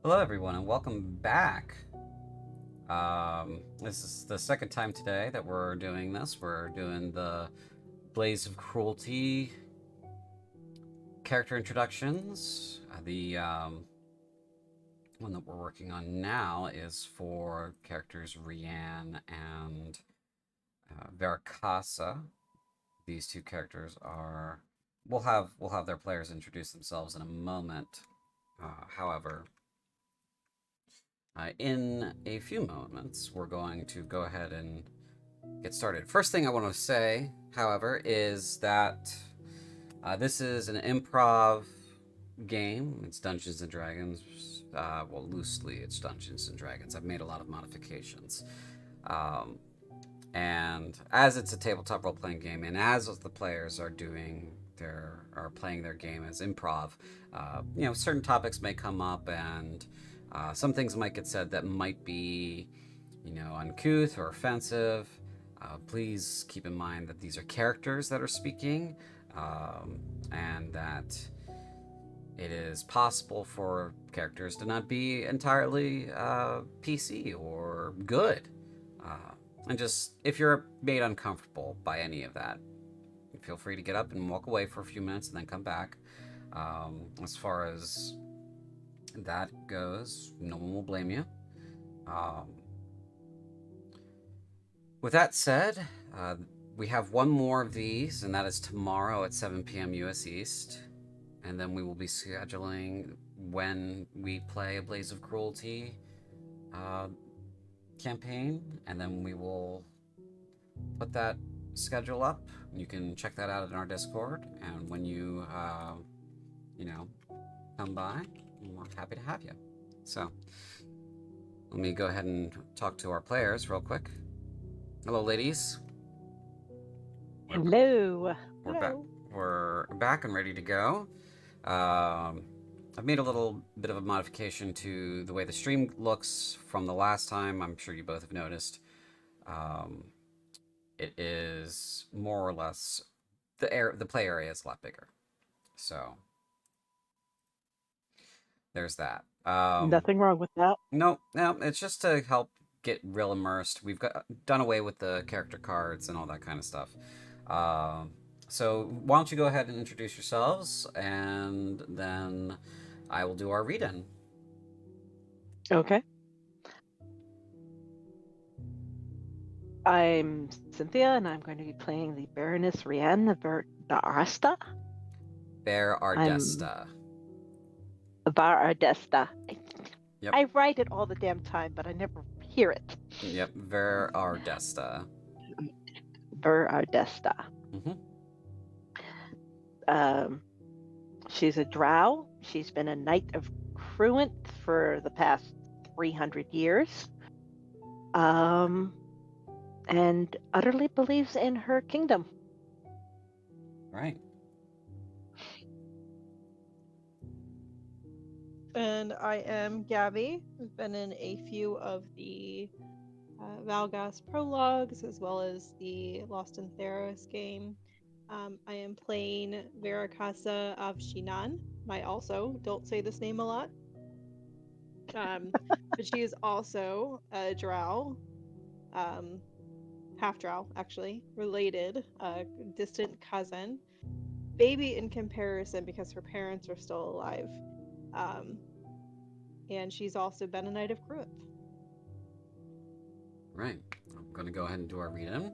Hello, everyone, and welcome back. This is the second time today that we're doing this. We're doing the Blaze of Cruelty character introductions. The one that we're working on now is for characters Reanna and Verakassa. These two characters are. We'll have their players introduce themselves in a moment. However, in a few moments, we're going to go ahead and get started. First thing I want to say, however, is that this is an improv game. It's Dungeons and Dragons. Well, loosely, it's Dungeons and Dragons. I've made a lot of modifications. Um, and as it's a tabletop role playing game, and as the players are playing their game as improv, certain topics may come up, and some things might get said that might be, uncouth or offensive. Please keep in mind that these are characters that are speaking, and that it is possible for characters to not be entirely PC or good. And just, if you're made uncomfortable by any of that, feel free to get up and walk away for a few minutes and then come back. As far as that goes, no one will blame you. With that said, we have one more of these, and that is tomorrow at 7 p.m. US East. And then we will be scheduling when we play a Blaze of Cruelty campaign, and then we will put that schedule up. You can check that out in our Discord, and when you come by, we're happy to have you. So let me go ahead and talk to our players real quick. Hello, ladies. Hello. We're back and ready to go. I've made a little bit of a modification to the way the stream looks from the last time. I'm sure you both have noticed. It is more or less the play area is a lot bigger. So there's that. Nothing wrong with that. No, it's just to help get real immersed. We've done away with the character cards and all that kind of stuff. So why don't you go ahead and introduce yourselves, and then I will do our read-in. Okay. I'm Cynthia, and I'm going to be playing the Baroness Reanna Ardesta. Ardesta. Ardesta. Yep. I write it all the damn time, but I never hear it. Yep, Ardesta. Ardesta. She's a drow. She's been a knight of Cruinthe for the past 300 years. And utterly believes in her kingdom. Right. And I am Gabby. I've been in a few of the Val'Ghast prologues, as well as the Lost in Theros game. I am playing Verakassa of Shinan. I also don't say this name a lot. But she is also a drow. Half drow, actually, related, distant cousin. Baby in comparison because her parents are still alive. And she's also been a knight of Cruinthe. Right. I'm going to go ahead and do our read-in.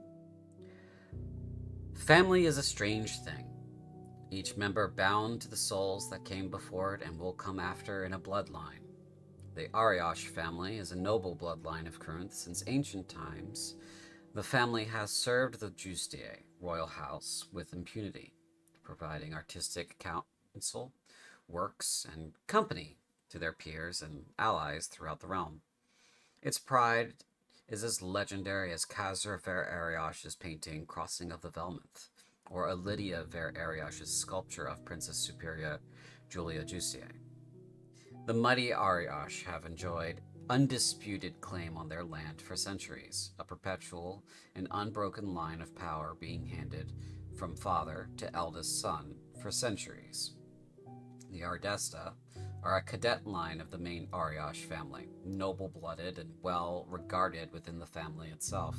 Family is a strange thing. Each member bound to the souls that came before it and will come after in a bloodline. The Ariosh family is a noble bloodline of Cruinthe since ancient times. The family has served the Justier royal house with impunity, providing artistic counsel, works, and company to their peers and allies throughout the realm. Its pride is as legendary as Kazar Ver Ariosh's painting Crossing of the Velmouth, or Lydia Ver Ariosh's sculpture of Princess Superior Julia Justier. The mighty Ariosh have enjoyed undisputed claim on their land for centuries, a perpetual and unbroken line of power being handed from father to eldest son for centuries. The Ardesta, are a cadet line of the main Ariosh family, noble-blooded and well-regarded within the family itself.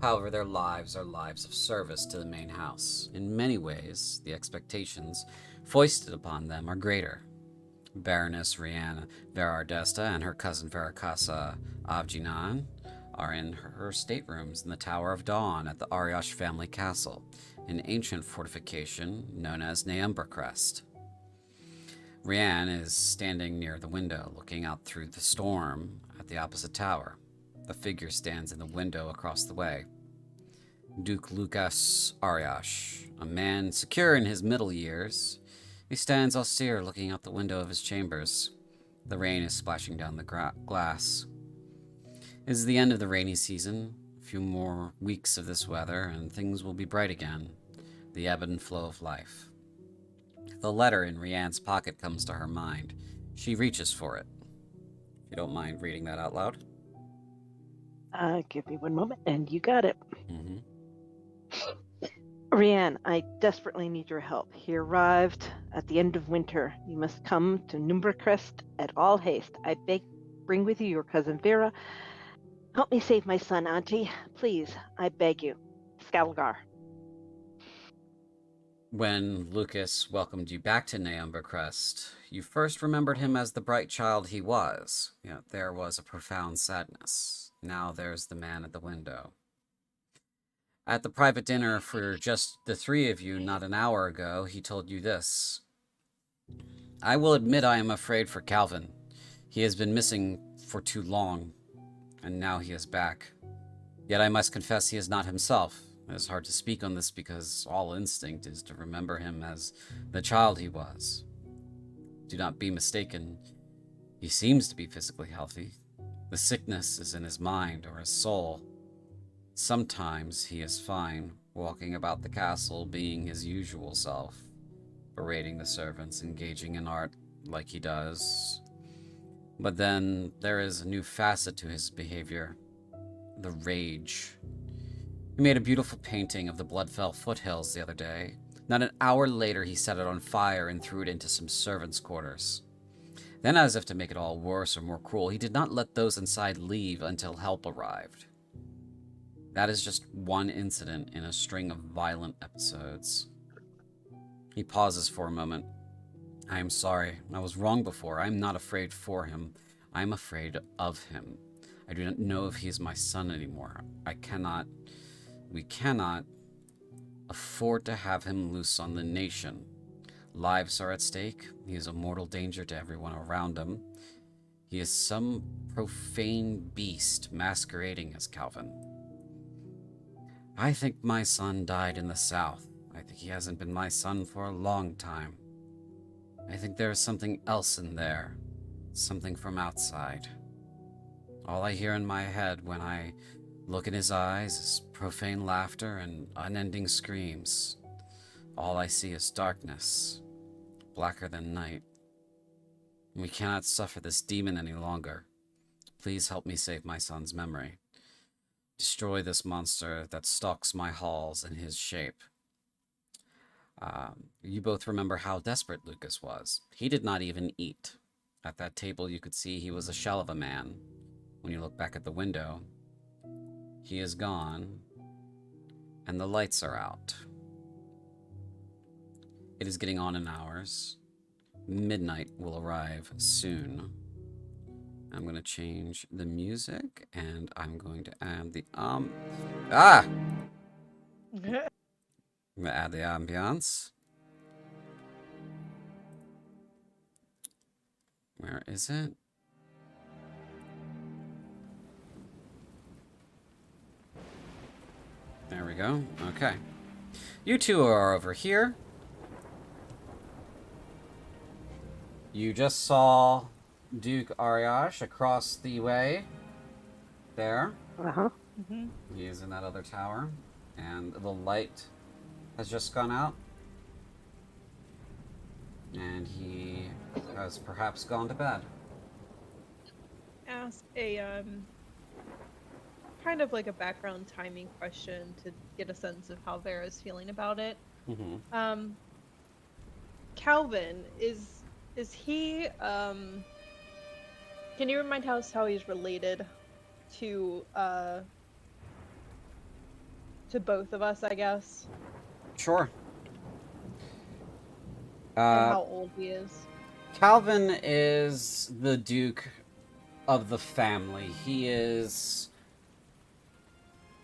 However, their lives are lives of service to the main house. In many ways, the expectations foisted upon them are greater. Baroness Reanna Ardesta and her cousin Verakassa Avjinan are in her staterooms in the Tower of Dawn at the Ariosh family castle, an ancient fortification known as Neumbercrest. Reanne is standing near the window, looking out through the storm at the opposite tower. A figure stands in the window across the way. Duke Lucas Ariosh, a man secure in his middle years. He stands austere, looking out the window of his chambers. The rain is splashing down the glass. It is the end of the rainy season. A few more weeks of this weather, and things will be bright again. The ebb and flow of life. The letter in Rianne's pocket comes to her mind. She reaches for it. If you don't mind reading that out loud. Give me one moment, and you got it. Mm-hmm. Reanne, I desperately need your help. He arrived at the end of winter. You must come to Neumbercrest at all haste. I beg, bring with you your cousin Vera. Help me save my son, Auntie. Please, I beg you. Skalgar. When Lucas welcomed you back to Neumbercrest, you first remembered him as the bright child he was. Yet there was a profound sadness. Now there's the man at the window. At the private dinner for just the three of you not an hour ago, he told you this. I will admit I am afraid for Calvin. He has been missing for too long, and now he is back. Yet I must confess he is not himself. It is hard to speak on this because all instinct is to remember him as the child he was. Do not be mistaken. He seems to be physically healthy. The sickness is in his mind or his soul. Sometimes he is fine, walking about the castle, being his usual self, berating the servants, engaging in art like he does. But then there is a new facet to his behavior, the rage. He made a beautiful painting of the Bloodfell foothills the other day. Not an hour later, he set it on fire and threw it into some servants' quarters. Then, as if to make it all worse or more cruel, he did not let those inside leave until help arrived. That is just one incident in a string of violent episodes. He pauses for a moment. I am sorry. I was wrong before. I am not afraid for him. I am afraid of him. I do not know if he is my son anymore. We cannot afford to have him loose on the nation. Lives are at stake. He is a mortal danger to everyone around him. He is some profane beast masquerading as Calvin. I think my son died in the south. I think he hasn't been my son for a long time. I think there is something else in there. Something from outside. All I hear in my head when I look in his eyes is profane laughter and unending screams. All I see is darkness, blacker than night. We cannot suffer this demon any longer. Please help me save my son's memory. Destroy this monster that stalks my halls in his shape. You both remember how desperate Lucas was. He did not even eat. At that table you could see he was a shell of a man. When you look back at the window, he is gone, and the lights are out. It is getting on in hours. Midnight will arrive soon. I'm going to change the music, and I'm going to add the I'm going to add the ambiance. Where is it? There we go. Okay. You two are over here. You just saw Duke Ariosh across the way. There. Uh-huh. Mm-hmm. He is in that other tower. And the light has just gone out. And he has perhaps gone to bed. Ask a kind of like a background timing question to get a sense of how Vera's feeling about it. Mm-hmm. Calvin, is Is he, can you remind us how he's related to, to both of us, I guess? Sure. And how old he is? Calvin is the Duke of the family. He is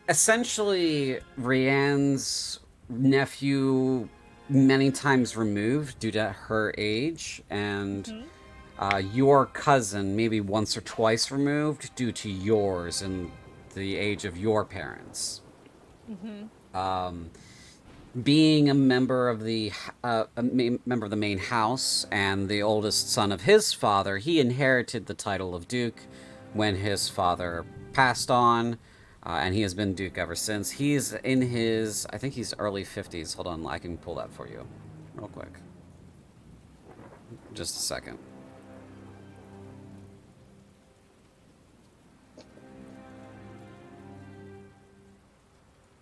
essentially Rianne's nephew, many times removed due to her age, and your cousin maybe once or twice removed due to yours and the age of your parents. Being a member of the member of the main house and the oldest son of his father, he inherited the title of Duke when his father passed on, and he has been Duke ever since. He's in his, I think he's early 50s. Hold on, I can pull that for you real quick. Just a second.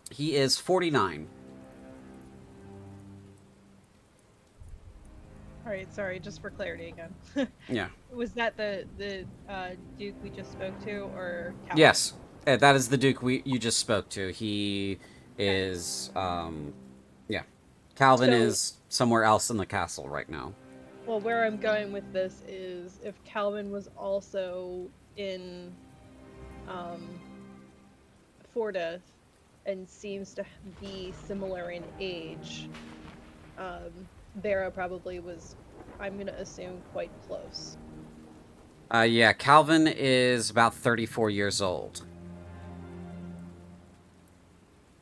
He is 49. All right, sorry, just for clarity again. Yeah. Was that the Duke we just spoke to, or Calvin? Yes, that is the Duke you just spoke to. He is, yeah. Calvin is somewhere else in the castle right now. Well, where I'm going with this is if Calvin was also in Fordyce and seems to be similar in age, Vera probably was, I'm going to assume, quite close. Yeah, Calvin is about 34 years old.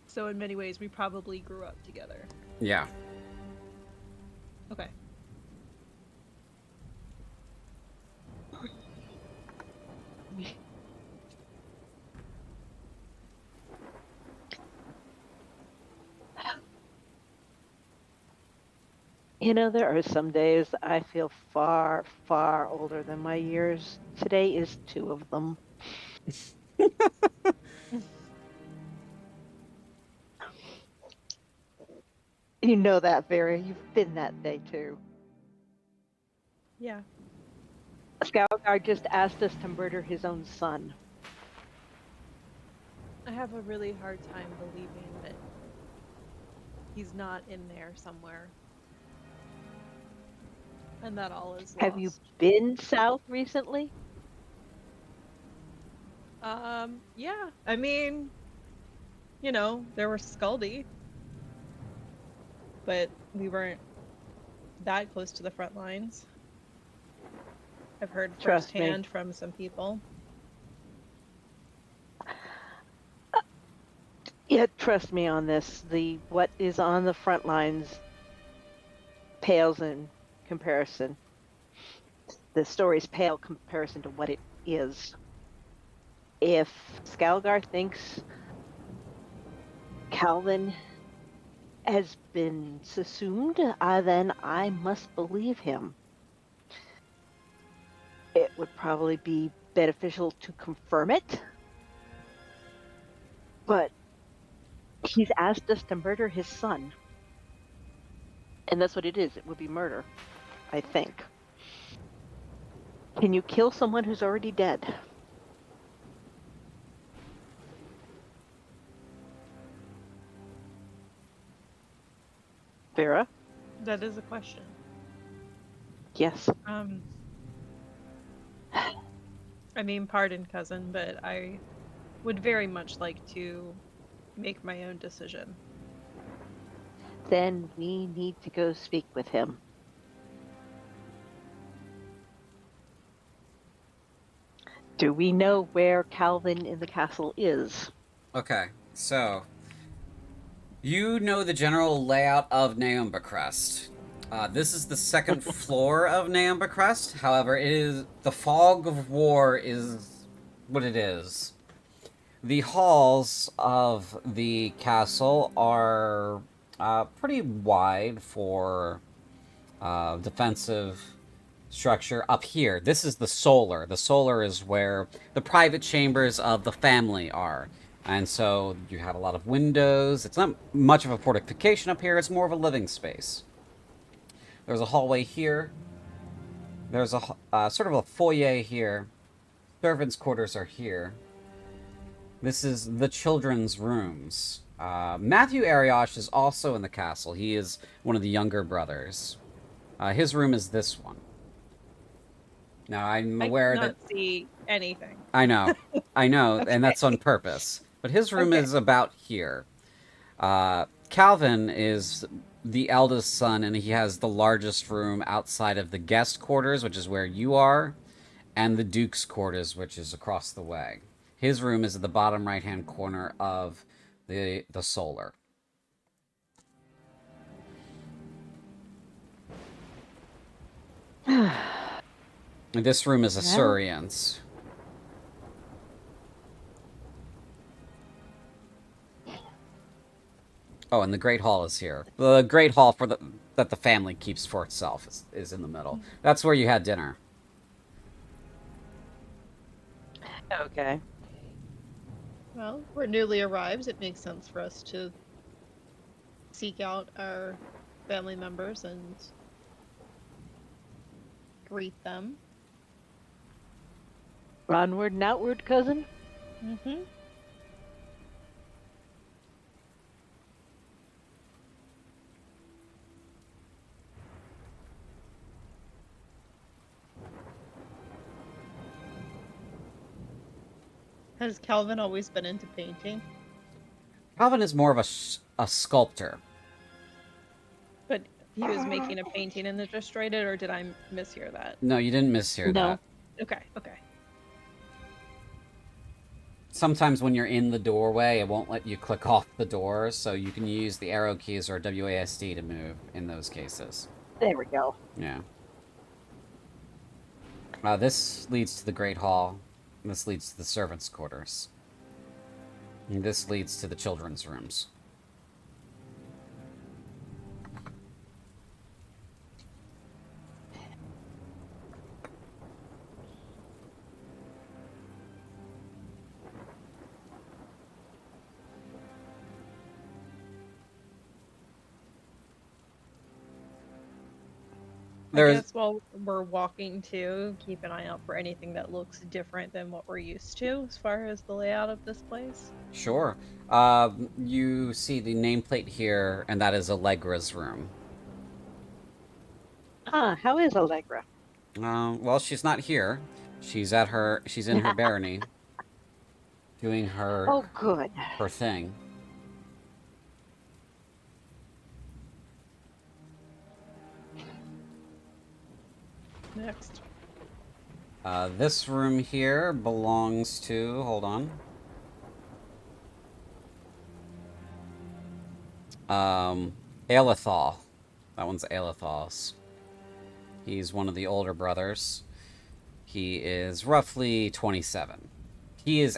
So in many ways, we probably grew up together. Yeah. Okay. You know, there are some days I feel far, far older than my years. Today is 2 of them. You know that, Vera. You've been that day too. Yeah. Scoutguard just asked us to murder his own son. I have a really hard time believing that he's not in there somewhere. And that all is lost. Have you been south recently? Yeah. I mean, you know, there were Scaldi. But we weren't that close to the front lines. I've heard firsthand from some people. Yeah, trust me on this. What is on the front lines pales in comparison. The stories pale comparison to what it is. If Skalgar thinks Calvin has been assumed, then I must believe him. It would probably be beneficial to confirm it, but he's asked us to murder his son. And that's what it is. It would be murder, I think. Can you kill someone who's already dead? Vera? That is a question. Yes. I mean, pardon, cousin, but I would very much like to make my own decision. Then we need to go speak with him. Do we know where Calvin in the castle is? Okay, so you know the general layout of Naumba this is the second floor of Naumba. However, it is the fog of war is what it is. The halls of the castle are pretty wide for defensive structure. Up here, this is the solar. The solar is where the private chambers of the family are. And so you have a lot of windows. It's not much of a fortification up here. It's more of a living space. There's a hallway here. There's a sort of a foyer here. Servants' quarters are here. This is the children's rooms. Matthew Ariosh is also in the castle. He is one of the younger brothers. His room is this one. Now, I'm aware I that... cannot see anything. I know, Okay. and that's on purpose. But his room Okay. is about here. Calvin is the eldest son, and he has the largest room outside of the guest quarters, which is where you are, and the Duke's quarters, which is across the way. His room is at the bottom right-hand corner of the solar. This room is Assyrians. Oh, and the Great Hall is here. The Great Hall that the family keeps for itself is in the middle. That's where you had dinner. Okay. Well, we're newly arrived. It makes sense for us to seek out our family members and greet them. Onward and outward, cousin. Mm-hmm. Has Calvin always been into painting? Calvin is more of a sculptor. But he was making a painting and it destroyed it, or did I mishear that? No, you didn't mishear that. Okay, okay. Sometimes when you're in the doorway, it won't let you click off the door, so you can use the arrow keys or WASD to move in those cases. There we go. Yeah. This leads to the Great Hall. This leads to the servants' quarters. And this leads to the children's rooms. I guess while we're walking too, keep an eye out for anything that looks different than what we're used to as far as the layout of this place. Sure. You see the nameplate here, and that is Allegra's room. How is Allegra? Well, she's not here. She's in her barony, doing her Oh, good. her thing. Next. This room here belongs to... Hold on. Aelithal. That one's Aelithal's. He's one of the older brothers. He is roughly 27. He is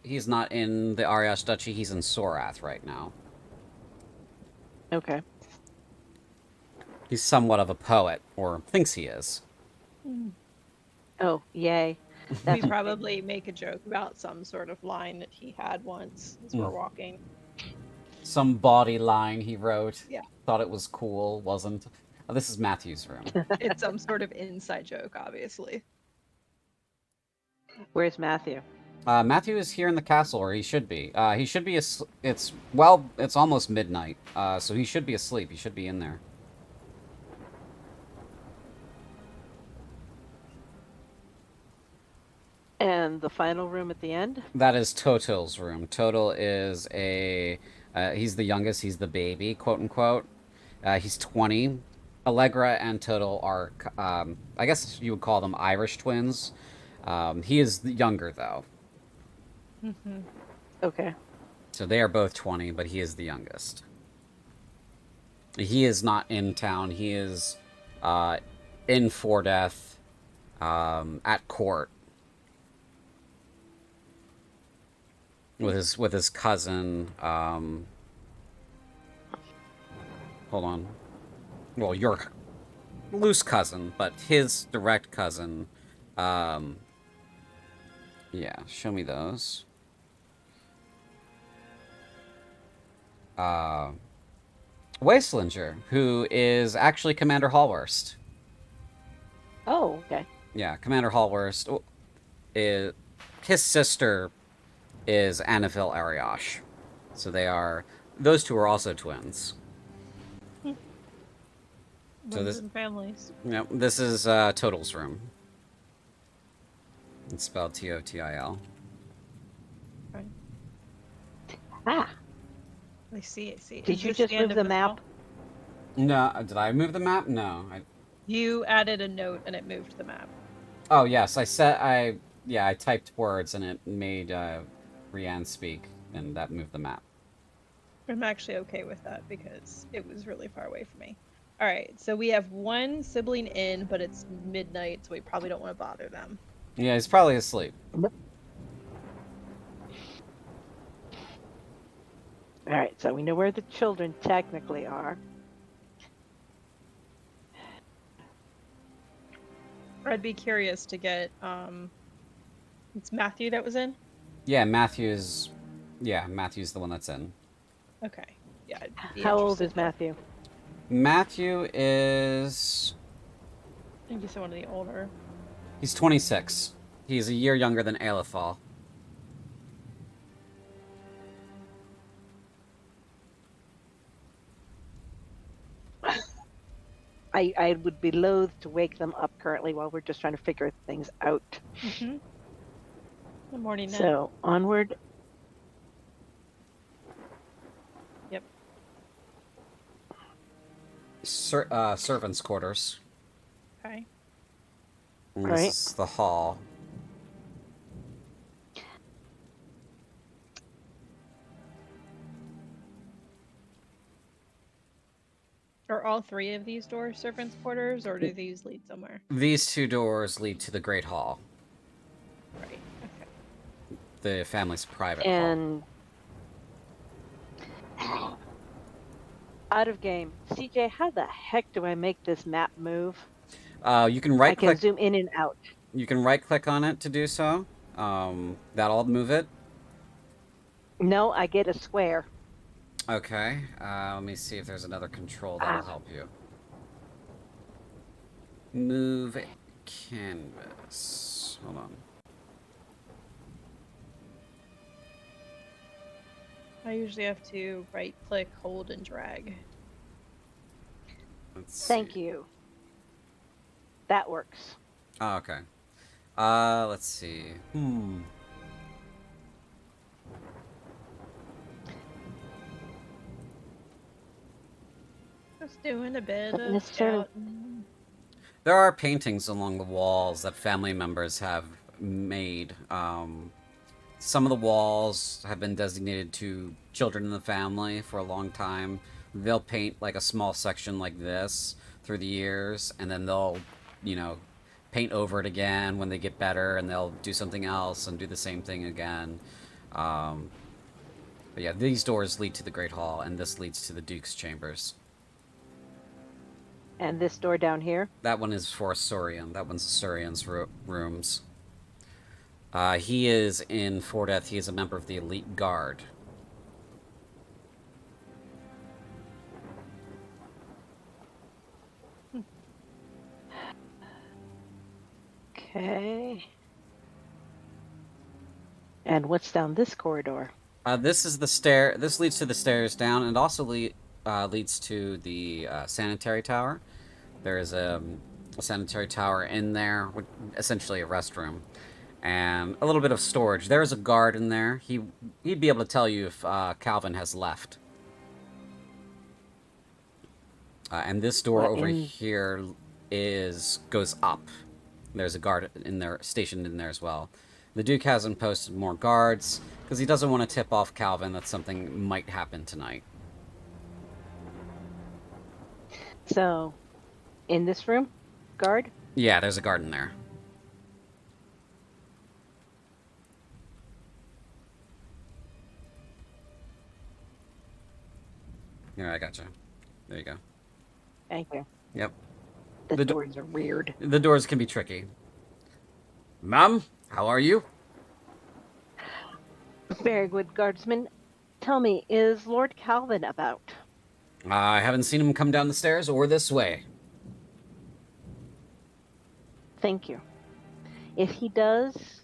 he's not in the Ariosh Duchy, he's in Sorath right now. Okay. He's somewhat of a poet, or thinks he is. Oh, yay. We probably make a joke about some sort of line that he had once as we're walking. Some bawdy line he wrote. Yeah. Thought it was cool, wasn't. Oh, this is Matthew's room. It's some sort of inside joke, obviously. Where's Matthew? Matthew is here in the castle, or he should be. He should be it's almost midnight, so he should be asleep. He should be in there. And the final room at the end? That is Totil's room. Totil is he's the youngest, he's the baby, quote unquote. He's 20. Allegra and Totil are, I guess you would call them Irish twins. He is the younger, though. Mm-hmm. Okay. So they are both 20, but he is the youngest. He is not in town. He is in Fordeth, at court. With his cousin, hold on. Well, your loose cousin, but his direct cousin, yeah, show me those. Wastelanger, who is actually Commander Hallworst. Oh, okay. Yeah, Commander Hallworst. His sister is Annaville Ariosh. So those two are also twins. So Runs in families. this is Total's room. It's spelled Totil. Right. Ah, I see. did Is you this just the move end of the the map? hall? No, did I move the map? No. You added a note and it moved the map. Oh yes, I typed words and it made Reanna speak, and that moved the map. I'm actually okay with that because it was really far away from me. All right, so we have one sibling in, but it's midnight, so we probably don't want to bother them. Yeah, he's probably asleep. All right, so we know where the children technically are. I'd be curious to get it's Matthew that was in? Yeah, Matthew's the one that's in. Okay. Yeah. I'd be How old interested is to- Matthew? Matthew is I think he's one of the older. he's 26. He's a year younger than Aelithal. I would be loath to wake them up currently while we're just trying to figure things out. Mm-hmm. Good morning, Ned. So onward. Yep. Servants' quarters. Okay. And Right. this is the hall. Are all three of these doors servants' quarters, or do these lead somewhere? These two doors lead to the Great Hall, Right. Okay. the family's private hall. And out of game. CJ, how the heck do I make this map move? You can I right can click. zoom in and out. You can right click on it to do so. That'll move it. No, I get a square. Okay. Let me see if there's another control that'll help you. Move canvas. Hold on. I usually have to right click, hold, and drag. Let's Thank see. you. That works. Oh, okay. Let's see. Just doing a bit Not of necessarily- scouting. There are paintings along the walls that family members have made. Some of the walls have been designated to children in the family for a long time. They'll paint like a small section like this through the years, and then they'll, paint over it again when they get better, and they'll do something else and do the same thing again. But yeah, these doors lead to the Great Hall, and this leads to the Duke's chambers. And this door down here? That one is for Saurian. That one's Saurian's rooms. He is in Fordeth. He is a member of the Elite Guard. Okay. And what's down this corridor? This is the stair. This leads to the stairs down, and also leads to the sanitary tower. There is a sanitary tower in there, essentially a restroom, and a little bit of storage. There is a guard in there. He'd be able to tell you if Calvin has left. And this door over here goes up. There's a guard in there, stationed in there as well. The Duke hasn't posted more guards because he doesn't want to tip off Calvin that something might happen tonight. So, in this room? Guard? Yeah, there's a guard in there. Yeah, I gotcha. There you go. Thank you. Yep. The doors are weird. The doors can be tricky. Ma'am, how are you? Very good, guardsman. Tell me, is Lord Calvin about? I haven't seen him come down the stairs or this way. Thank you. If he does,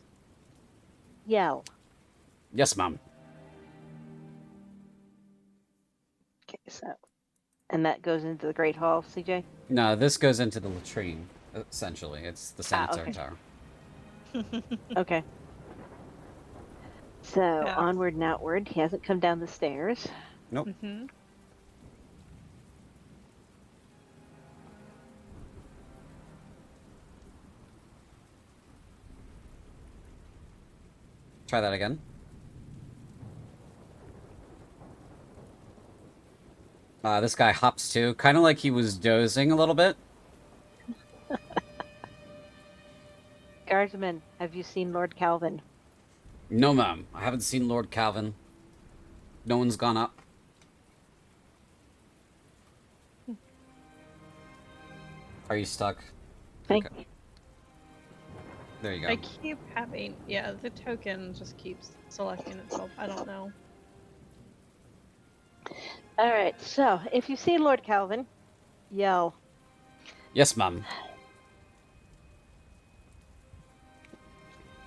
yell. Yes, Mom. Okay, so. And that goes into the Great Hall, CJ? No, this goes into the latrine, essentially. It's the sanitary okay. tower. Okay. So, Yeah. onward and outward. He hasn't come down the stairs. Nope. Mm-hmm. Try that again. This guy hops too, kind of like he was dozing a little bit. Guardsman, have you seen Lord Calvin? No, Mom. I haven't seen Lord Calvin. No one's gone up. Are you stuck? Thank Okay. you. There you go. I keep having, yeah, the token just keeps selecting itself. I don't know. All right, so if you see Lord Calvin, yell. Yes, Mom.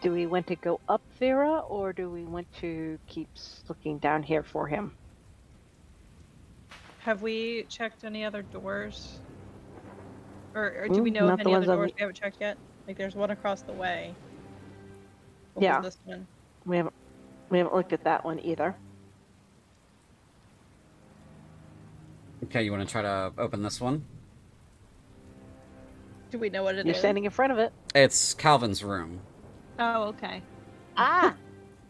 Do we want to go up, Vera, or do we want to keep looking down here for him? Have we checked any other doors? Or do we know not of the any other ones on doors the- we haven't checked yet? Like, there's one across the way. What Yeah. was this one? We haven't looked at that one either. Okay, you want to try to open this one? Do we know what it is? You're standing in front of it. It's Calvin's room. Oh, okay. Ah!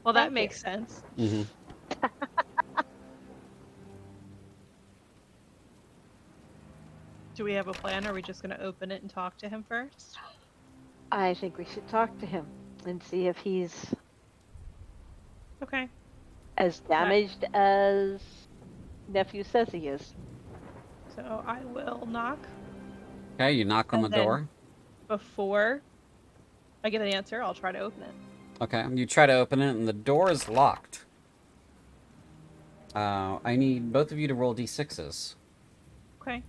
Well, that Thank you. makes sense. Mm-hmm. Do we have a plan? Or are we just going to open it and talk to him first? I think we should talk to him and see if he's Okay. as damaged as nephew says he is. So I will knock. Okay, you knock on And the then- door. Before I get an answer, I'll try to open it. Okay, you try to open it, and the door is locked. I need both of you to roll d6s. Okay.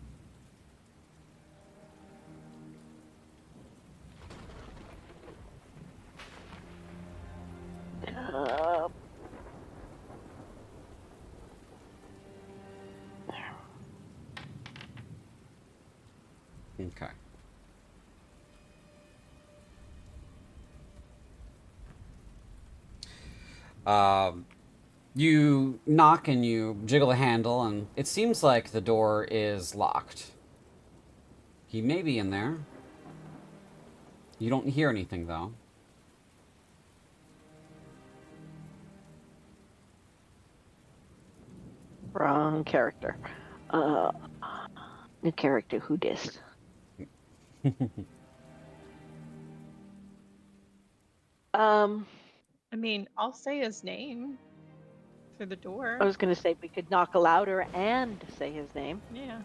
Okay. You knock and you jiggle the handle, and it seems like the door is locked. He may be in there. You don't hear anything, though. Wrong character. New character, who dis? I mean, I'll say his name through the door. I was going to say we could knock louder and say his name. Yeah.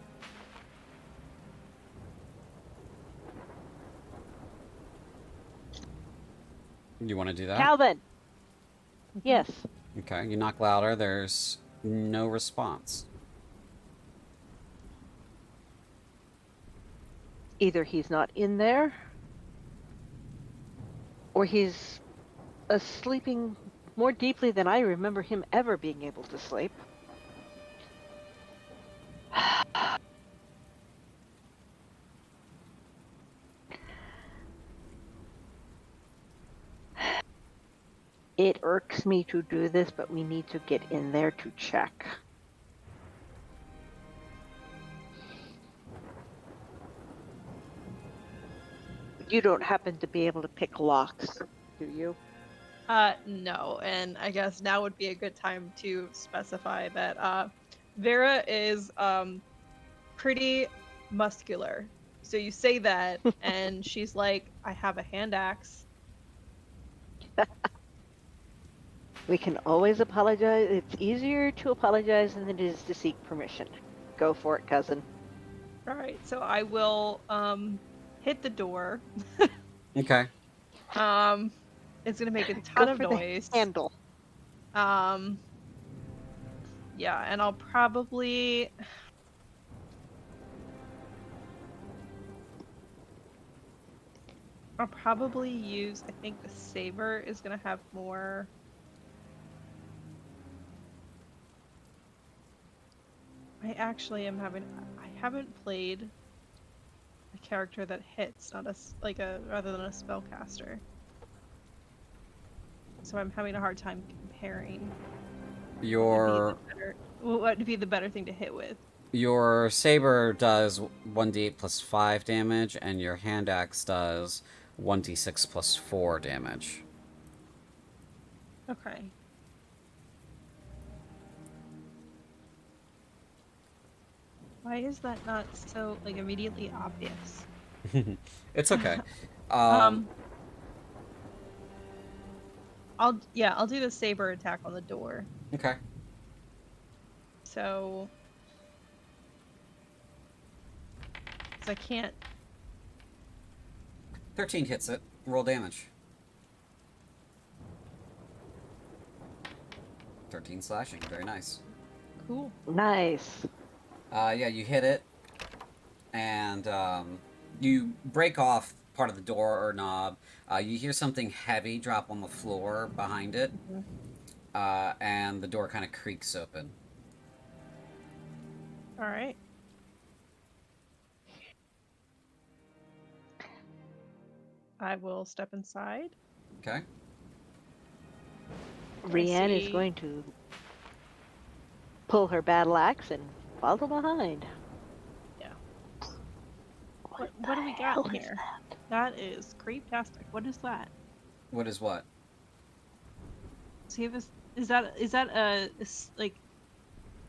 You want to do that? Calvin! Yes. Okay, you knock louder. There's no response. Either he's not in there, or he's sleeping more deeply than I remember him ever being able to sleep. It irks me to do this, but we need to get in there to check. You don't happen to be able to pick locks, do you? No, and I guess now would be a good time to specify that Vera is pretty muscular. So you say that, and she's like, I have a hand axe. We can always apologize. It's easier to apologize than it is to seek permission. Go for it, cousin. Alright, so I will hit the door. Okay. It's gonna make a ton Go of for noise. the handle. Yeah, and I'll probably I'll probably use, I think the saber is going to have more. I actually am having, I haven't played a character that hits, not rather than a spellcaster. So I'm having a hard time comparing what would be the better thing to hit with. Your saber does 1d8 plus 5 damage, and your hand axe does 1d6 plus 4 damage. Okay. Why is that not so immediately obvious? It's okay. I'll do the saber attack on the door. Okay. So I can't. 13 hits it. Roll damage. 13 slashing. Very nice. Cool. Nice. Yeah, you hit it, and you break off part of the door or knob. You hear something heavy drop on the floor behind it, and the door kind of creaks open. All right. I will step inside. Okay. Reanna is going to pull her battle axe and follow behind. Yeah. What do we got here? That is creep-tastic. What is that? What is what? So you have is that a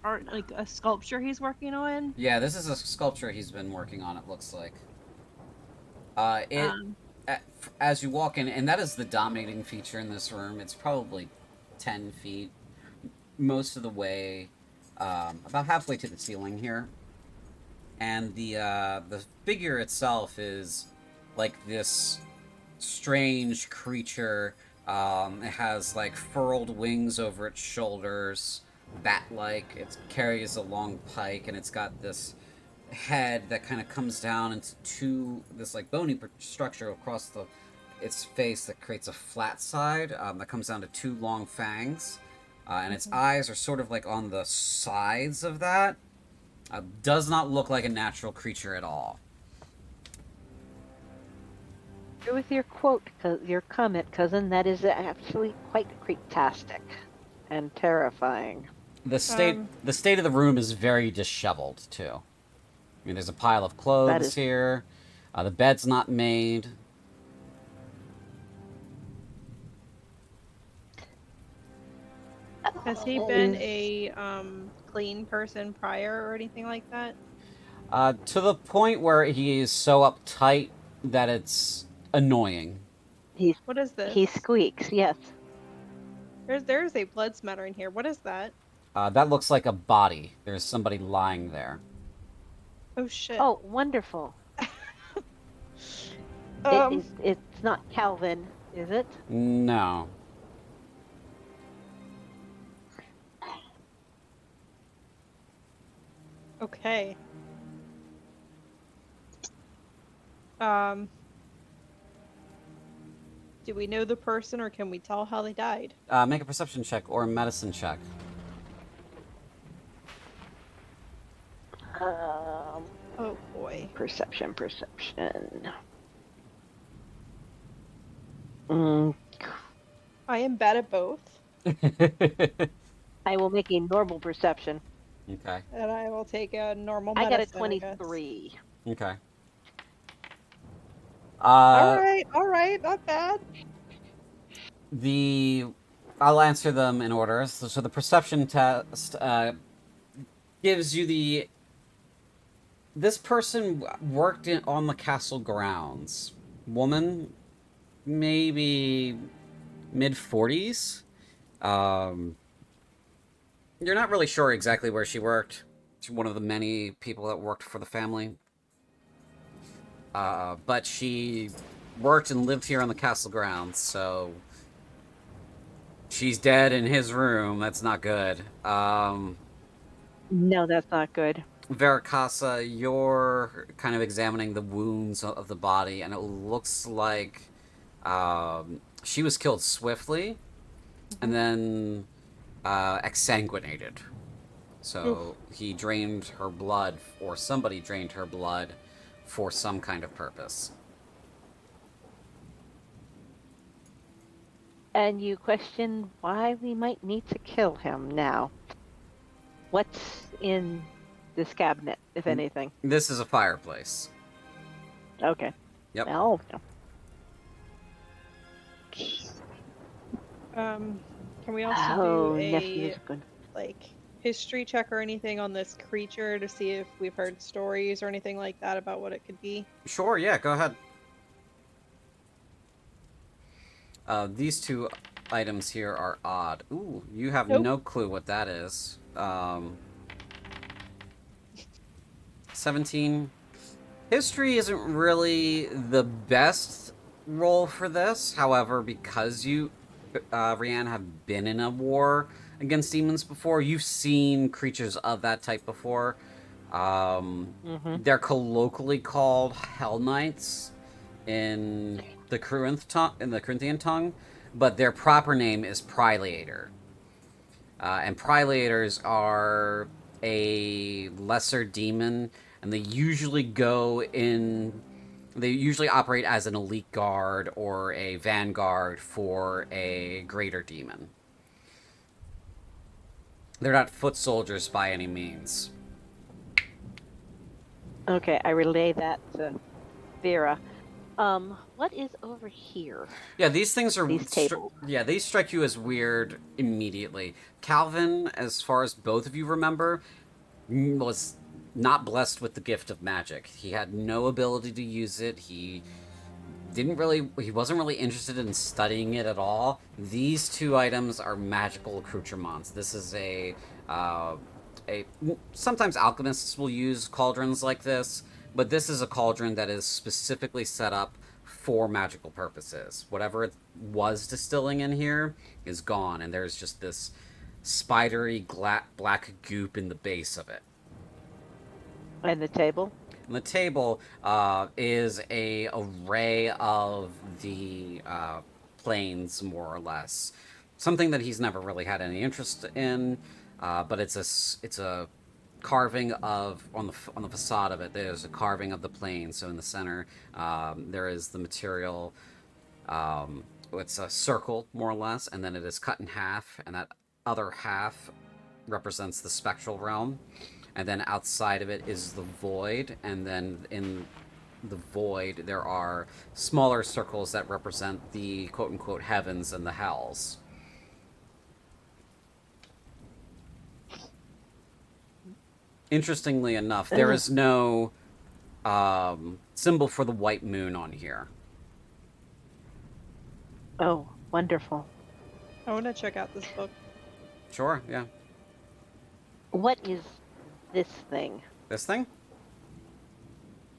art, a sculpture he's working on? Yeah, this is a sculpture he's been working on, it looks like. As you walk in, and that is the dominating feature in this room, it's probably 10 feet, most of the way, about halfway to the ceiling here. And the figure itself is like this strange creature. It has like furled wings over its shoulders, bat-like. It carries a long pike, and it's got this head that kind of comes down into this like bony structure across its face that creates a flat side that comes down to two long fangs, and its eyes are sort of like on the sides of that. Does not look like a natural creature at all. With your your comment, cousin, that is actually quite creep-tastic and terrifying. The state of the room is very disheveled too. I mean, there's a pile of clothes here. The bed's not made. Has he been a clean person prior or anything like that? To the point where he is so uptight that it's annoying. What is this? He squeaks, yes. There's a blood smattering here. What is that? That looks like a body. There's somebody lying there. Oh shit. Oh, wonderful. It's not Calvin, is it? No. Okay. Do we know the person, or can we tell how they died? Make a perception check or a medicine check. Oh boy. Perception. I am bad at both. I will make a normal perception. Okay. And I will take a normal I got a medicine, 23. Okay. All right, not bad. I'll answer them in order. So the perception test gives you this person worked on the castle grounds. Woman, maybe mid-40s. You're not really sure exactly where she worked. She's one of the many people that worked for the family. But she worked and lived here on the castle grounds, so she's dead in his room. That's not good. No, that's not good. Verakassa, you're kind of examining the wounds of the body, and it looks like She was killed swiftly, and then exsanguinated. So he drained her blood, or somebody drained her blood for some kind of purpose. And you question why we might need to kill him now. What's in this cabinet, if anything? This is a fireplace. Okay. Yep. Well, Can we also do nephew's a good. history check or anything on this creature to see if we've heard stories or anything like that about what it could be? Sure, yeah, go ahead. These two items here are odd. Ooh, you have Nope. no clue what that is. 17. History isn't really the best role for this. However, because you, Reanna, have been in a war against demons before, you've seen creatures of that type before. They're colloquially called Hell Knights in the Cruinthian tongue, but their proper name is Prelator. And Prelators are a lesser demon, and they usually operate as an elite guard or a vanguard for a greater demon. They're not foot soldiers by any means. Okay, I relay that to Vera. What is over here? Yeah, these things are... These tables. Yeah, these strike you as weird immediately. Calvin, as far as both of you remember, was not blessed with the gift of magic. He had no ability to use it. He wasn't really interested in studying it at all. These two items are magical accoutrements. This is sometimes alchemists will use cauldrons like this, but this is a cauldron that is specifically set up for magical purposes. Whatever it was distilling in here is gone, and there's just this spidery black goop in the base of it. And the table? And the table is a array of the planes, more or less. Something that he's never really had any interest in, but it's a carving of on the facade of it. There's a carving of the plane. So in the center, there is the material. It's a circle, more or less, and then it is cut in half, and that other half represents the spectral realm. And then outside of it is the void, and then in the void there are smaller circles that represent the quote-unquote heavens and the hells. Interestingly enough, there is no symbol for the white moon on here. Oh, wonderful. I want to check out this book. Sure, yeah. What is this thing? This thing?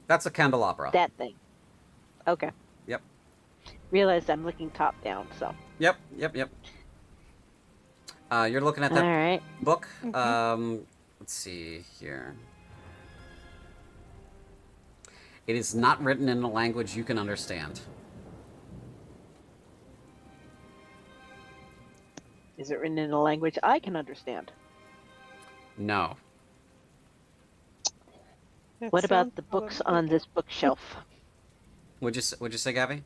That's a candelabra. That thing. Okay. Yep. Realized I'm looking top down, so. Yep. You're looking at that All right. book. Let's see here. It is not written in a language you can understand. Is it written in a language I can understand? No. What about the books on this bookshelf? Would you say, Gabby?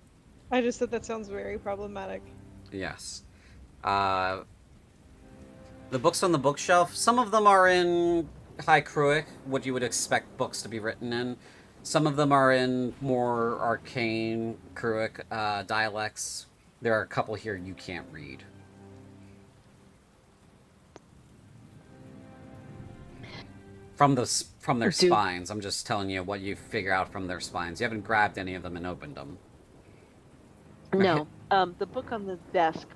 I just said that sounds very problematic. Yes. The books on the bookshelf, some of them are in High Cruic, what you would expect books to be written in. Some of them are in more arcane Cruic dialects. There are a couple here you can't read. From their spines. I'm just telling you what you figure out from their spines. You haven't grabbed any of them and opened them. No. The book on the desk,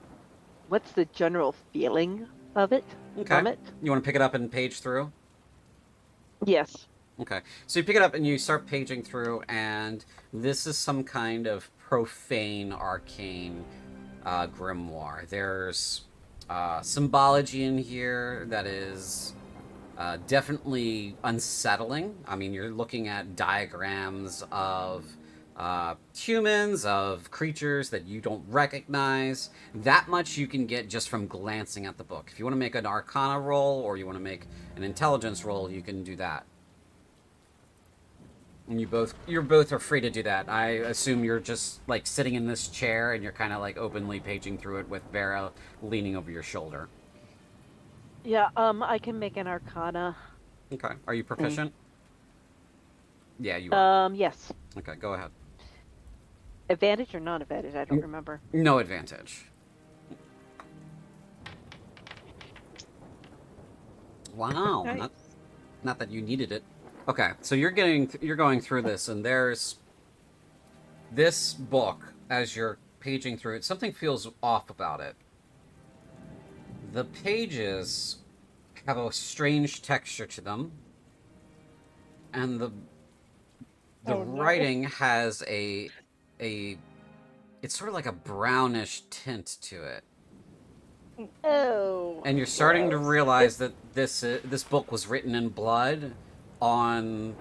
what's the general feeling of it? Okay. From it? You want to pick it up and page through? Yes. Okay. So you pick it up and you start paging through, and this is some kind of profane, arcane grimoire. There's symbology in here that is definitely unsettling. I mean, you're looking at diagrams of humans, of creatures that you don't recognize. That much you can get just from glancing at the book. If you want to make an Arcana roll or you want to make an Intelligence roll, you can do that. And you're both are free to do that. I assume you're just like sitting in this chair and you're kind of like openly paging through it with Vera leaning over your shoulder. Yeah, I can make an Arcana. Okay. Are you proficient? Yeah, you are. Yes. Okay, go ahead. Advantage or non-advantage? I don't remember. No advantage. Wow. Nice. Not that you needed it. Okay, so you're going through this, and there's this book as you're paging through it. Something feels off about it. The pages have a strange texture to them, and the Oh, no. writing has a it's sort of like a brownish tint to it. Oh. And you're starting to gross. realize that this book was written in blood on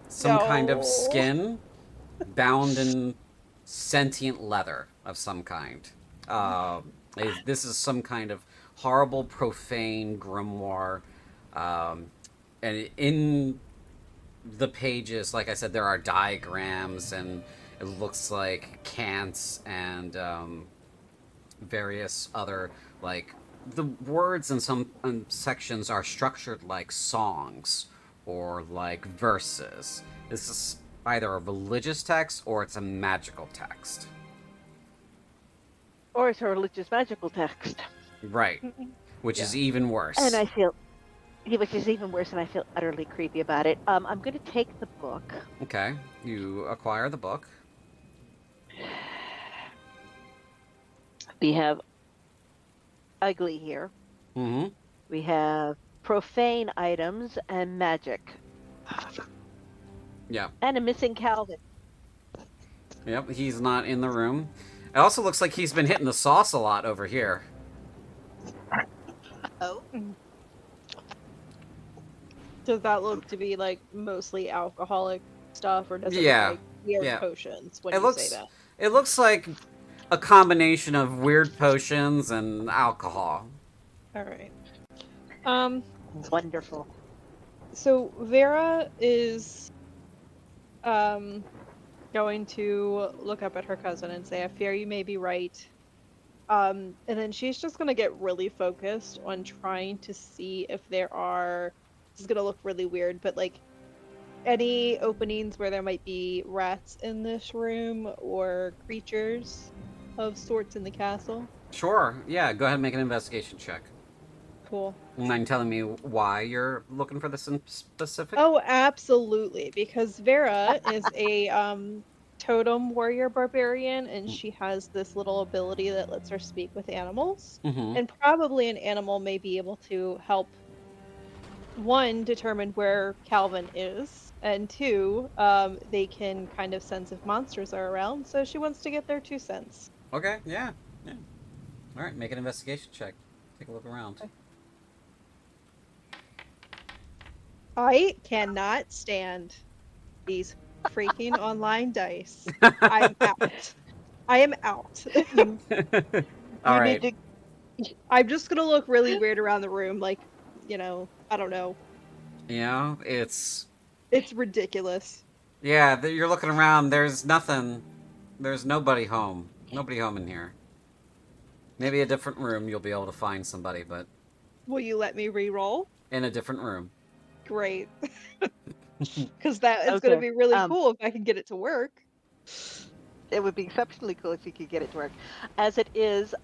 some kind of No. skin bound in sentient leather of some kind. This is some kind of horrible, profane grimoire. And in the pages, like I said, there are diagrams, and it looks like cants and various other, like, the words in some sections are structured like songs or like verses. This is either a religious text or it's a magical text. Or it's a religious magical text. Right. Which is even worse. And I feel, which is even worse, and I feel utterly creepy about it. I'm going to take the book. Okay. You acquire the book. We have ugly here. Mm-hmm. We have profane items and magic. Yeah. And a missing Calvin. Yep, he's not in the room. It also looks like he's been hitting the sauce a lot over here. Oh. Does that look to be like mostly alcoholic stuff, or does it Yeah. look like weird Yeah. potions when It you looks say that? it looks like a combination of weird potions and alcohol. All right. Wonderful. So Vera is going to look up at her cousin and say, I fear you may be right. And then she's just going to get really focused on trying to see if there are, this is going to look really weird, but like any openings where there might be rats in this room or creatures of sorts in the castle. Sure. Yeah, go ahead and make an investigation check. Cool. Mind telling me why you're looking for this in specific? Oh, absolutely, because Vera is a totem warrior barbarian, and she has this little ability that lets her speak with animals. Mm-hmm. And probably an animal may be able to help, one, determine where Calvin is, and two, they can kind of sense if monsters are around, so she wants to get their 2 cents. Okay, yeah. All right, make an investigation check. Take a look around. Okay. I cannot stand these freaking online dice. I'm out. I am out. All right. Need I'm just gonna look really weird around the room, like, you know, I don't know. Yeah, it's ridiculous. yeah. You're looking around. There's nothing. There's nobody home. Nobody home in here. Maybe a different room. You'll be able to find somebody, but Will you let me re-roll? in a different room. Great. Because that is gonna Okay, be really cool if I can get it to work. It would be exceptionally cool if you could get it to work. As it is,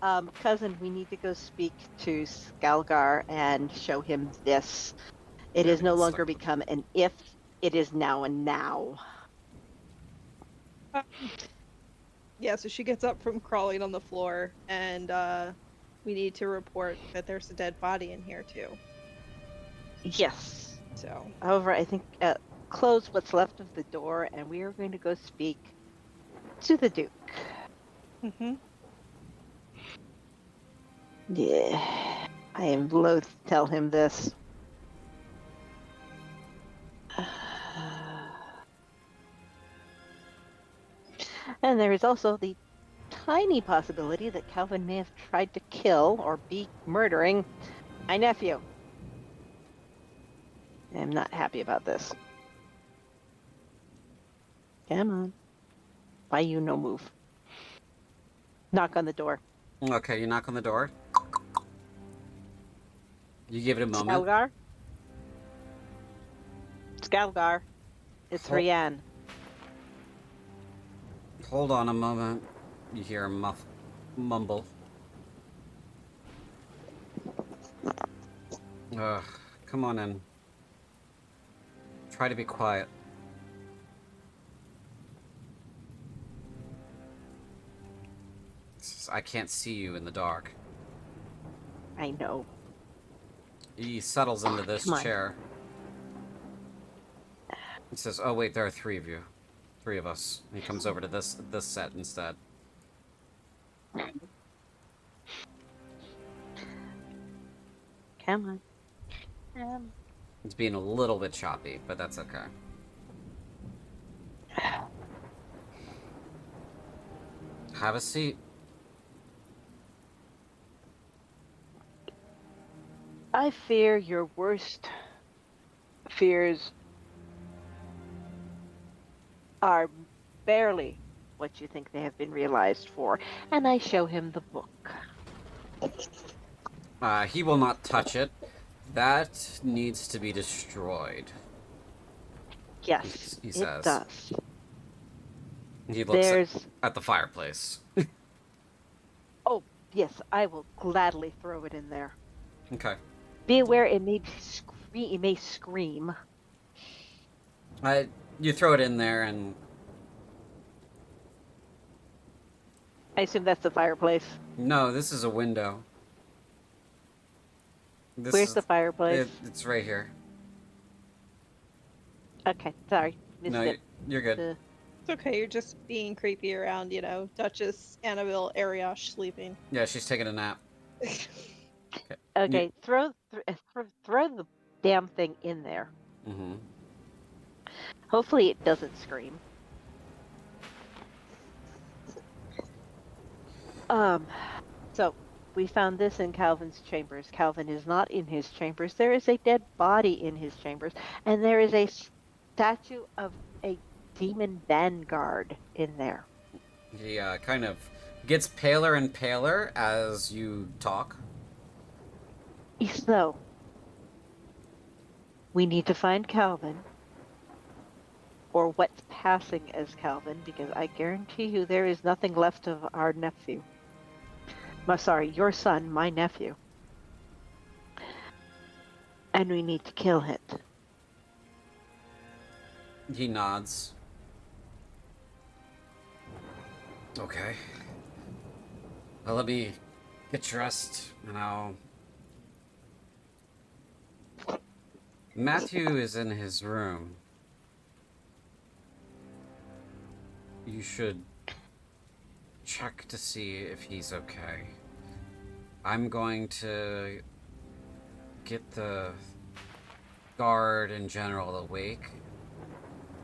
cousin, we need to go speak to Skalgar and show him this. It has no longer become an if, it is now a now. Yeah, so she gets up from crawling on the floor, and we need to report that there's a dead body in here too. Yes. So However, I think close what's left of the door, and we are going to go speak to the Duke. mm-hmm. Yeah, I am loath to tell him this. And there is also the tiny possibility that Calvin may have tried to kill or be murdering my nephew. I'm not happy about this. Come on. Why you no move? Knock on the door. Okay, you knock on the door. You give it a moment. Skalgar? Skalgar. It's Hol- Reanna. Hold on a moment. You hear a mumble. Ugh, come on in. Try to be quiet. I can't see you in the dark. I know. He settles into this Come on. chair. He says, "Oh wait, there are three of you, three of us." And he comes over to this set instead. Come on. It's being a little bit choppy, but that's okay. Have a seat. I fear your worst fears are barely what you think they have been realized for. And I show him the book. He will not touch it. That needs to be destroyed. Yes, He it says. does. He looks There's... at the fireplace. Oh, yes, I will gladly throw it in there. Okay. Be aware it may it may scream. You throw it in there, and I assume that's the fireplace. no, this is a window. Where's the fireplace? It's right here. Okay, sorry. Missed No, it. you're good. It's okay, you're just being creepy around, you know, Duchess Annabelle Ariosh sleeping. Yeah, she's taking a nap. Okay, throw the damn thing in there. Mm-hmm. Hopefully it doesn't scream. So we found this in Calvin's chambers. Calvin is not in his chambers. There is a dead body in his chambers, and there is a statue of a demon vanguard in there. He kind of gets paler and paler as you talk. So we need to find Calvin, or what's passing as Calvin, because I guarantee you there is nothing left of our nephew. Sorry, your son, my nephew. And we need to kill it. He nods. Okay. Well, let me get dressed, and I'll... Matthew is in his room. You should check to see if he's okay. I'm going to get the guard in general awake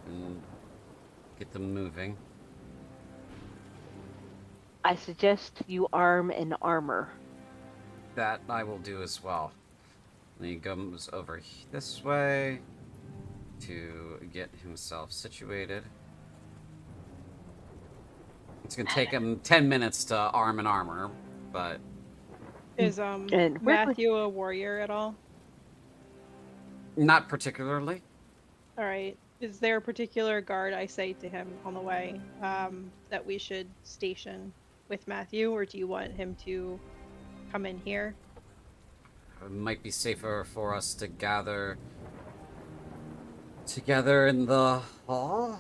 and get them moving. I suggest you arm and armor. That I will do as well. And he comes over this way to get himself situated. It's gonna take him 10 minutes to arm and armor, but... Is And Matthew a warrior at all? Not particularly. Alright. Is there a particular guard I say to him on the way that we should station with Matthew, or do you want him to come in here? It might be safer for us to gather together in the hall.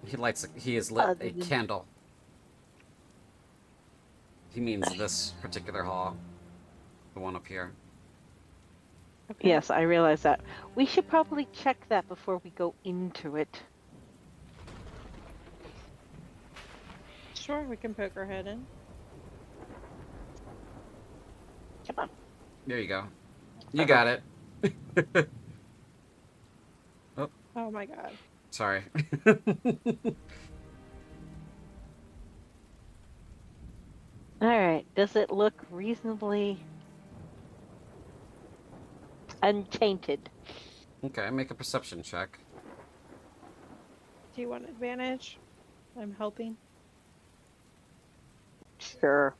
He has lit a candle. He means this particular hall. The one up here. Okay. Yes, I realize that. We should probably check that before we go into it. Sure, we can poke our head in. Come on. There you go. You got it. Oh my god. Sorry. Does it look reasonably untainted? Okay, make a perception check. Do you want advantage? I'm helping. Sure.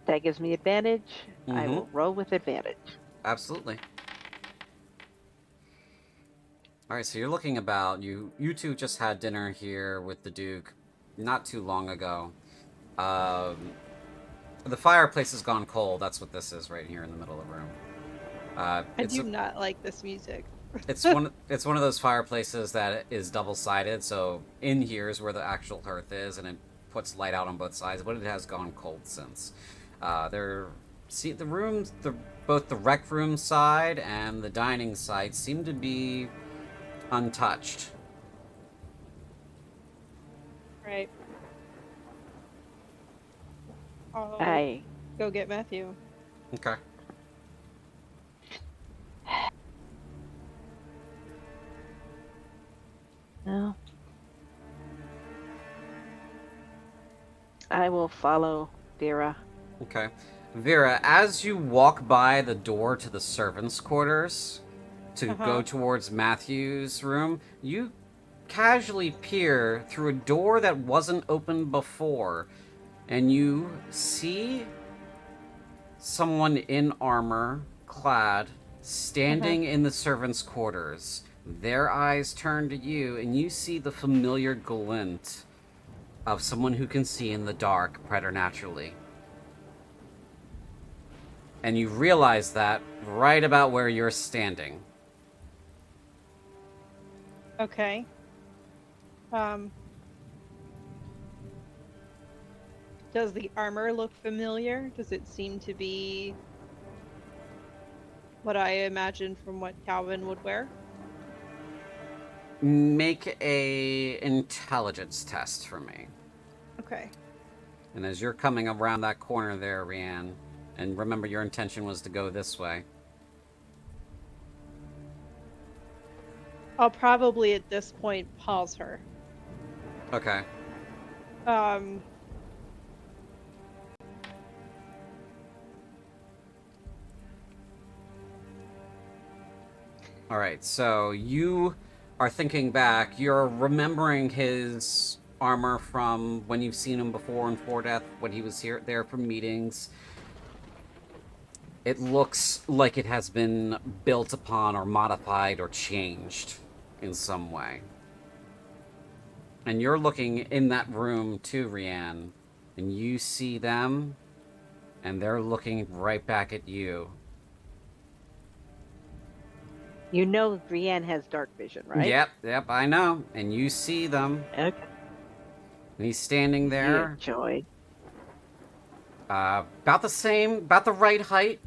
That gives me advantage. I Mm-hmm. will roll with advantage. Absolutely. All right, so you're looking about. You two just had dinner here with the Duke not too long ago. The fireplace has gone cold. That's what this is right here in the middle of the room. I It's do not like this music. it's one of those fireplaces that is double sided. So in here is where the actual hearth is, and it puts light out on both sides. But it has gone cold since. There, see the rooms, both the rec room side and the dining side seem to be untouched. Right. I'll I go get Matthew. Okay. no. I will follow Vera. Okay. Vera, as you walk by the door to the servants' quarters to go towards Matthew's room, you casually peer through a door that wasn't open before, and you see someone in armor, clad, standing in the servants' quarters. Their eyes turn to you, and you see the familiar glint of someone who can see in the dark preternaturally. And you realize that right about where you're standing. Okay. Does the armor look familiar? Does it seem to be what I imagine from what Calvin would wear? Make a intelligence test for me. Okay. And as you're coming around that corner there, Reanne, and remember your intention was to go this way. I'll probably at this point pause her. Okay. All right, so you are thinking back. You're remembering his armor from when you've seen him before in Four Death, when he was there for meetings. It looks like it has been built upon or modified or changed in some way. And you're looking in that room too, Reanne, and you see them, and they're looking right back at you. You know Brienne has dark vision, right? Yep, I know. And you see them. Okay. And he's standing there. Joy. About the same, about the right height.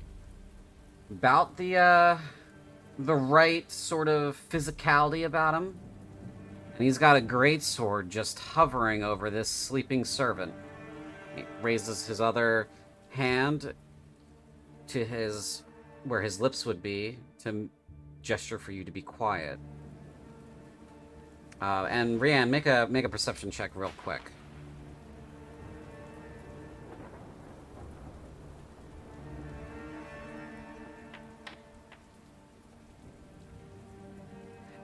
About the right sort of physicality about him. And he's got a great sword just hovering over this sleeping servant. He raises his other hand to his, where his lips would be, to gesture for you to be quiet. And Reanne, make a perception check real quick.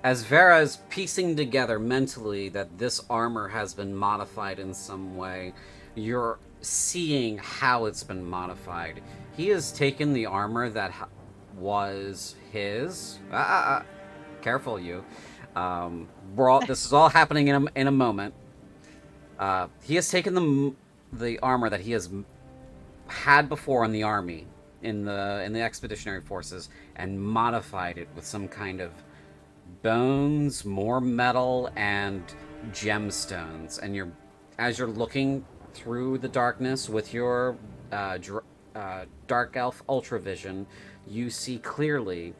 As Vera is piecing together mentally that this armor has been modified in some way, you're seeing how it's been modified. He has taken the armor that was his. Careful, you. This is all happening in a moment. He has taken the armor that he has had before in the army, in the expeditionary forces, and modified it with some kind of bones, more metal, and gemstones. And as you're looking through the darkness with your dark elf ultravision, you see clearly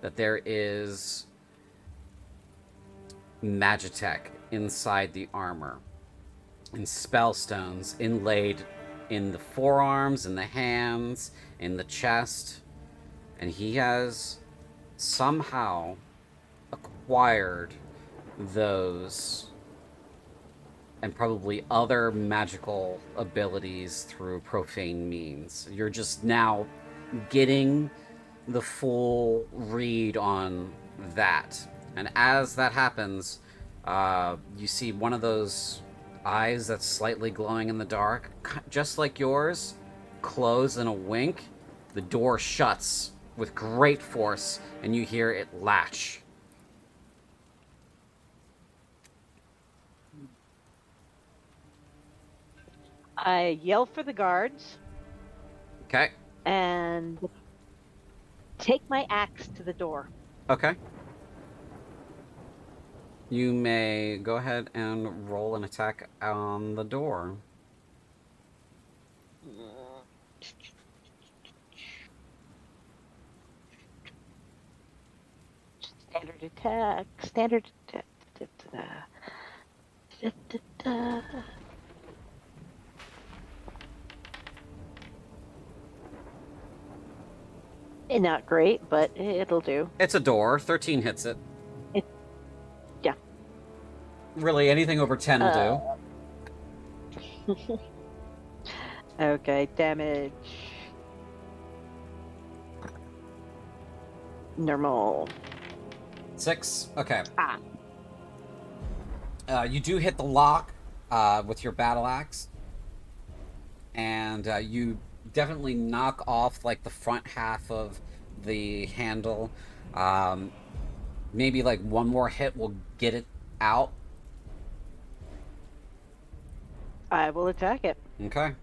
that there is magitech inside the armor, and spellstones inlaid in the forearms, in the hands, in the chest, and he has somehow acquired those and probably other magical abilities through profane means. You're just now getting the full read on that. And as that happens, you see one of those eyes that's slightly glowing in the dark, just like yours, close in a wink. The door shuts with great force, and you hear it latch. I yell for the guards Okay. and take my axe to the door. Okay. You may go ahead and roll an attack on the door. Standard attack. Standard attack. Not great, but it'll do. It's a door. 13 hits it. Yeah. Really, anything over 10 will do. Okay, damage. Normal. 6. Okay. Ah. You do hit the lock with your battle axe, and you definitely knock off like the front half of the handle. Maybe like one more hit will get it out. I will attack it. Okay.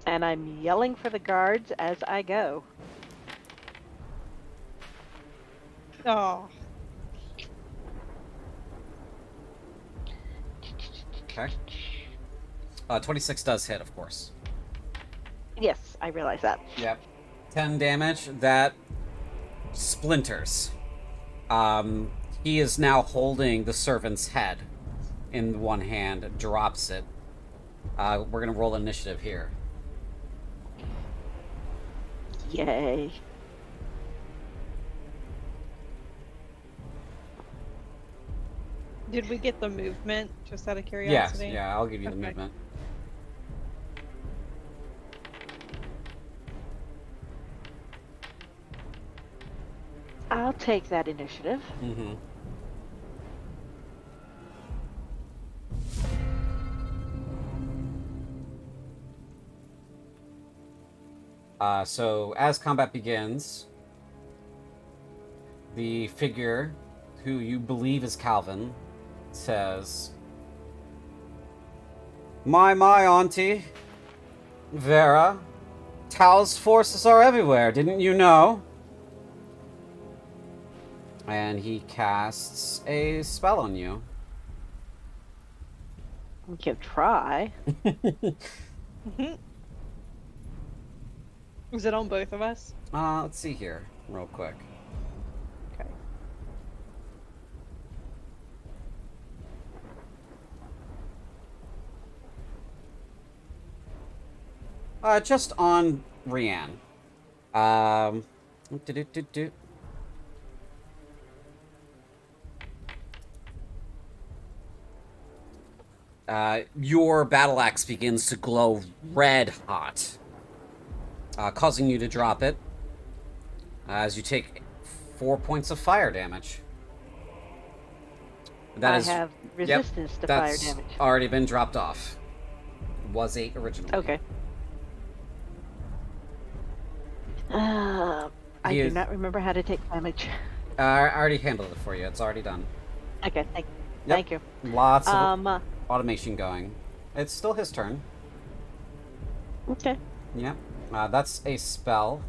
And I'm yelling for the guards as I go. Oh. Okay. 26 does hit, of course. Yes, I realize that. Yep. 10 damage. That splinters. He is now holding the servant's head in one hand, drops it. We're going to roll initiative here. Yay. Did we get the movement, just out of Yes, curiosity? yeah, I'll give you the Okay. movement. I'll take that initiative. Mm-hmm. So as combat begins, the figure who you believe is Calvin says, My, Auntie. Vera. Tal's forces are everywhere, didn't you know? And he casts a spell on you. We can try. Is it on both of us? Let's see here, real quick. Okay. Just on Reanna. Do-do-do-do. Your battle axe begins to glow red hot, causing you to drop it as you take 4 points of fire damage. I have resistance to fire that's damage. already been dropped off. Was 8 originally. Okay. I do not remember how to take damage. I already handled it for you. It's already done. Okay, thank you. Lots of automation going. It's still his turn. Okay. Yep. That's a spell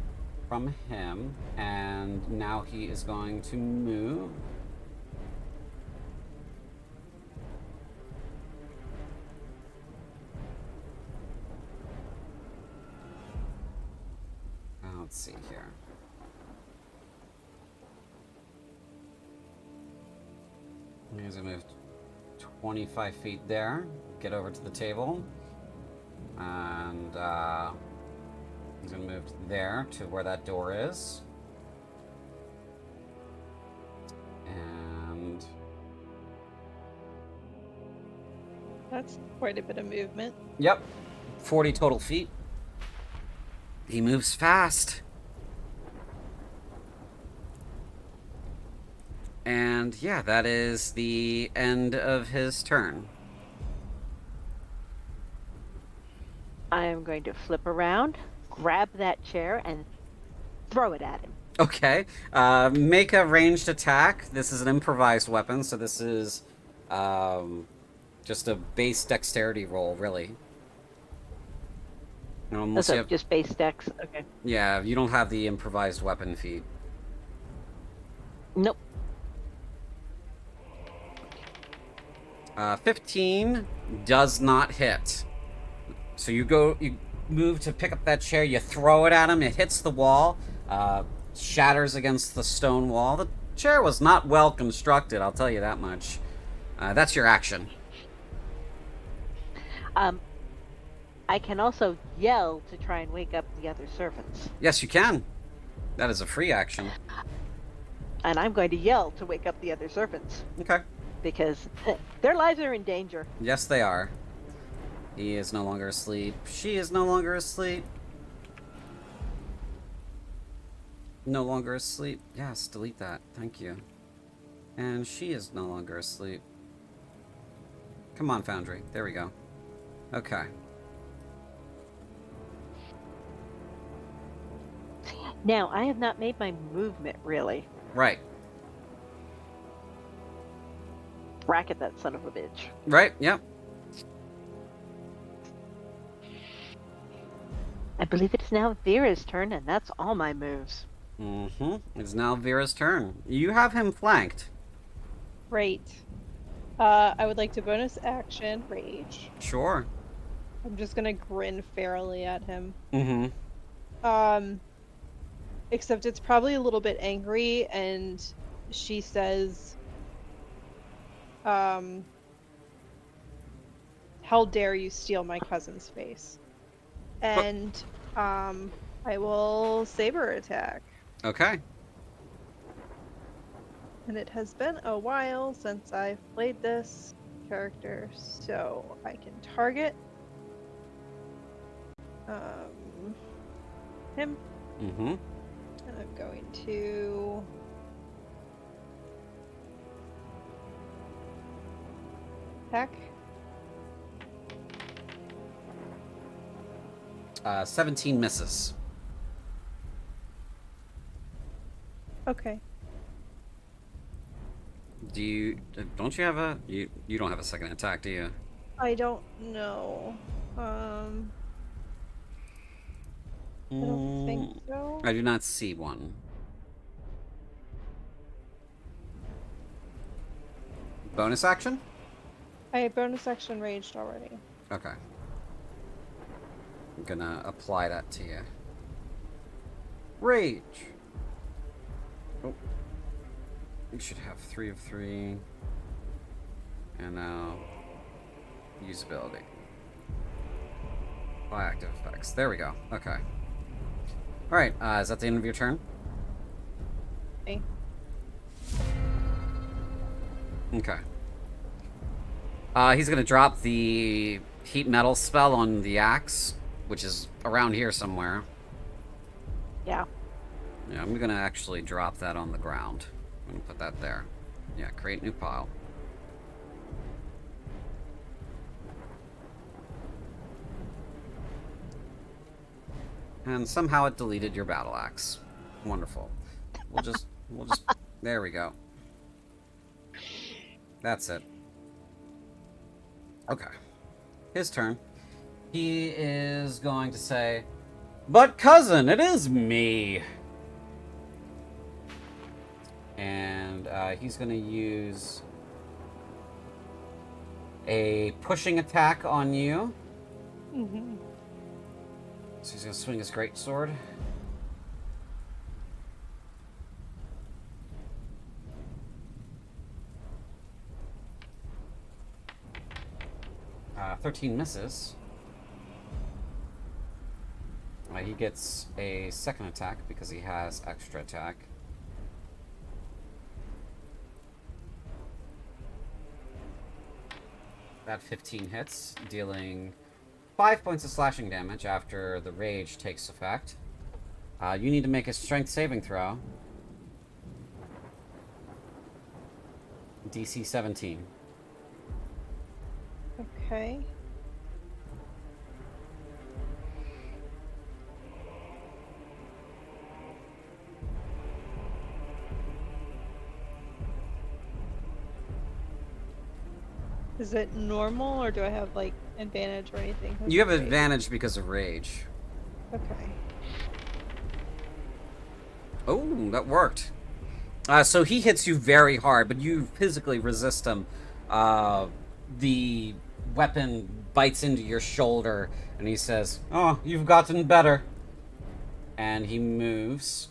from him, and now he is going to move. Let's see here. He's gonna move 25 feet there, get over to the table, and he's gonna move there to where that door is. And That's quite a bit of movement. Yep. 40 total feet. He moves fast. And yeah, that is the end of his turn. I am going to flip around, grab that chair, and throw it at him. Okay. Make a ranged attack. This is an improvised weapon, so this is just a base dexterity roll, really. So just base dex? Okay. Yeah, you don't have the improvised weapon feat. Nope. 15 does not hit. So you move to pick up that chair, you throw it at him, it hits the wall, shatters against the stone wall. The chair was not well constructed, I'll tell you that much. That's your action. I can also yell to try and wake up the other servants. Yes, you can. That is a free action. And I'm going to yell to wake up the other servants. Okay. Because their lives are in danger. Yes, they are. He is no longer asleep. She is no longer asleep. No longer asleep. Yes, delete that. Thank you. And she is no longer asleep. Come on, Foundry. There we go. Okay. Now, I have not made my movement, really. Right. Racket that son of a bitch. Right, yep. I believe it's now Vera's turn, and that's all my moves. Mm-hmm. It's now Vera's turn. You have him flanked. Great. I would like to bonus action rage. Sure. I'm just gonna grin ferally at him. Mm-hmm. Except it's probably a little bit angry, and she says, how dare you steal my cousin's face? And I will saber attack. Okay. And it has been a while since I've played this character, so I can target him. Mm-hmm. And I'm going to attack. 17 misses. Okay. Don't you have a... You don't have a second attack, do you? I don't know. I don't think so. I do not see one. Bonus action? I bonus action raged already. Okay. I'm gonna apply that to you. Rage! Oh. You should have 3 of 3. And now... usability. Apply active effects. There we go. Okay. Alright, is that the end of your turn? Okay. Okay. He's gonna drop the heat metal spell on the axe, which is around here somewhere. Yeah. Yeah, I'm gonna actually drop that on the ground. I'm gonna put that there. Yeah, create new pile. And somehow it deleted your battle axe. Wonderful. We'll just, there we go. That's it. Okay. His turn. He is going to say, "But cousin, it is me." And he's going to use a pushing attack on you. Mm-hmm. So he's going to swing his greatsword. Uh, 13 misses. He gets a second attack because he has extra attack. That 15 hits, dealing 5 points of slashing damage after the rage takes effect. You need to make a strength saving throw. DC 17. Okay. Is it normal, or do I have, like, advantage or anything? You have Rage? advantage because of rage. Okay. Oh, that worked. So he hits you very hard, but you physically resist him. The weapon bites into your shoulder, and he says, "Oh, you've gotten better." And he moves.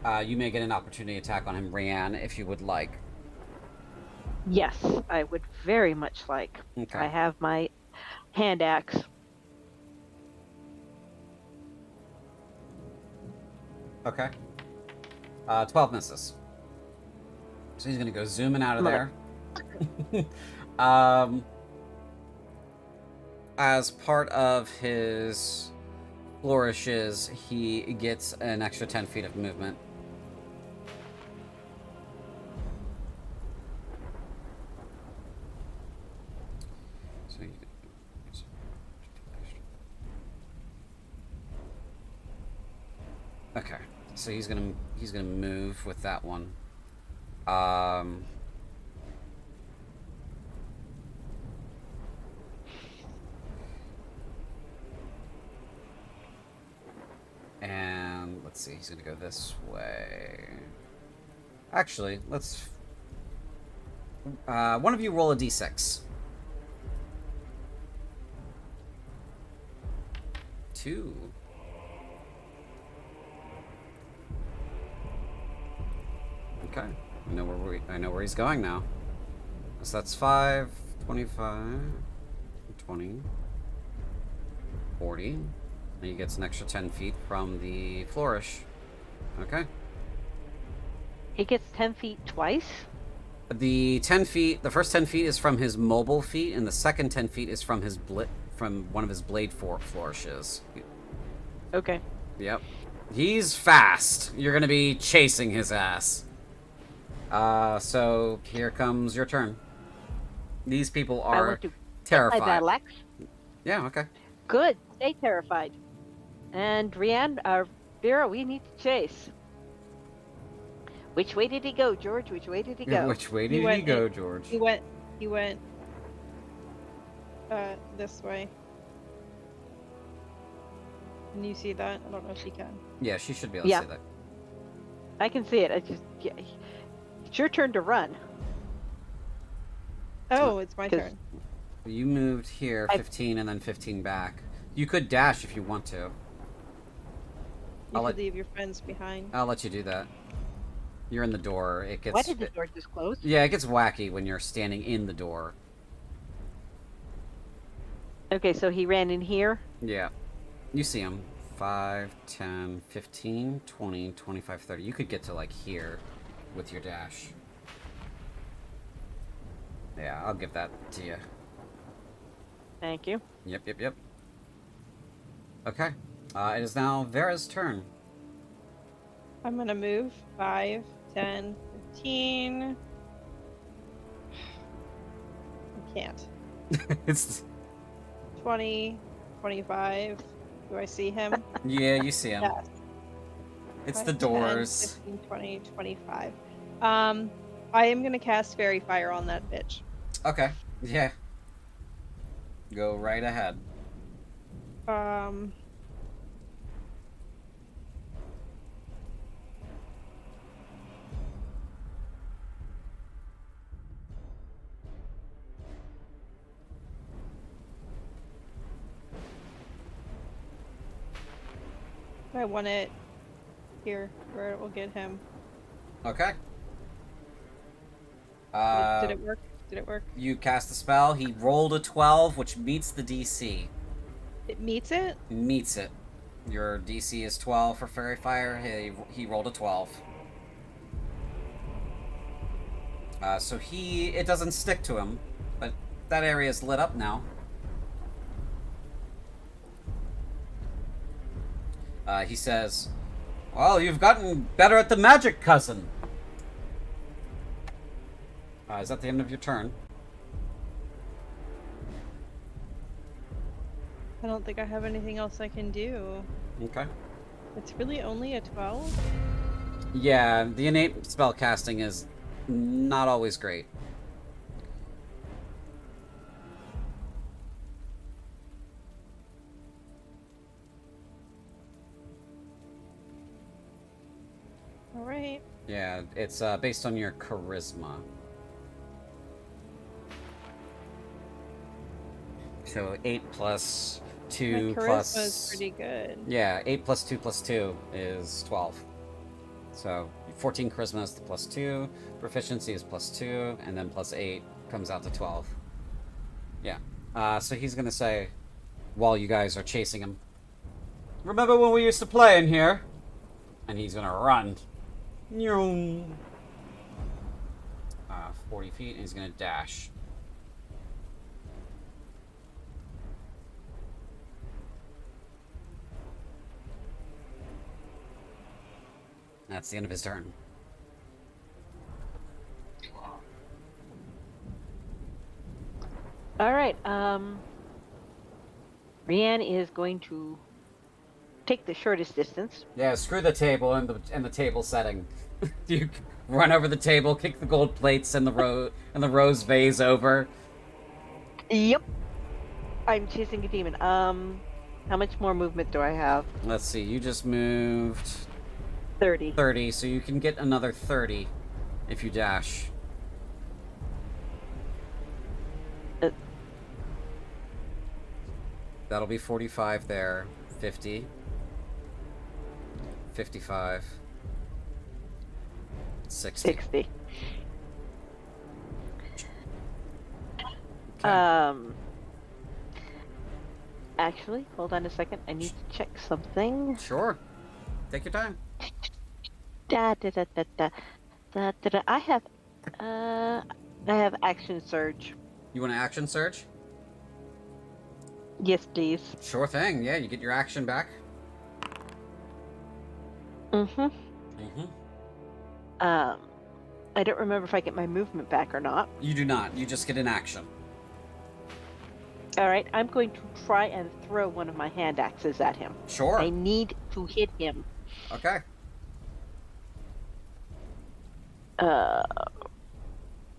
You may get an opportunity attack on him, Reanna, if you would like. Yes, I would very much like. Okay. I have my hand axe. Okay. 12 misses. So he's gonna go zooming out of there. As part of his flourishes, he gets an extra 10 feet of movement. Okay, so he's gonna move with that one. And let's see, he's gonna go this way. Actually, let's. One of you roll a d6. 2. Okay, I know where he's going now. So that's 5, 25, 20, 40. And he gets an extra 10 feet from the flourish. Okay. He gets 10 feet twice? The 10 feet, the first 10 feet is from his mobile feet, and the second 10 feet is from his from one of his blade flourishes. Okay. Yep. He's fast. You're gonna be chasing his ass. So here comes your turn. These people I are want to terrified. My battle axe. Yeah, okay. Good. Stay terrified. And Reanna, Vera, we need to chase. Which way did he go, George? Which way did he go? Which way did he go, George? He went this way. Can you see that? I don't know if you can. Yeah, she should be able to see that. I can see it. It's your turn to run. Oh, it's my turn. You moved here 15 and then 15 back. You could dash if you want to. You could leave your friends behind. I'll let you do that. You're in the door. It gets. Why did the door just close? Yeah, it gets wacky when you're standing in the door. Okay, so he ran in here? Yeah. You see him. 5, 10, 15, 20, 25, 30. You could get to, like, here with your dash. Yeah, I'll give that to you. Thank you. Yep. Okay. It is now Vera's turn. I'm gonna move 5, 10, 15. I can't. It's 20, 25. Do I see him? Yeah, you see him. Yes. It's 5, the 10, doors. 15, 20, 25. I am gonna cast Fairy Fire on that bitch. Okay. Yeah. Go right ahead. I want it here, where it will get him. Okay. Did it work? Did it work? You cast the spell. He rolled a 12, which meets the DC. It meets it? Meets it. Your DC is 12 for Fairy Fire. He rolled a 12. So it doesn't stick to him. that area is lit up now. He says, "Well, you've gotten better at the magic, cousin." Is that the end of your turn? I don't think I have anything else I can do. Okay. It's really only a 12? Yeah, the innate spell casting is not always great. Alright. Yeah, it's based on your charisma. So 8 plus 2 My plus... charisma is pretty good. Yeah, 8 plus 2 plus 2 is 12. So 14 charisma is the plus 2, proficiency is plus 2, and then plus 8 comes out to 12. Yeah. So he's gonna say, while you guys are chasing him, "Remember when we used to play in here?" And he's gonna run. 40 feet, and he's gonna dash. That's the end of his turn. All right. Reanna is going to take the shortest distance. Yeah, screw the table and the table setting. You run over the table, kick the gold plates and the rose vase over. Yep. I'm chasing a demon. How much more movement do I have? Let's see, you just moved 30. 30, so you can get another 30 if you dash. That'll be 45 there. 50. 55. 60. 60. Okay. Actually, hold on a second. I need to check something. Sure. Take your time. Da da da da da da da. Da. I have action surge. You want to action surge? Yes, please. Sure thing. Yeah, you get your action back. Mm-hmm. Mm-hmm. I don't remember if I get my movement back or not. You do not. You just get an action. All right, I'm going to try and throw one of my hand axes at him. Sure. I need to hit him. Okay.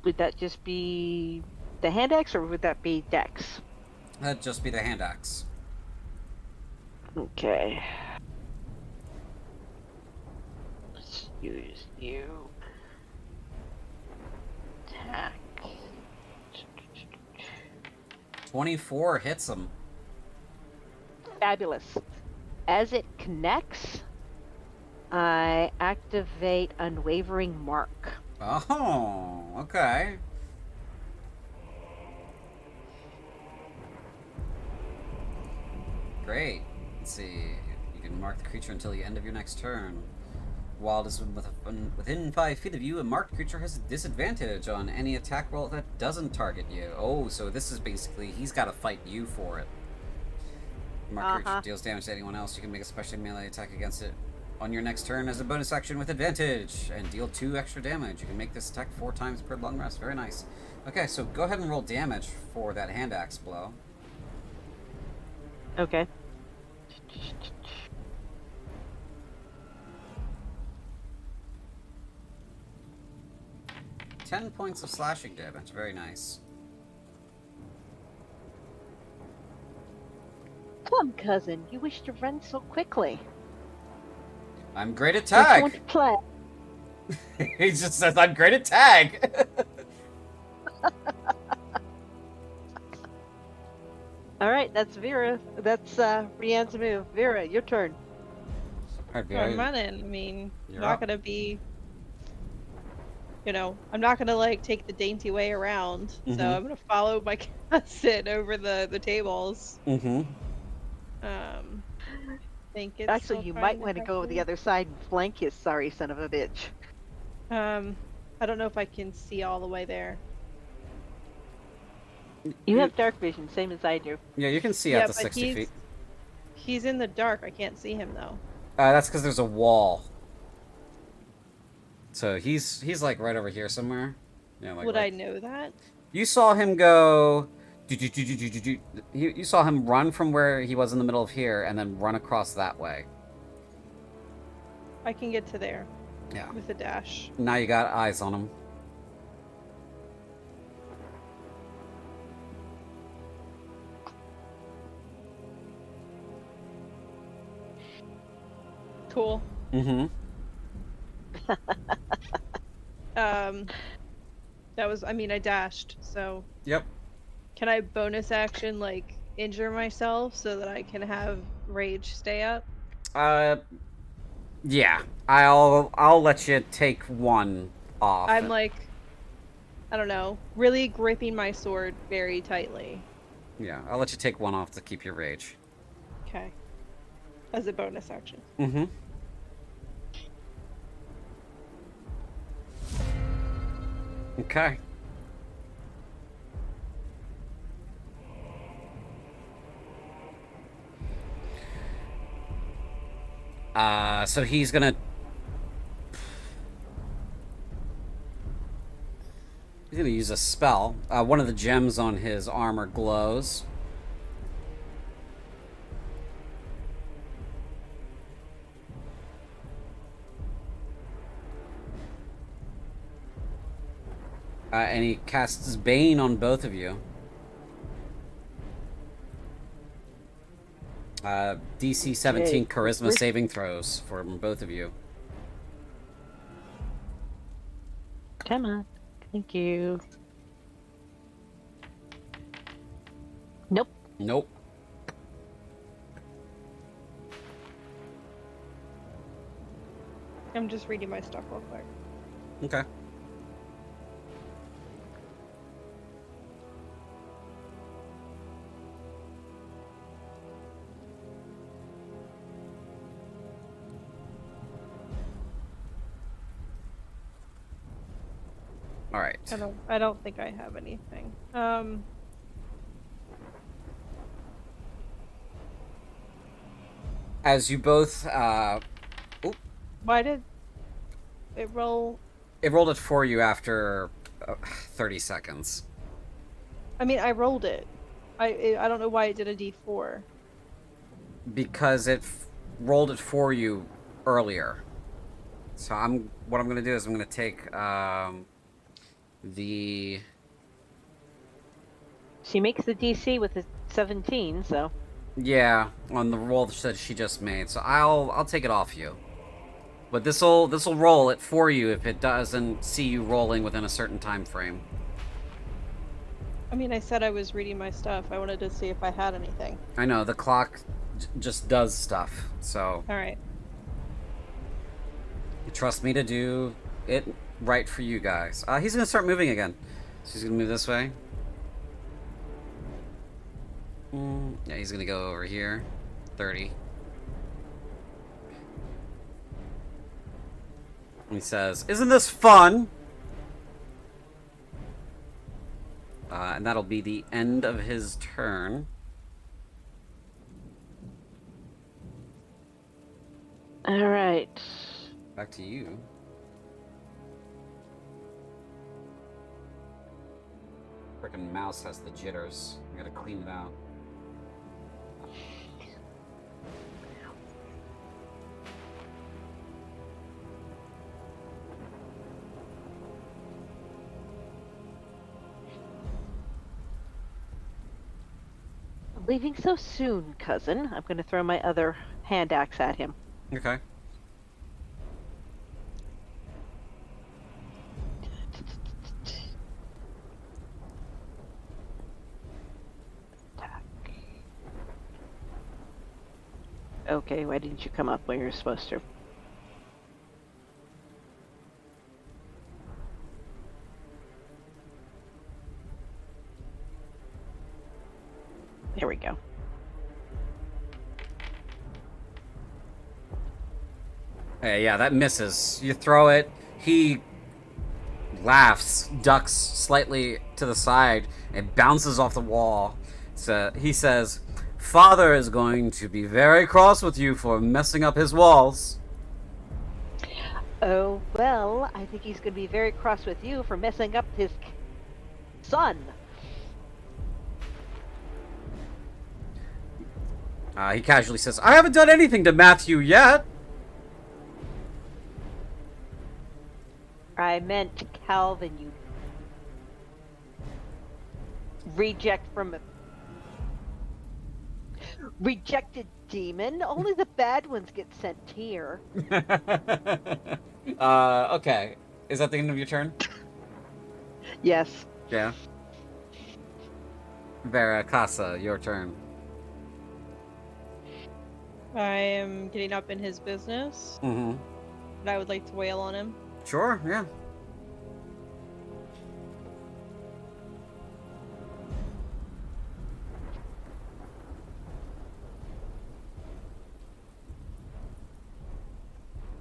Would that just be the hand axe, or would that be dex? That'd just be the hand axe. Okay. Let's use you. Attack. 24 hits him. Fabulous. As it connects, I activate Unwavering Mark. Oh, okay. Great. Let's see. You can mark the creature until the end of your next turn. While it is within 5 feet of you, a marked creature has a disadvantage on any attack roll that doesn't target you. Oh, so this is basically, he's got to fight you for it. Marked creature deals damage to anyone else. You can make a special melee attack against it on your next turn as a bonus action with advantage and deal 2 extra damage. You can make this attack 4 times per long rest. Very nice. Okay, so go ahead and roll damage for that hand axe blow. Okay. Ten points of slashing damage. Very nice. Come, cousin. You wish to run so quickly. I'm great at I tag. don't play. He just says, I'm great at tag. All right, that's Vera. That's Rianne's move. Vera, your turn. Alright, I'm running. I mean, You're not up. gonna be. I'm not gonna like take the dainty way around. Mhm. So I'm gonna follow my cousin over the tables. Mm-hmm. Think it's Actually, still you trying might want to go affect the me. other side and flank his sorry son of a bitch. I don't know if I can see all the way there. You have dark vision, same as I do. Yeah, you can see Yeah, out to but 60 feet. he's in the dark. I can't see him though. That's because there's a wall. So he's like right over here somewhere. Yeah, like Would right. I know that? You saw him go. You saw him run from where he was in the middle of here, and then run across that way. I can get to there. Yeah. With a dash. Now you got eyes on him. Cool. Mm-hmm. That was. I mean, I dashed. So. Yep. Can I bonus action like injure myself so that I can have rage stay up? Yeah. I'll let you take one off. I'm like, I don't know, really gripping my sword very tightly. Yeah, I'll let you take one off to keep your rage. Okay. As a bonus action. Mm-hmm. Okay. So he's gonna use a spell. One of the gems on his armor glows. And he casts Bane on both of you. DC 17 Okay. Charisma saving throws for both of you. Come on. Thank you. Nope. Nope. I'm just reading my stuff real quick. Okay. All right. I don't think I have anything. As you both Why did it roll? it rolled it for you after 30 seconds. I mean, I rolled it. I don't know why it did a D4. Because it rolled it for you earlier. So what I'm gonna do is I'm gonna take the. She makes the DC with a 17, so. Yeah, on the roll that she just made. So I'll take it off you. But this'll roll it for you if it doesn't see you rolling within a certain time frame. I mean, I said I was reading my stuff. I wanted to see if I had anything. I know, the clock just does stuff, so. Alright. Trust me to do it right for you guys. He's gonna start moving again. So he's gonna move this way. Yeah, he's gonna go over here. 30. He says, "Isn't this fun?" And that'll be the end of his turn. All right. Back to you. Frickin' mouse has the jitters. I gotta clean it out. Leaving so soon, cousin. I'm going to throw my other hand axe at him. Okay. Okay, why didn't you come up when you were supposed to? There we go. Hey, yeah, that misses. You throw it, he laughs, ducks slightly to the side, and bounces off the wall. So he says, "Father is going to be very cross with you for messing up his walls." Oh, well, I think he's going to be very cross with you for messing up his son. He casually says, "I haven't done anything to Matthew yet." I meant Calvin, you rejected demon. Only the bad ones get sent here. Okay. Is that the end of your turn? Yes. Yeah. Verakassa, your turn. I am getting up in his business, Mm-hmm. and I would like to wail on him. Sure, yeah.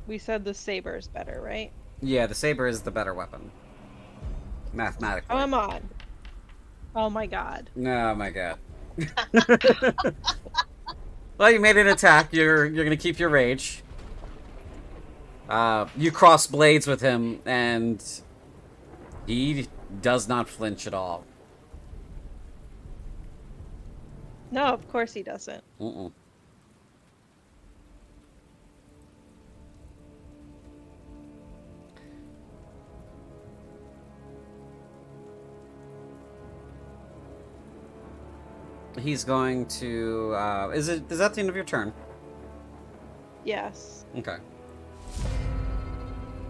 We said the saber is better, right? Yeah, the saber is the better weapon. Mathematically. Come on. Oh my god. Oh my god. Well, you made an attack. You're gonna keep your rage. You cross blades with him, and he does not flinch at all. No, of course he doesn't. Mm-mm. He's going to. Is that the end of your turn? Yes. Okay.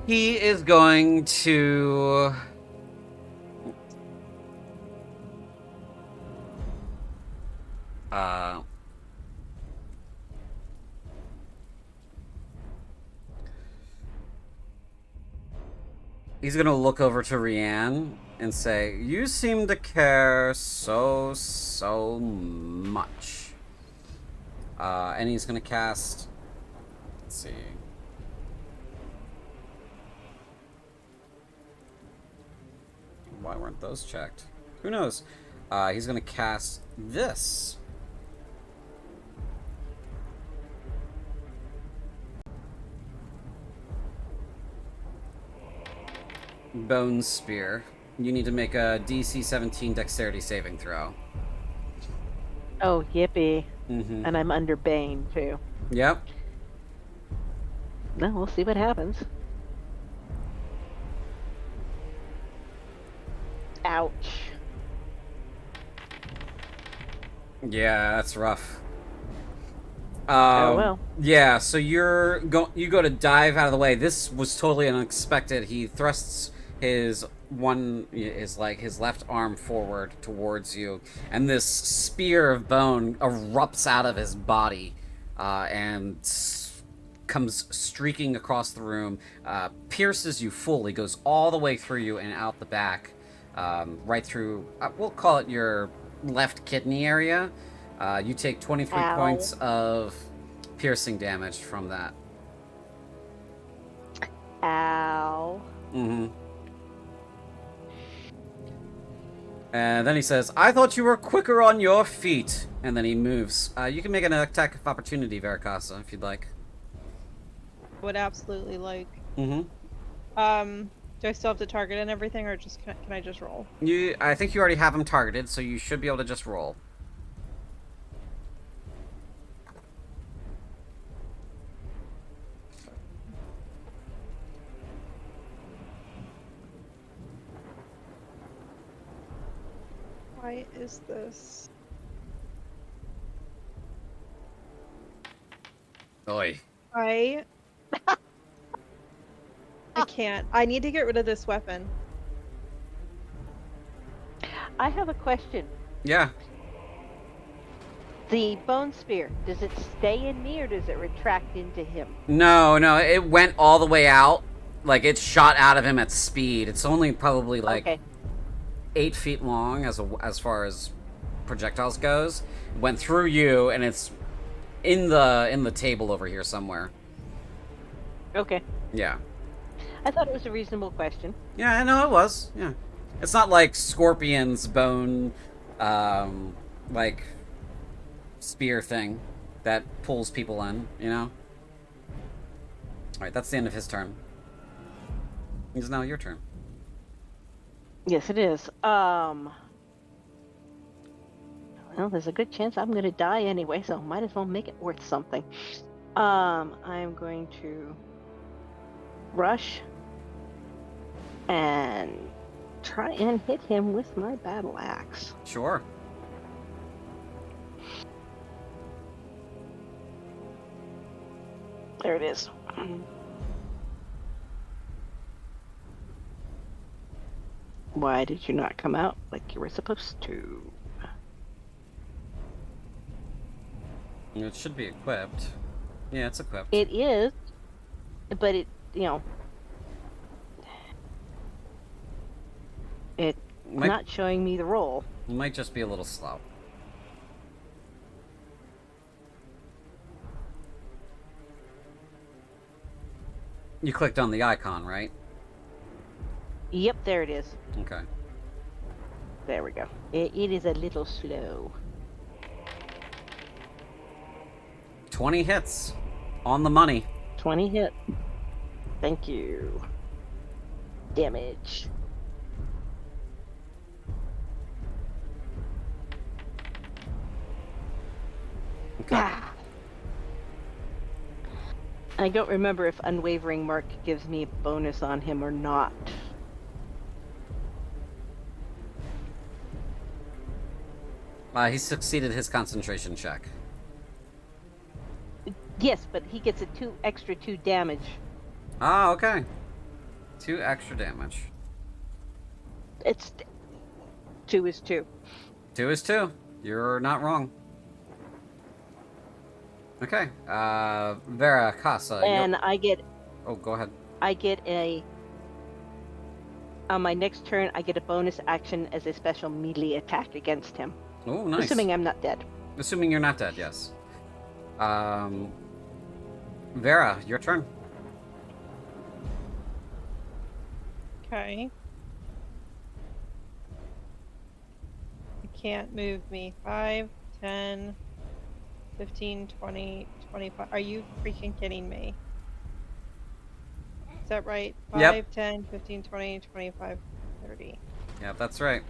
He is going to. He's gonna look over to Reanna and say, "You seem to care so much." And he's gonna cast. Let's see. Why weren't those checked? Who knows? He's gonna cast this. Bone Spear. You need to make a DC 17 Dexterity saving throw. Oh, yippee. Mm-hmm. And I'm under Bane, too. Yep. No, we'll see what happens. Ouch. Yeah, that's rough. Oh, well. Yeah, so you go to dive out of the way. This was totally unexpected. He thrusts his left arm forward towards you, and this spear of bone erupts out of his body, and comes streaking across the room, pierces you fully, goes all the way through you and out the back, right through, we'll call it your left kidney area. You take 23 Ow. points of piercing damage from that. Ow. Mm-hmm. And then he says, "I thought you were quicker on your feet." And then he moves. You can make an attack of opportunity, Verakassa, if you'd like. Would absolutely like. Mm-hmm. Do I still have to target and everything, or just can I just roll? I think you already have him targeted, so you should be able to just roll. Why is this? Oi. I can't. I need to get rid of this weapon. I have a question. Yeah. The bone spear, does it stay in me or does it retract into him? No, it went all the way out. Like, it shot out of him at speed. It's only probably like Okay. 8 feet long as far as projectiles goes. Went through you, and it's in the table over here somewhere. Okay. Yeah. I thought it was a reasonable question. Yeah, I know it was. Yeah. It's not like Scorpion's bone, like, spear thing that pulls people in, you know? Alright, that's the end of his turn. It's now your turn. Yes, it is. Well, there's a good chance I'm going to die anyway, so might as well make it worth something. I'm going to rush and try and hit him with my battle axe. Sure. There it is. Why did you not come out like you were supposed to? It should be equipped. Yeah, it's equipped. It is, but it, it's not showing me the roll. It might just be a little slow. You clicked on the icon, right? Yep, there it is. Okay. There we go. It is a little slow. 20 hits. On the money. 20 hit. Thank you. Damage. Okay. Ah. I don't remember if Unwavering Mark gives me a bonus on him or not. He succeeded his concentration check. Yes, but he gets a extra 2 damage. Ah, okay. 2 extra damage. It's 2 is 2. 2 is 2. You're not wrong. Okay. Verakassa. And I get... Oh, go ahead. I get on my next turn, I get a bonus action as a special melee attack against him. Oh, nice. Assuming I'm not dead. Assuming you're not dead, yes. Vera, your turn. Okay. You can't move me. 5, 10, 15, 20, 25. Are you freaking kidding me? Is that right? 5, Yep. 10, 15, 20, 25, 30. Yep, that's right.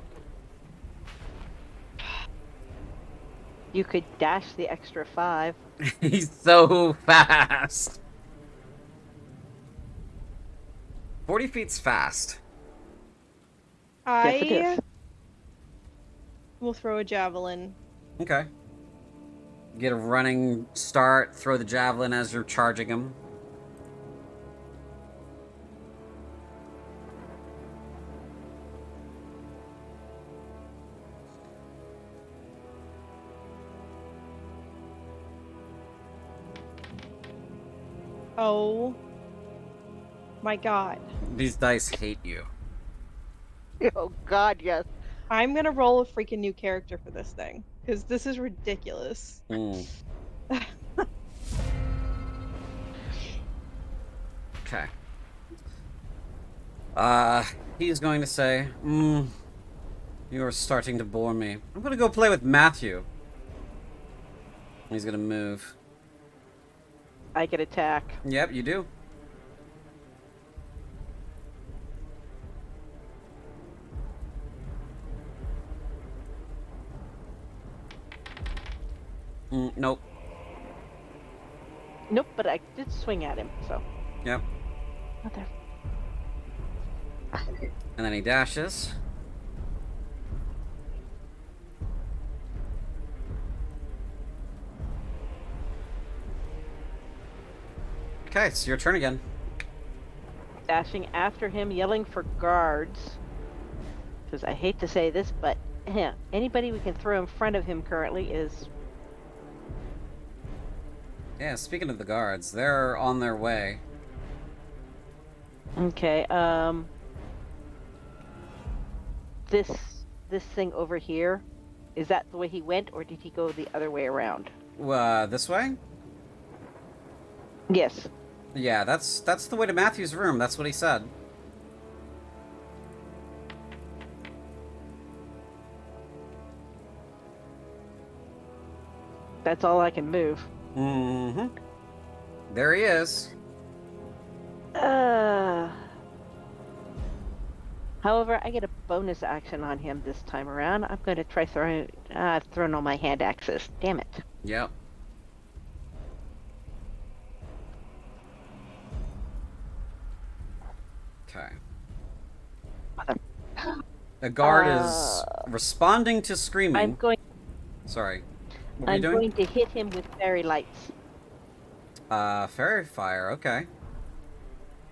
You could dash the extra 5. He's so fast. 40 feet's fast. Yes, it I is. will throw a javelin. Okay. Get a running start, throw the javelin as you're charging him. Oh my god. These dice hate you. Oh god, yes. I'm gonna roll a freaking new character for this thing. Because this is ridiculous. Mm. Okay. He's going to say, you are starting to bore me. I'm gonna go play with Matthew. He's gonna move. I get attack. Yep, you do. Nope. Nope, but I did swing at him, so. Yep. Mother. And then he dashes. Okay, it's your turn again. Dashing after him, yelling for guards. Because I hate to say this, but anybody we can throw in front of him currently is... Yeah, speaking of the guards, they're on their way. Okay, this thing over here, is that the way he went, or did he go the other way around? This way? Yes. Yeah, that's the way to Matthew's room. That's what he said. That's all I can move. Mm-hmm. There he is. However, I get a bonus action on him this time around. I'm going to try throwing all my hand axes. Damn it. Yep. Okay. The guard is responding to screaming. Sorry. What are you doing? I'm going to hit him with fairy lights. Fairy fire. Okay.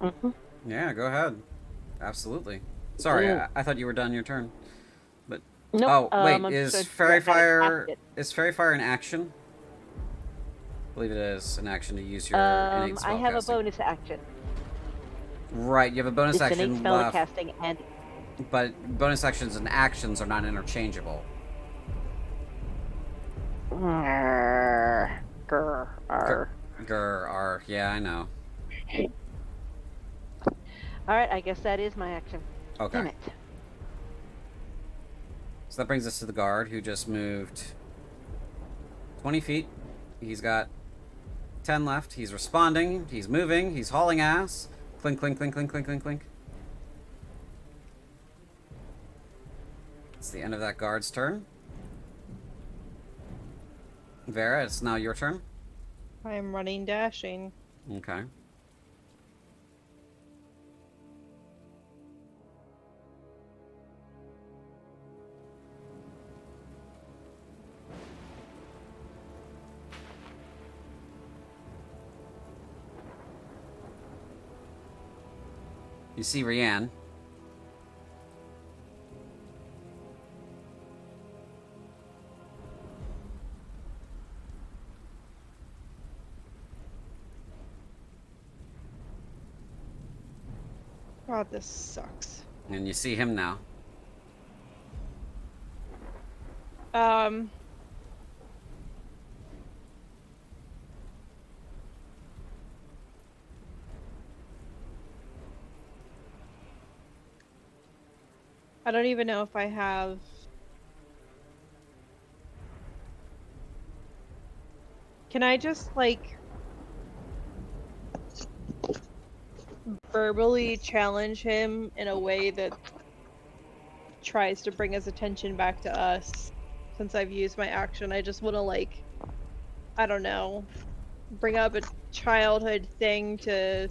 Mm-hmm. Yeah, go ahead. Absolutely. Sorry, I thought you were done your turn. But nope, oh wait, is fairy fire an action? I believe it is an action to use your innate spellcasting. I have a bonus action. Right, you have a bonus it's action innate left. Spellcasting and. But bonus actions and actions are not interchangeable. Grr. Yeah, I know. Alright, I guess that is my action. Okay. Damn it. So that brings us to the guard, who just moved 20 feet. He's got 10 left. He's responding. He's moving. He's hauling ass. Clink, clink, clink, clink, clink, clink, clink. It's the end of that guard's turn. Vera, it's now your turn. I am running, dashing. Okay. You see Reanna. God, this sucks. And you see him now. I don't even know if I have... Can I just, like, verbally challenge him in a way that tries to bring his attention back to us? Since I've used my action, I just want to, like, I don't know, bring up a childhood thing to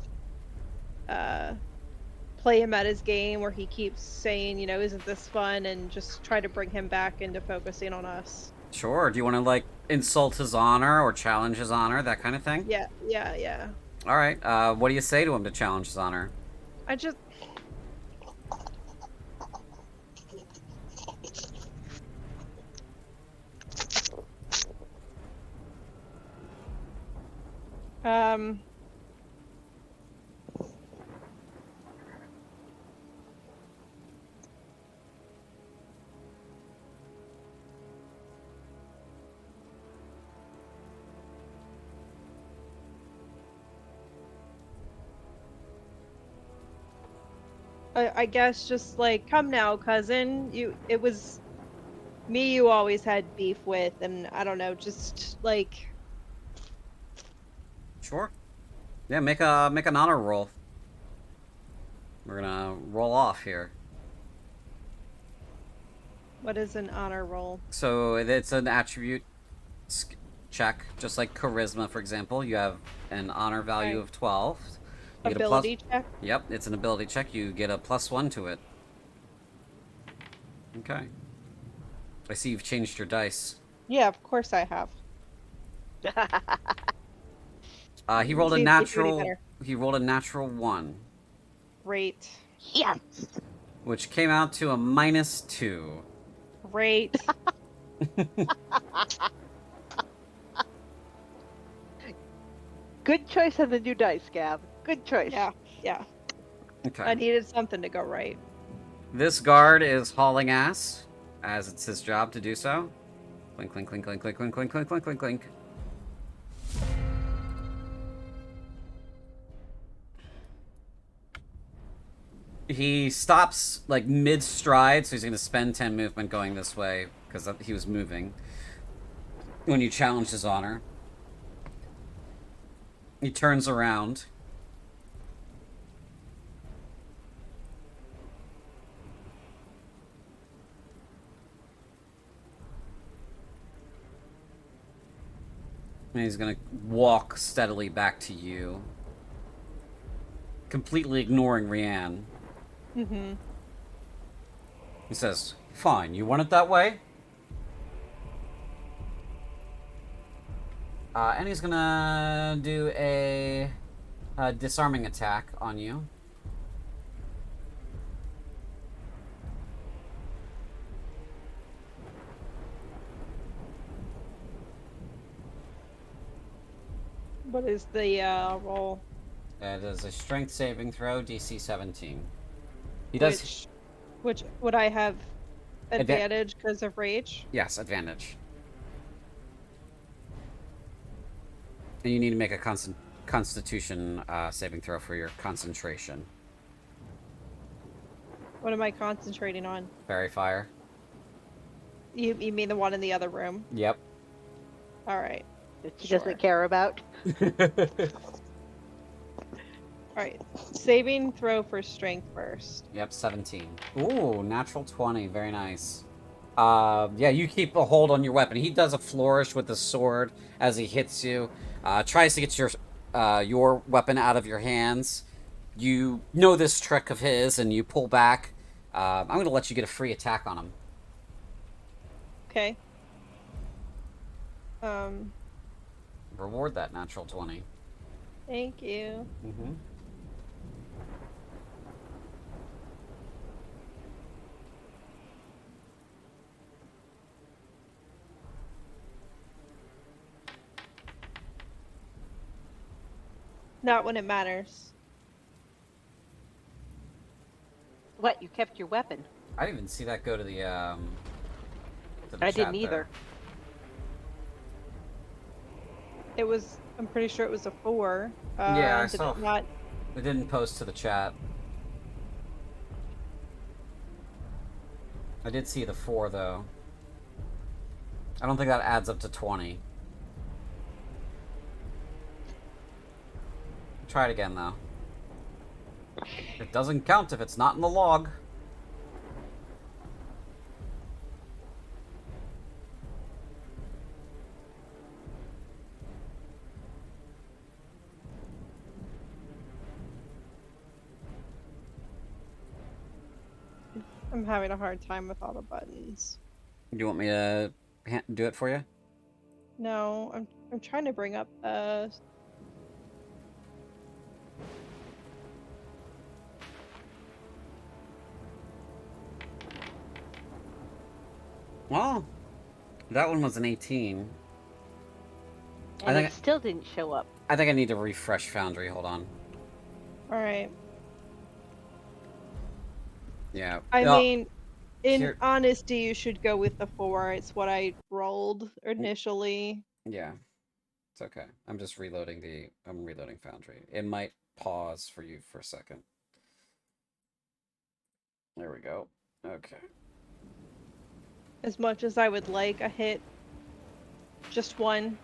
play him at his game where he keeps saying, you know, isn't this fun, and just try to bring him back into focusing on us. Sure. Do you want to, like, insult his honor or challenge his honor, that kind of thing? Yeah. All right. What do you say to him to challenge his honor? I just... I guess just like, come now, cousin. It was me you always had beef with, and I don't know, just like... Sure. Yeah, make an honor roll. We're gonna roll off here. What is an honor roll? So it's an attribute check, just like charisma, for example. You have an honor value of 12. You ability check? Yep, it's an ability check. You get a +1 to it. Okay. I see you've changed your dice. Yeah, of course I have. He rolled a natural. He rolled a natural 1. Great. Yes. Which came out to a -2. Great. Good choice on the new dice, Gab. Good choice. Yeah. Okay. I needed something to go right. This guard is hauling ass, as it's his job to do so. Clink, clink, clink, clink, clink, clink, clink, clink, clink, clink, clink. He stops like mid stride, so he's going to spend 10 movement going this way because he was moving when you challenged his honor. He turns around. And he's gonna walk steadily back to you, completely ignoring Reanna. Mm-hmm. He says, "Fine, you want it that way?" And he's gonna do a disarming attack on you. What is the roll? It is a strength saving throw, DC 17. He does. Which would I have advantage because of rage? Yes, advantage. And you need to make a Constitution saving throw for your concentration. What am I concentrating on? Fairy fire. You mean the one in the other room? Yep. All right. That she doesn't care about. Alright, saving throw for strength first. Yep, 17. Ooh, natural 20. Very nice. Yeah, you keep a hold on your weapon. He does a flourish with the sword as he hits you. Tries to get your weapon out of your hands. You know this trick of his, and you pull back. I'm going to let you get a free attack on him. Okay. Reward that natural 20. Thank you. Mm-hmm. Not when it matters. What? You kept your weapon? I didn't even see that go to the I chat didn't there. either. It was. I'm pretty sure it was a 4. Yeah, I did saw. it not? It didn't post to the chat. I did see the 4 though. I don't think that adds up to 20. Try it again though. It doesn't count if it's not in the log. I'm having a hard time with all the buttons. Do you want me to do it for you? No, I'm trying to bring up Well, that one was an 18. And it still didn't show up. I think I need to refresh Foundry. Hold on. Alright. Yeah. I mean, in honesty, you should go with the 4. It's what I rolled initially. Yeah. It's okay. I'm just reloading I'm reloading Foundry. It might pause for you for a second. There we go. Okay. As much as I would like a hit, just one.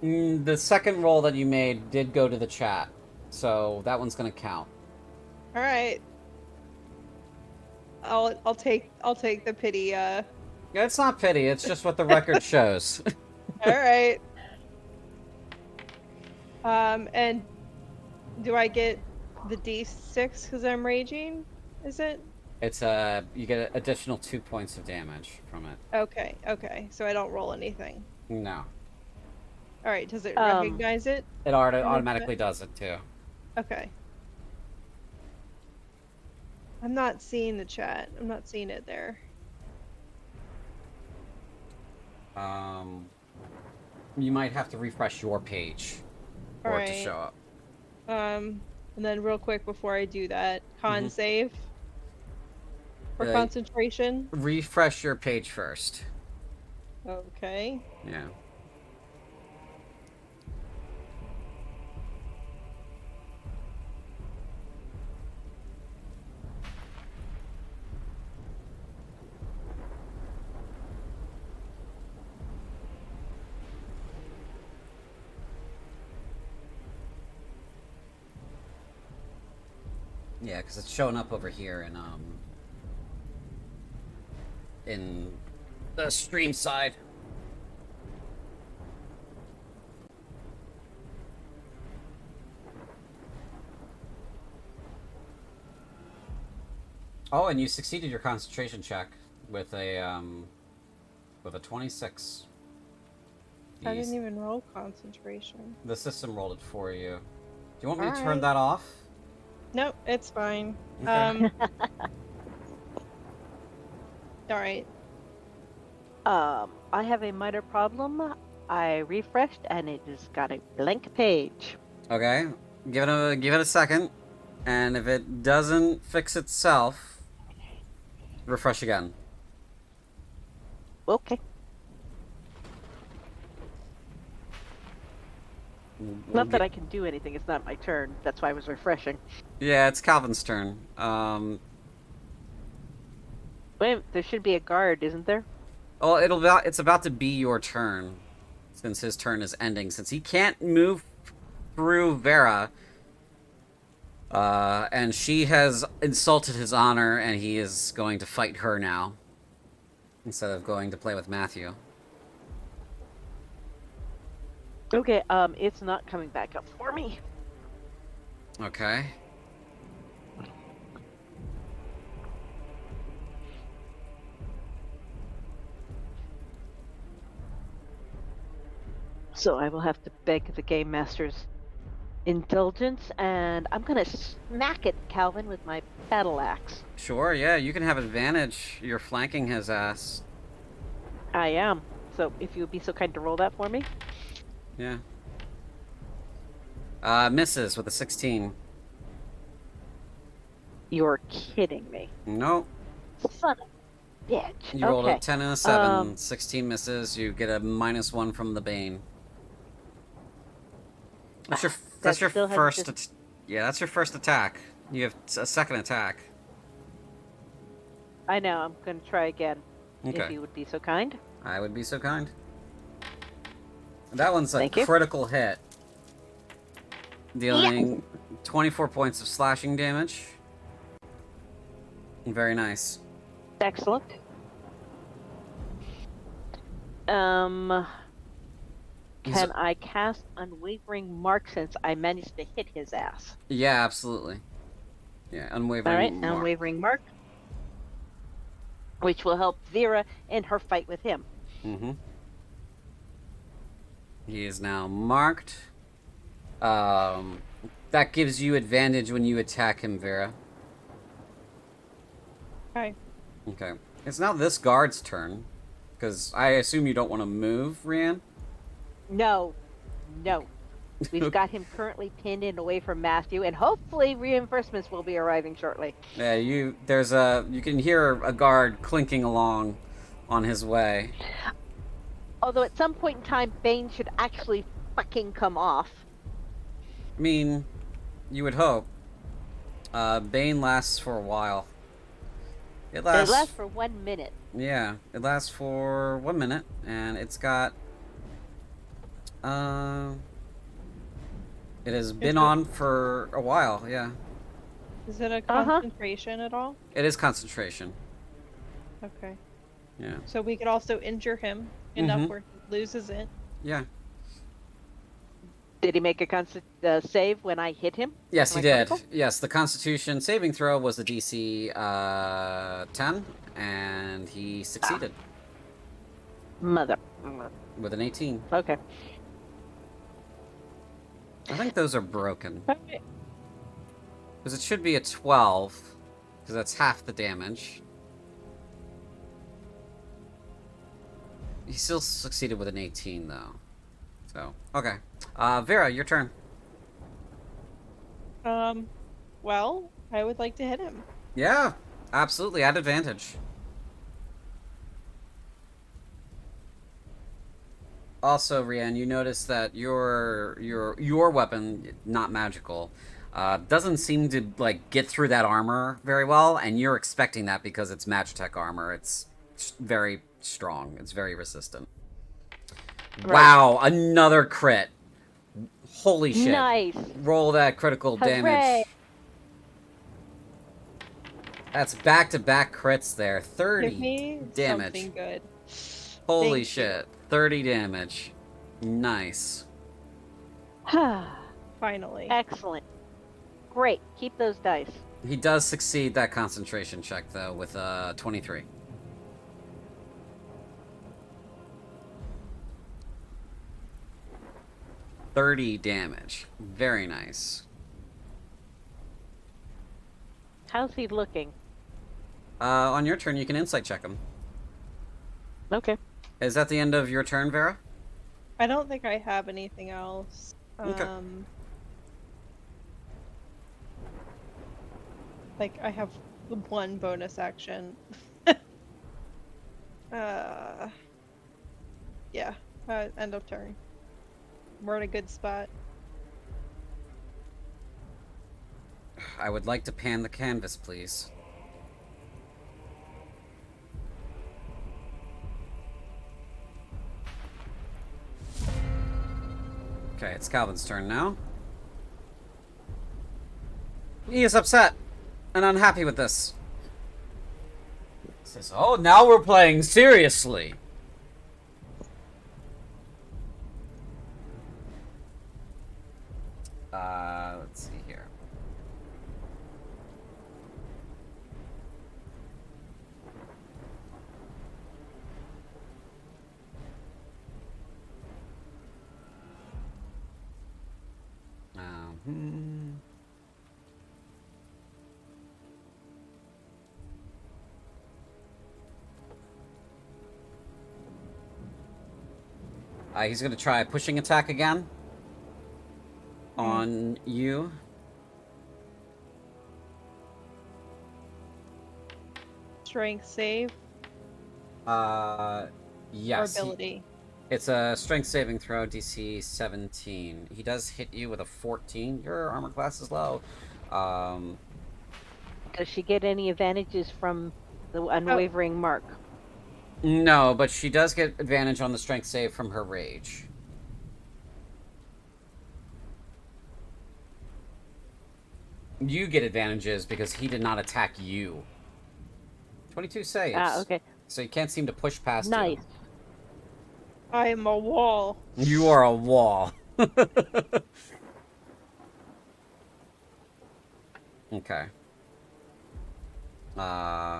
The second roll that you made did go to the chat, so that one's gonna count. All right. I'll take the pity. Yeah, it's not pity. It's just what the record shows. All right. And do I get the D6 because I'm raging? Is it? It's you get an additional 2 points of damage from it. Okay. So I don't roll anything. No. All right. Does it recognize it? It automatically does it too. Okay. I'm not seeing the chat. I'm not seeing it there. You might have to refresh your page for it to show up. And then real quick before I do that, save for concentration. Refresh your page first. Okay. Yeah. Yeah, because it's showing up over here in the stream side. Oh, and you succeeded your concentration check with a 26. I didn't even roll concentration. The system rolled it for you. Do you want me to turn Alright. that off? Nope, it's fine. Okay. Alright. I have a minor problem. I refreshed and it just got a blank page. Okay. Give it a second, and if it doesn't fix itself, refresh again. Okay. Not that I can do anything. It's not my turn. That's why I was refreshing. Yeah, it's Calvin's turn. Wait, there should be a guard, isn't there? Well, it's about to be your turn, since his turn is ending. Since he can't move through Vera, and she has insulted his honor, and he is going to fight her now, instead of going to play with Matthew. Okay, it's not coming back up for me. Okay. So I will have to beg the game master's indulgence, and I'm gonna smack at Calvin with my battle axe. Sure, yeah, you can have advantage. You're flanking his ass. I am. So if you would be so kind to roll that for me. Yeah. Misses with a 16. You're kidding me. Nope. Son of a bitch. You rolled a Okay. 10 and a 7. 16 misses. You get a -1 from the Bane. That's your still hasn't first. just- Yeah, that's your first attack. You have a second attack. I know. I'm gonna try again. If Okay. you would be so kind. I would be so kind. That one's a Thank you. critical hit. Dealing 24 points of slashing damage. Very nice. Excellent. Can I cast Unwavering Mark since I managed to hit his ass? Yeah, absolutely. Yeah, unwavering. All right, mark. Unwavering Mark. Which will help Vera in her fight with him. Mm-hmm. He is now marked. That gives you advantage when you attack him, Vera. Okay. Okay. It's now this guard's turn. Because I assume you don't want to move, Reanna? No. We've got him currently pinned in away from Matthew, and hopefully reinforcements will be arriving shortly. Yeah, you can hear a guard clinking along on his way. Although at some point in time, Bane should actually fucking come off. I mean, you would hope. Bane lasts for a while. It lasts for 1 minute. Yeah, it lasts for 1 minute, and it's got it has been on for a while, yeah. Is it a concentration at all? It is concentration. Okay. Yeah. So we could also injure him enough Mhm. where he loses it. Yeah. Did he make a save when I hit him? Yes, he Am I did. critical? Yes, the Constitution saving throw was the DC 10, and he succeeded Mother. with an 18. Okay. I think those are broken. Okay. Because it should be a 12, because that's half the damage. He still succeeded with an 18, though. So, okay. Vera, your turn. Well, I would like to hit him. Yeah, absolutely, at advantage. Also, Rianne, you notice that your weapon, not magical, doesn't seem to like get through that armor very well, and you're expecting that because it's Magitech armor. It's very strong. It's very resistant. Right. Wow, another crit. Holy shit. Nice. Roll that critical Hooray. damage. That's back-to-back crits there. Give 30 me damage. something good. Holy Thank shit. 30 damage. Nice. Finally. Excellent. Great. Keep those dice. He does succeed that concentration check, though, with 23. $30 damage. Very nice. How's he looking? On your turn, you can insight check him. Okay. Is that the end of your turn, Vera? I don't think I have anything else. Okay. Like, I have one bonus action. Yeah, end of turn. We're in a good spot. I would like to pan the canvas, please. Okay, it's Calvin's turn now. He is upset and unhappy with this. He says, "Oh, now we're playing seriously." Let's see here. He's going to try a pushing attack again on you. Strength save Yes. or ability? It's a strength saving throw, DC 17. He does hit you with a 14. Your armor class is low. Does she get any advantages from the unwavering mark? No, but she does get advantage on the strength save from her rage. You get advantages because he did not attack you. 22 saves. Ah, okay. So you can't seem to push past Nice. you. I am a wall. You are a wall. Okay.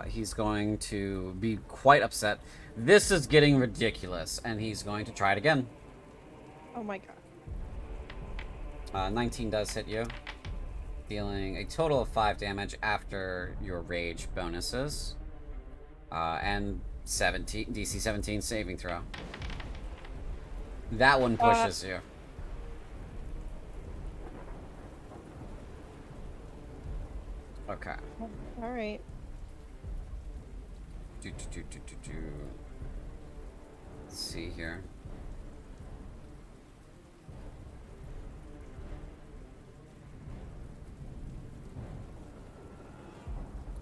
He's going to be quite upset. This is getting ridiculous, and he's going to try it again. Oh my god. 19 does hit you, dealing a total of 5 damage after your rage bonuses, and DC 17 saving throw. That one pushes you. Okay. All right. Let's see here.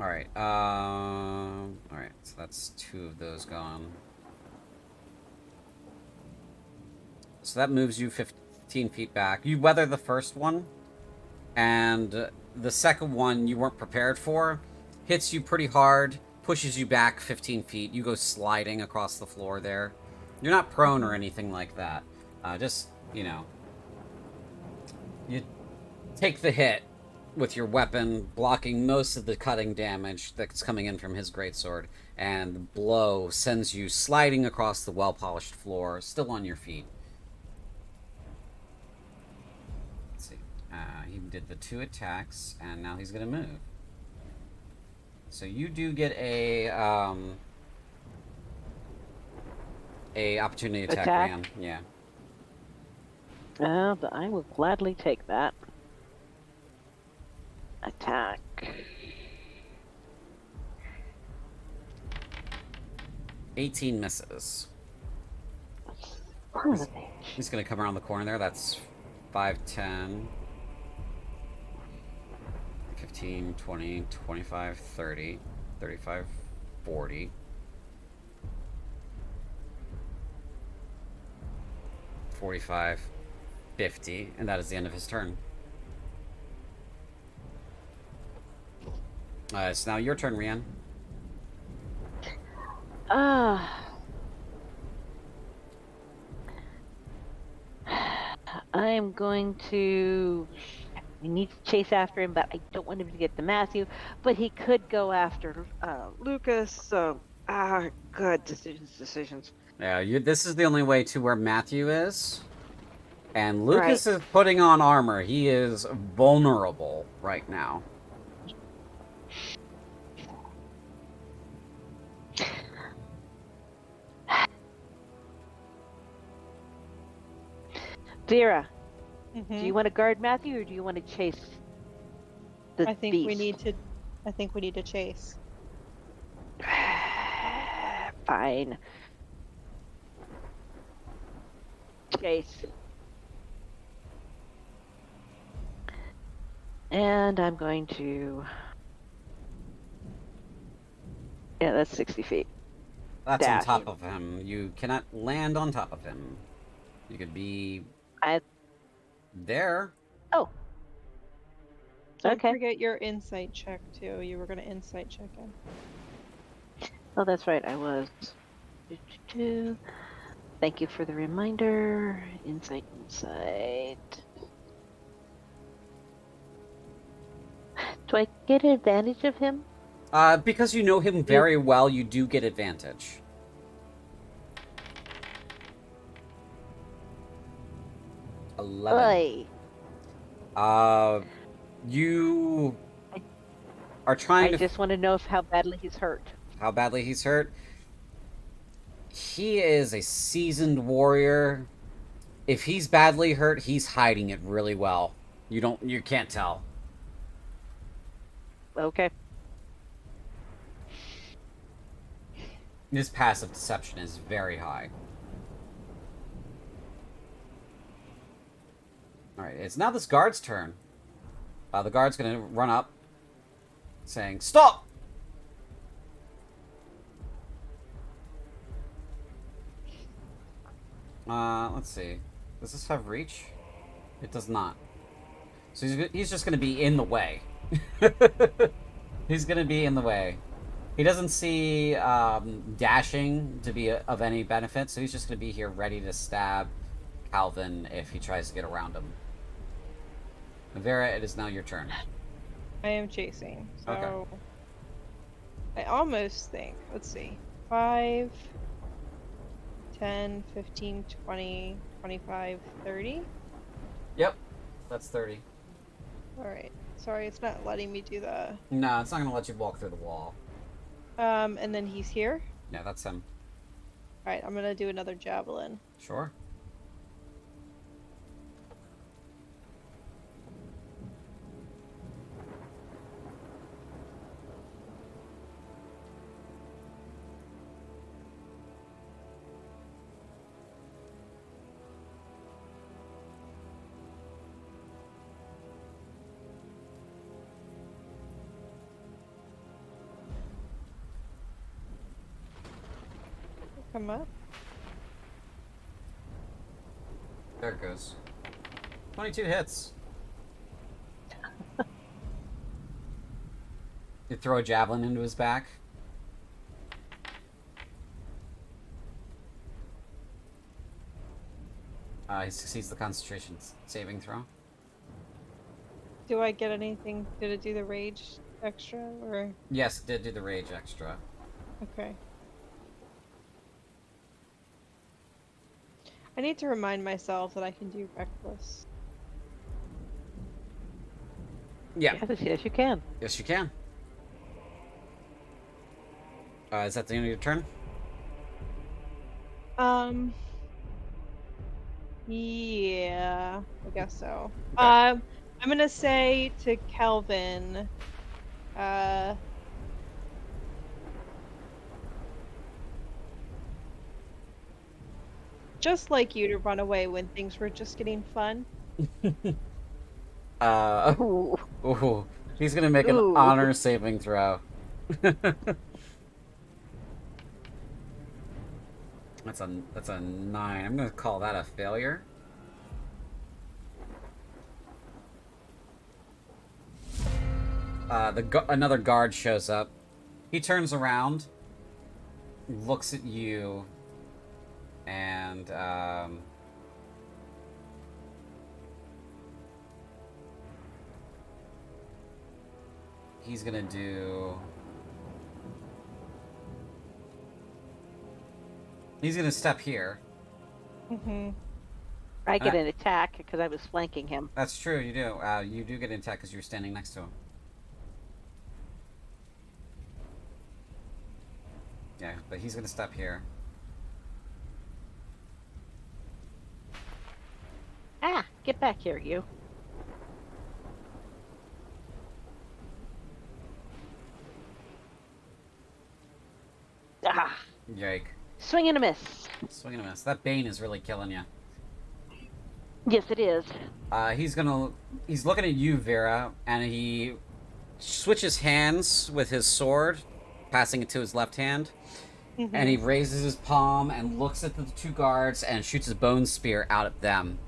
Alright, alright, so that's 2 of those gone. So that moves you 15 feet back. You weather the first one, and the second one you weren't prepared for. Hits you pretty hard, pushes you back 15 feet. You go sliding across the floor there. You're not prone or anything like that. Just, you know, you take the hit with your weapon, blocking most of the cutting damage that's coming in from his greatsword, and the blow sends you sliding across the well-polished floor, still on your feet. Let's see. He did the 2 attacks, and now he's going to move. So you do get a opportunity attack, Ran. Yeah. But I will gladly take that. Attack. $18 misses. He's going to come around the corner there. That's 5, 10, 15, 20, 25, 30, 35, 40. 45, 50, and that is the end of his turn. It's now your turn, Rian. I'm going to. I need to chase after him, but I don't want him to get to Matthew. But he could go after Lucas. So, good decisions. Yeah, this is the only way to where Matthew is. And Right. Lucas is putting on armor. He is vulnerable right now. Vera, Mm-hmm. do you want to guard Matthew or do you want to chase the I think beast? we need to. I think we need to chase. Fine. Chase. And I'm going to. Yeah, that's 60 feet. That's Dash. on top of him. You cannot land on top of him. You could be there. Oh. Don't Okay. forget your insight check too. You were gonna insight check him. Oh, that's right. I was. Thank you for the reminder. Insight. Do I get advantage of him? Because you know him very well, you do get advantage. Oy. You are trying to. I just want to know how badly he's hurt. How badly he's hurt? He is a seasoned warrior. If he's badly hurt, he's hiding it really well. You can't tell. Okay. His passive deception is very high. Alright, it's now this guard's turn. The guard's gonna run up, saying, "Stop!" Let's see. Does this have reach? It does not. So he's just gonna be in the way. He's gonna be in the way. He doesn't see dashing to be of any benefit, so he's just gonna be here ready to stab Calvin if he tries to get around him. Vera, it is now your turn. I am chasing. So Okay. I almost think, let's see. 5, 10, 15, 20, 25, 30. Yep. That's 30. Alright. Sorry, it's not letting me do the No, it's not gonna let you walk through the wall. and then he's here. Yeah, that's him. Alright, I'm gonna do another javelin. Sure. Come up. There it goes. 22 hits. You throw a javelin into his back. He succeeds the concentration saving throw. Do I get anything? Did it do the rage extra or? Yes, it did do the rage extra. Okay. I need to remind myself that I can do reckless. Yeah. Yes, you can. Yes, you can. Is that the end of your turn? Yeah, I guess so. Okay. I'm gonna say to Kelvin, just like you to run away when things were just getting fun. Ooh. Ooh, he's gonna make an Ooh. honor saving throw. That's a 9. I'm gonna call that a failure. Another guard shows up. He turns around, looks at you, and he's gonna do. He's gonna step here. Mm-hmm. I get an attack because I was flanking him. That's true. You do. You do get an attack because you're standing next to him. Yeah, but he's gonna step here. Ah, get back here, you. Ah, Yike. swing and a miss. Swing and a miss. That Bane is really killing you. Yes, it is. He's looking at you, Vera, and he switches hands with his sword, passing it to his left hand, and he raises his palm and looks at the two guards and shoots his bone spear out at them.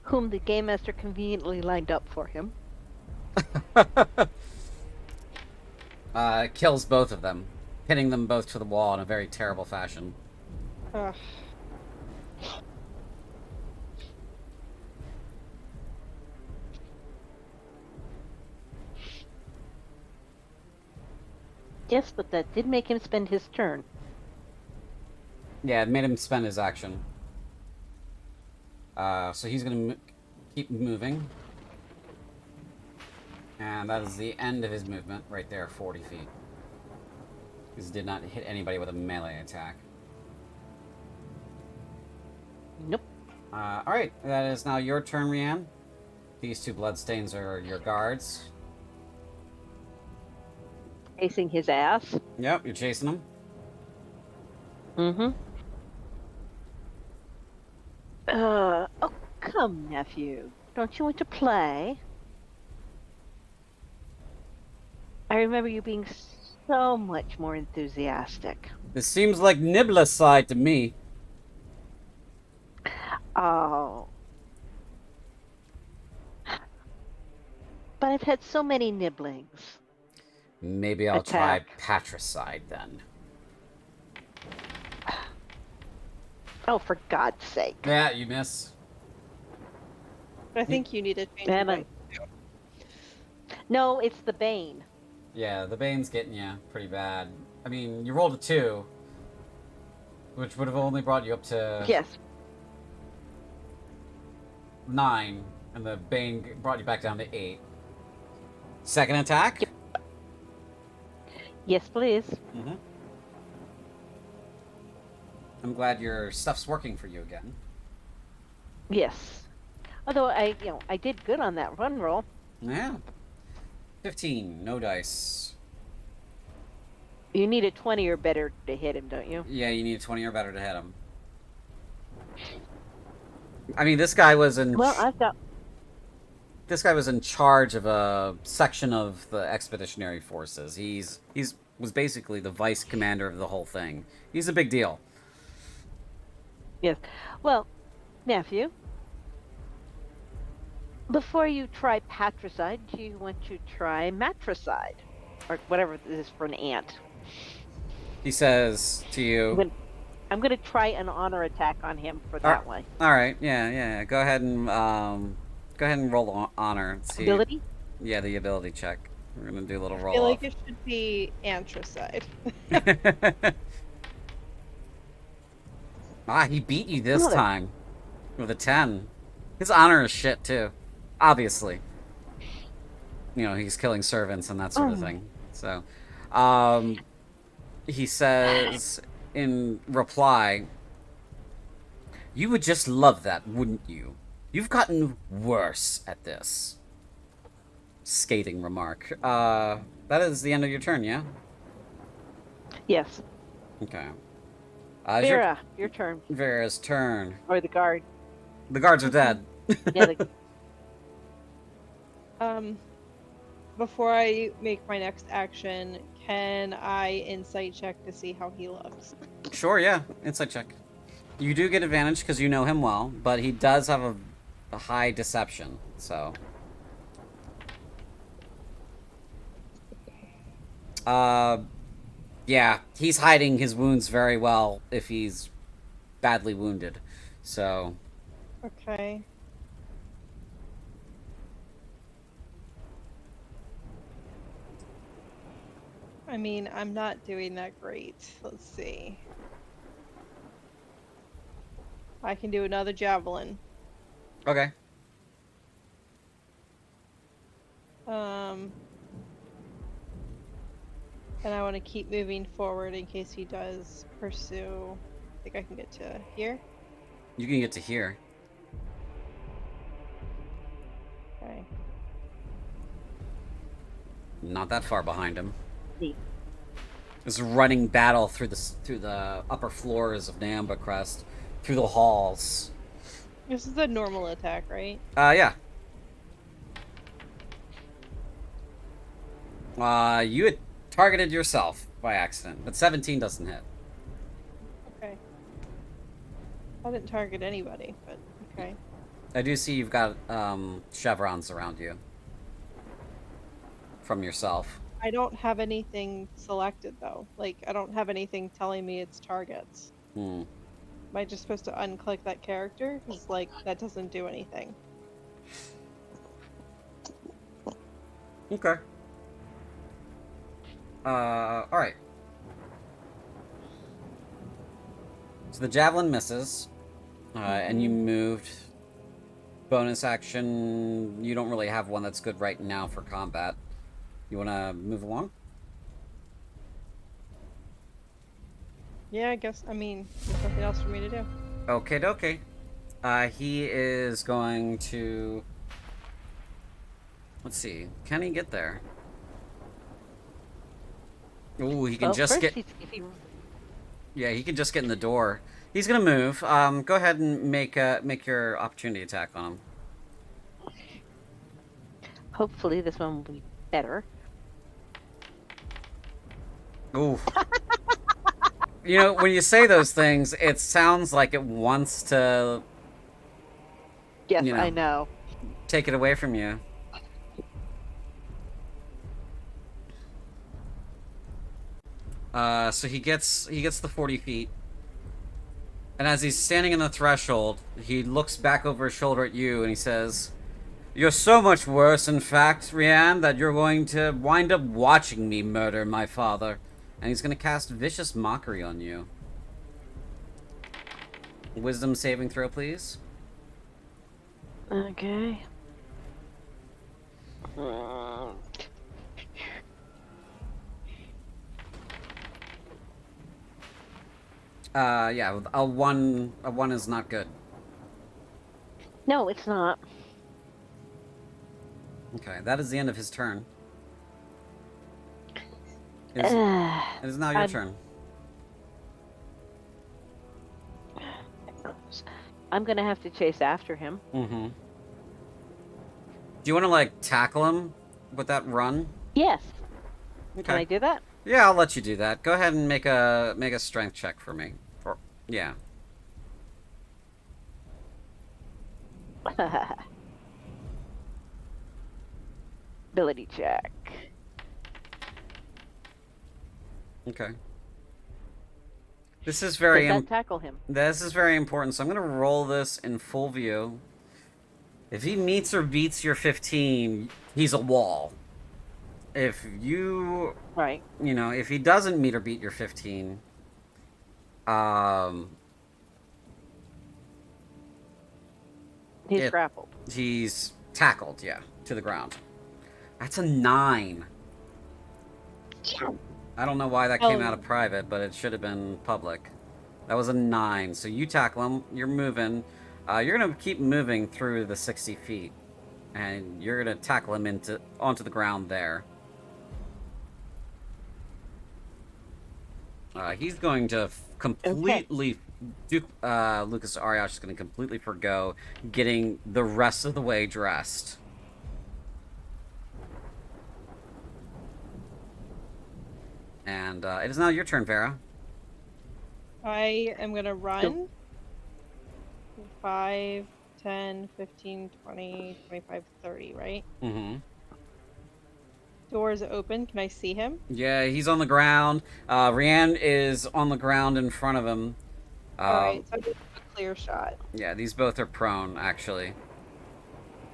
Whom the game master conveniently lined up for him. Kills both of them, pinning them both to the wall in a very terrible fashion. Ugh. Yes, but that did make him spend his turn. Yeah, it made him spend his action. So he's gonna keep moving. And that is the end of his movement, right there, 40 feet. He did not hit anybody with a melee attack. Nope. Alright, that is now your turn, Reanne. These two bloodstains are your guards. Chasing his ass. Yep, you're chasing them. Mm-hmm. Oh, come, nephew. Don't you want to play? I remember you being so much more enthusiastic. This seems like Nibbler's side to me. Oh. But I've had so many nibblings. Maybe I'll try Attack. patricide then. Oh, for God's sake. Yeah, you miss. I think you need to change Damn your it. No, it's the Bane. Yeah, the Bane's getting you pretty bad. I mean, you rolled a 2, which would have only brought you up to Yes. 9, and the Bane brought you back down to 8. Second attack? Yep. Yes, please. Mm-hmm. I'm glad your stuff's working for you again. Yes. Although I did good on that run roll. Yeah. 15, no dice. You need a 20 or better to hit him, don't you? Yeah, you need a 20 or better to hit him. I mean, this guy was in... Well, I've got... This guy was in charge of a section of the expeditionary forces. He's was basically the vice commander of the whole thing. He's a big deal. Yes. Well, nephew, before you try patricide, do you want to try matricide? Or whatever this is for an ant. He says to you... I'm going to try an honor attack on him for that one. All right, yeah. Go ahead and roll honor. See. Ability? Yeah, the ability check. We're gonna do a little roll. I feel like it should be antricide. He beat you this time with a 10. His honor is shit too, obviously. You know, he's killing servants and that sort of thing. So, he says in reply, "You would just love that, wouldn't you? You've gotten worse at this." Scathing remark. That is the end of your turn, yeah? Yes. Okay. Vera, your turn. Vera's turn. Or the guard. The guards are dead. Yeah, Before I make my next action, can I insight check to see how he looks? Sure, yeah. Insight check. You do get advantage because you know him well, but he does have a high deception, so. Yeah, he's hiding his wounds very well if he's badly wounded, so. Okay. I mean, I'm not doing that great. Let's see. I can do another javelin. Okay. And I want to keep moving forward in case he does pursue. I think I can get to here. You can get to here. Okay. Not that far behind him. See. This running battle through the upper floors of Namba Crest, through the halls. This is a normal attack, right? Yeah. You had targeted yourself by accident, but 17 doesn't hit. Okay. I didn't target anybody, but okay. I do see you've got chevrons around you from yourself. I don't have anything selected though. Like, I don't have anything telling me it's targets. Am I just supposed to unclick that character? Because, like, that doesn't do anything. Okay. Alright. So the javelin misses, and you moved. Bonus action, you don't really have one that's good right now for combat. You want to move along? Yeah, I guess, I mean, there's nothing else for me to do. Okay, dokie. He is going to... Let's see. Can he get there? Ooh, he can just get... Yeah, he can just get in the door. He's gonna move. Go ahead and make your opportunity attack on him. Hopefully this one will be better. Ooh. You know, when you say those things, it sounds like it wants to... Yes, you know, I know. take it away from you. So he gets the 40 feet. And as he's standing in the threshold, he looks back over his shoulder at you and he says, "You're so much worse, in fact, Reanna, that you're going to wind up watching me murder my father." And he's going to cast Vicious Mockery on you. Wisdom saving throw, please. Okay. Yeah, a one is not good. No, it's not. Okay, that is the end of his turn. It is now your turn. I'm gonna have to chase after him. Mm-hmm. Do you want to, like, tackle him with that run? Yes. Okay. Can I do that? Yeah, I'll let you do that. Go ahead and make a strength check for me. Yeah. Ability check. Okay. This is very Does that tackle him? This is very important, so I'm going to roll this in full view. If he meets or beats your 15, he's a wall. If you... Right. You know, if he doesn't meet or beat your 15... He's grappled. He's tackled, yeah, to the ground. That's a 9. I don't know why that came out of private, but it should have been public. That was a 9. So you tackle him. You're moving. You're going to keep moving through the 60 feet. And you're going to tackle him onto the ground there. He's going to completely... Lucas Ariosh is going to completely forgo getting the rest of the way dressed. And it is now your turn, Vera. I am gonna run. 5, 10, 15, 20, 25, 30, right? Mm-hmm. Door is open. Can I see him? Yeah, he's on the ground. Reanna is on the ground in front of him. Alright, so I just have a clear shot. Yeah, these both are prone, actually.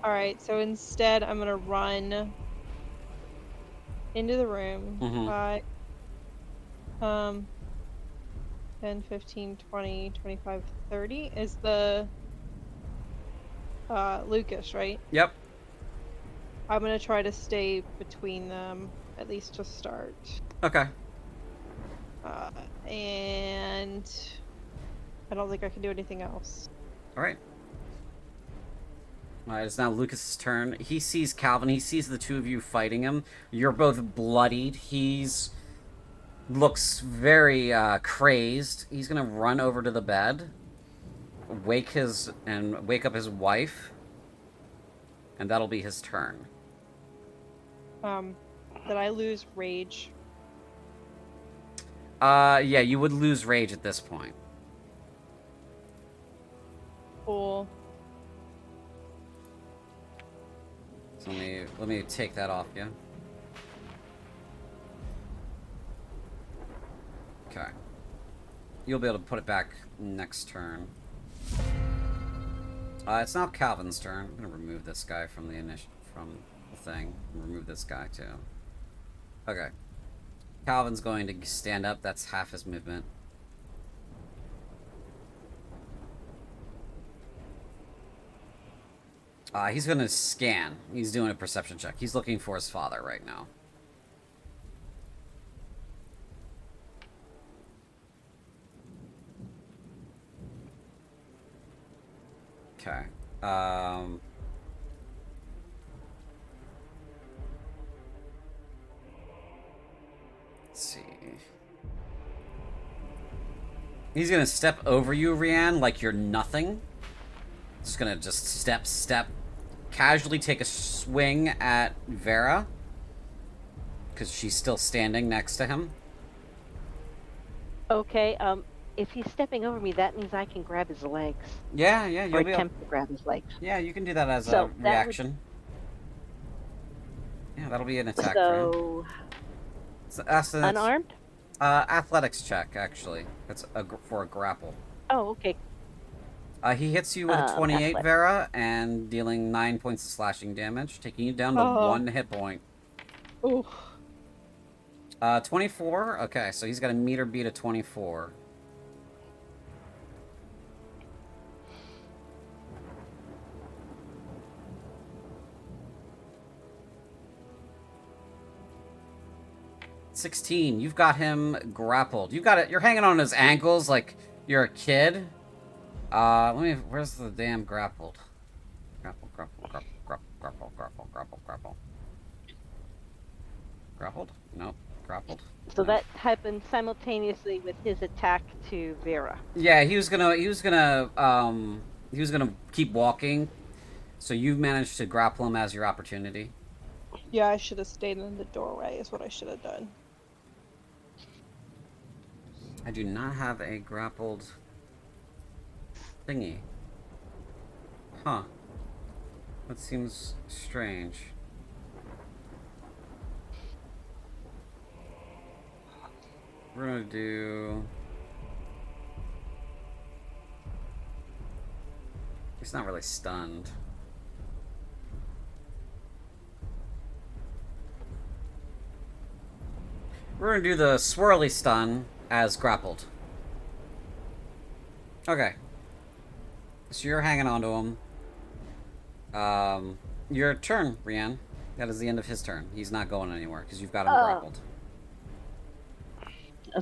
Alright, so instead I'm gonna run into the room. Mm-hmm. 10, 15, 20, 25, 30 is the Lucas, right? Yep. I'm gonna try to stay between them, at least to start. Okay. And I don't think I can do anything else. All right. All right, it's now Lucas's turn. He sees Calvin. He sees the two of you fighting him. You're both bloodied. He's looks very crazed. He's gonna run over to the bed, wake up his wife, and that'll be his turn. Did I lose rage? Yeah, you would lose rage at this point. Cool. So let me take that off you. Okay. You'll be able to put it back next turn. It's now Calvin's turn. I'm gonna remove this guy from the thing. Remove this guy too. Okay. Calvin's going to stand up. That's half his movement. He's gonna scan. He's doing a perception check. He's looking for his father right now. Okay. Let's see. He's gonna step over you, Reanna, like you're nothing. Just gonna step, casually take a swing at Vera. Because she's still standing next to him. Okay, if he's stepping over me, that means I can grab his legs. Yeah, Or you'll be able... attempt to grab his legs. Yeah, you can do that as So a that reaction. Yeah, that'll be an attack So, for him. So, unarmed? Athletics check, actually. That's for a grapple. Oh, okay. He hits you with a 28, athletics. Vera, and dealing 9 points of slashing damage, taking you down to Oh. 1 hit point. Ooh. 24? Okay, so he's got a meter beat of 24. $16. You've got him grappled. You got it. You're hanging on his ankles like you're a kid. Where's the damn grappled? Grapple. Grappled? Nope. Grappled. So that happened simultaneously with his attack to Vera. Yeah, he was gonna keep walking. So you managed to grapple him as your opportunity. Yeah, I should have stayed in the doorway, is what I should have done. I do not have a grappled thingy. Huh. That seems strange. We're gonna do... He's not really stunned. We're gonna do the swirly stun as grappled. Okay. So you're hanging on to him. Your turn, Reanna. That is the end of his turn. He's not going anywhere because you've got him grappled.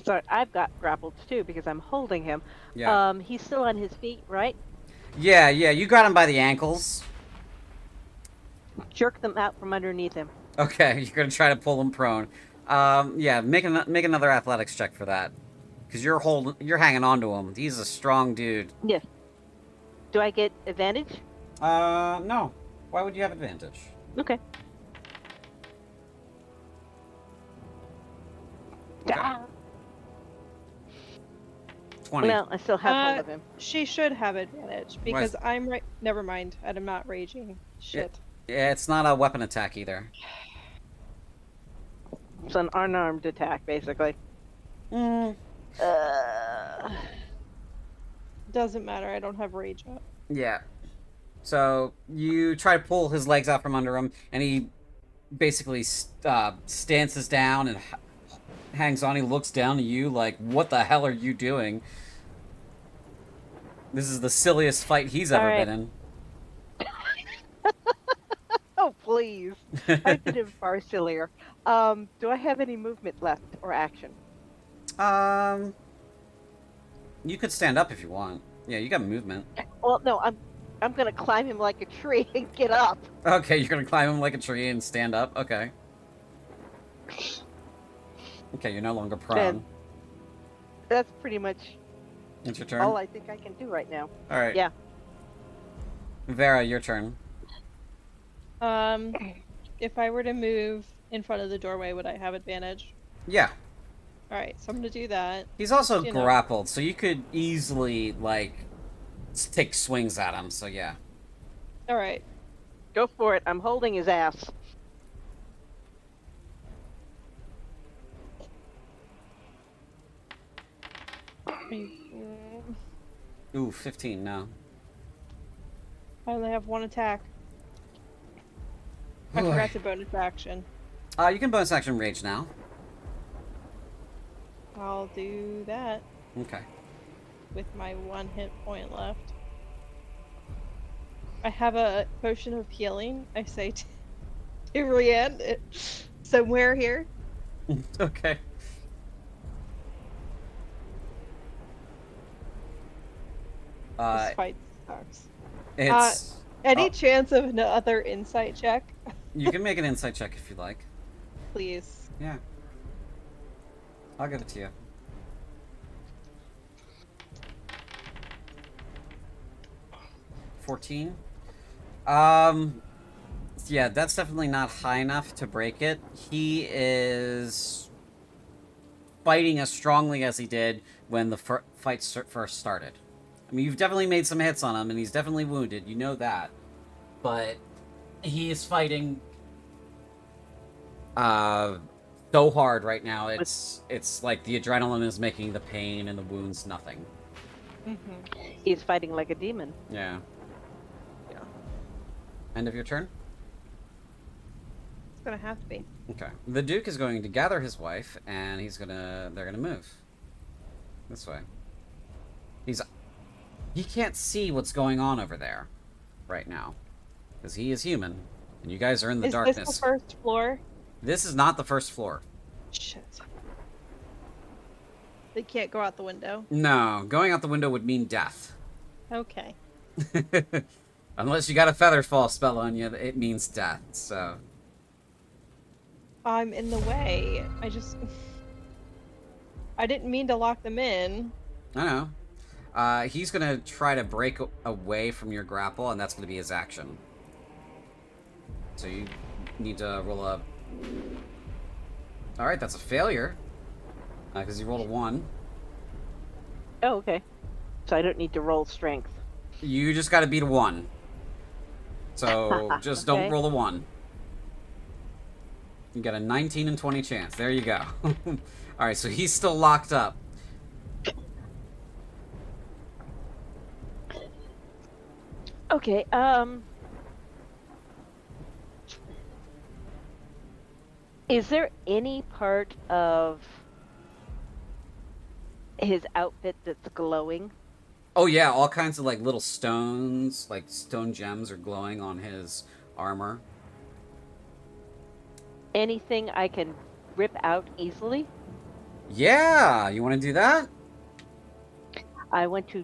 Sorry, I've got grappled too because I'm holding him. Yeah. He's still on his feet, right? Yeah, you got him by the ankles. Jerk them out from underneath him. Okay, you're gonna try to pull him prone. Yeah, make another athletics check for that, because you're hanging on to him. He's a strong dude. Yes. Do I get advantage? No. Why would you have advantage? Okay. Okay. Ah. 20. Well, I still have hold of him. She should have advantage because Where's- I'm right. Never mind. I'm not raging. Shit. Yeah, it's not a weapon attack either. It's an unarmed attack, basically. Mm. Doesn't matter. I don't have rage up. Yeah. So you try to pull his legs out from under him, and he basically stances down and hangs on. He looks down at you like, "What the hell are you doing?" This is the silliest fight he's ever been in. Oh, please. I've been in far sillier. Do I have any movement left or action? You could stand up if you want. Yeah, you got movement. Well, no, I'm gonna climb him like a tree and get up. Okay, you're gonna climb him like a tree and stand up? Okay. Okay, you're no longer prone. Then that's pretty much It's your turn? all I think I can do right now. Alright. Yeah. Vera, your turn. If I were to move in front of the doorway, would I have advantage? Yeah. Alright, so I'm gonna do that. He's also You know. grappled, so you could easily, like, take swings at him, so yeah. Alright. Go for it. I'm holding his ass. Ooh, 15, no. I only have one attack. I forgot to bonus action. You can bonus action rage now. I'll do that Okay. with my 1 hit point left. I have a potion of healing. I say to Reanna, somewhere here. Okay. This fight sucks. It's... Any chance of another insight check? You can make an insight check if you like. Please. Yeah. I'll give it to you. 14. Yeah, that's definitely not high enough to break it. He is fighting as strongly as he did when the fight first started. I mean, you've definitely made some hits on him, and he's definitely wounded. You know that. But he is fighting so hard right now. It's like the adrenaline is making the pain and the wounds nothing. He's fighting like a demon. Yeah. End of your turn? It's gonna have to be. Okay. The Duke is going to gather his wife, and they're gonna move. This way. He can't see what's going on over there right now. Because he is human, and you guys are in the darkness. Is this the first floor? This is not the first floor. Shit. They can't go out the window. No, going out the window would mean death. Okay. Unless you got a feather fall spell on you, it means death, so... I'm in the way. I didn't mean to lock them in. I know. He's gonna try to break away from your grapple, and that's gonna be his action. So you need to roll a... Alright, that's a failure. Because you rolled a 1. Oh, okay. So I don't need to roll strength. You just gotta beat a 1. So just don't Okay. roll a 1. You got a 19 and 20 chance. There you go. Alright, so he's still locked up. Okay, is there any part of his outfit that's glowing? Oh yeah, all kinds of like little stones, like stone gems are glowing on his armor. Anything I can rip out easily? Yeah, you want to do that? I want to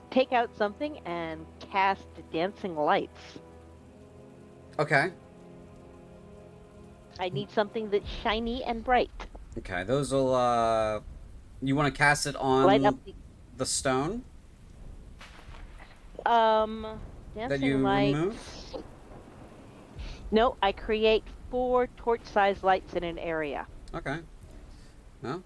take out something and cast dancing lights. Okay. I need something that's shiny and bright. Okay, those will, you want to cast it on Light up the stone dancing that you lights. remove? No, I create 4 torch-sized lights in an area. Okay. No?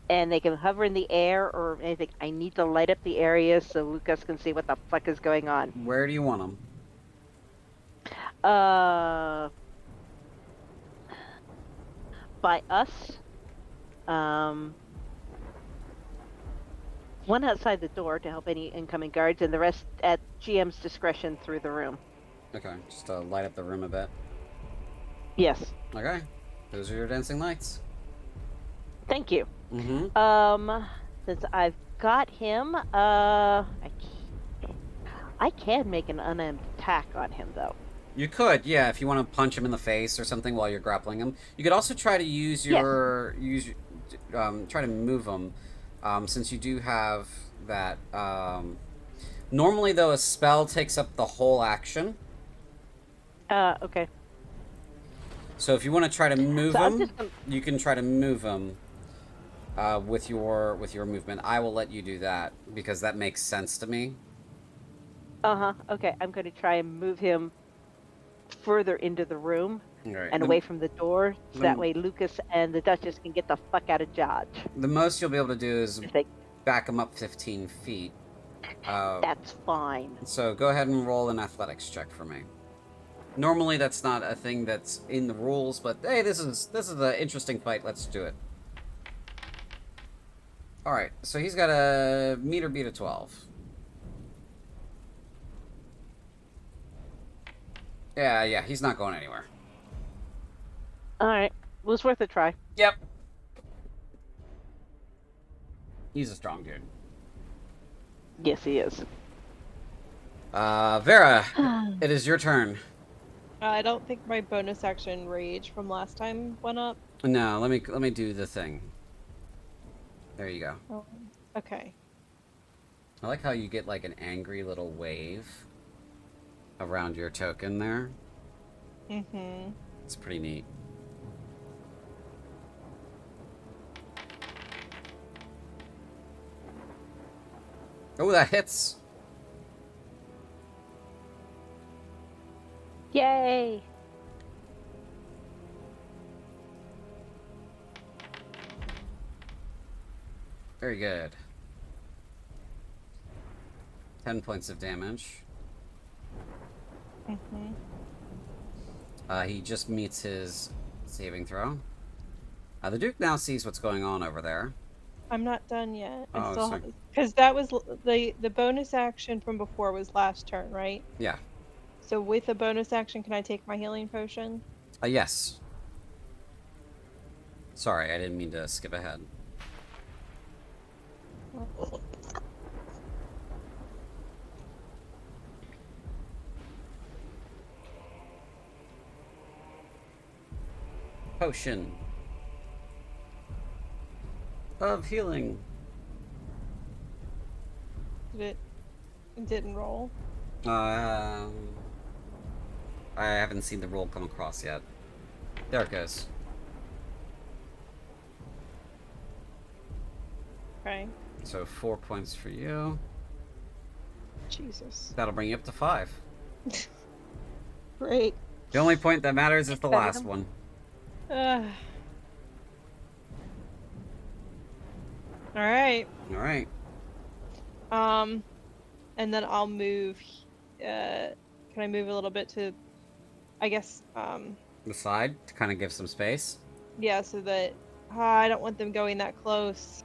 And they can hover in the air or anything. I need to light up the area so Lucas can see what the fuck is going on. Where do you want them? By us. One outside the door to help any incoming guards, and the rest at GM's discretion through the room. Okay, just to light up the room a bit. Yes. Okay, those are your dancing lights. Thank you. Mm-hmm. Since I've got him, I can make an unarmed attack on him though. You could, yeah, if you want to punch him in the face or something while you're grappling him. You could also try to use your try to move him, since you do have that. Normally, though, a spell takes up the whole action. Okay. So if you want to try to move So him, you can try to move him with your movement. I will let you do that because that makes sense to me. Okay, I'm going to try and move him further into the room Right. and away from the door, so that way Lucas and the Duchess can get the fuck out of Dodge. The most you'll be able to do is back him up 15 feet. That's fine. So go ahead and roll an athletics check for me. Normally that's not a thing that's in the rules, but hey, this is an interesting fight. Let's do it. All right, so he's got a meter beat of 12. Yeah, he's not going anywhere. All right, well, it's worth a try. Yep. He's a strong dude. Yes, he is. Vera, it is your turn. I don't think my bonus action rage from last time went up. No, let me do the thing. There you go. Oh, okay. I like how you get like an angry little wave around your token there. Mm-hmm. It's pretty neat. Oh, that hits. Yay! Very good. 10 points of damage. Mm-hmm. He just meets his saving throw. The Duke now sees what's going on over there. I'm not done yet. Oh, I still sorry. because that was the bonus action from before was last turn, right? Yeah. So with a bonus action, can I take my healing potion? Yes. Sorry, I didn't mean to skip ahead. Potion of healing. It didn't roll. I haven't seen the roll come across yet. There it goes. Okay. So 4 points for you. Jesus. That'll bring you up to 5. Great. The only point that matters is the last one. All right. All right. And then I'll move. Can I move a little bit to? I guess. The side to kind of give some space. Yeah, so that I don't want them going that close.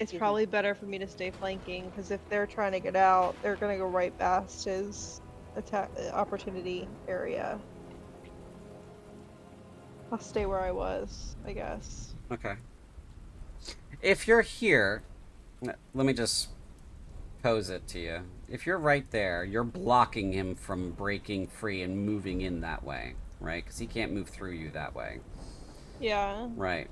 It's probably better for me to stay flanking because if they're trying to get out, they're gonna go right past his attack opportunity area. I'll stay where I was, I guess. Okay. If you're here, let me just pose it to you. If you're right there, you're blocking him from breaking free and moving in that way, right? Because he can't move through you that way. Yeah. Right.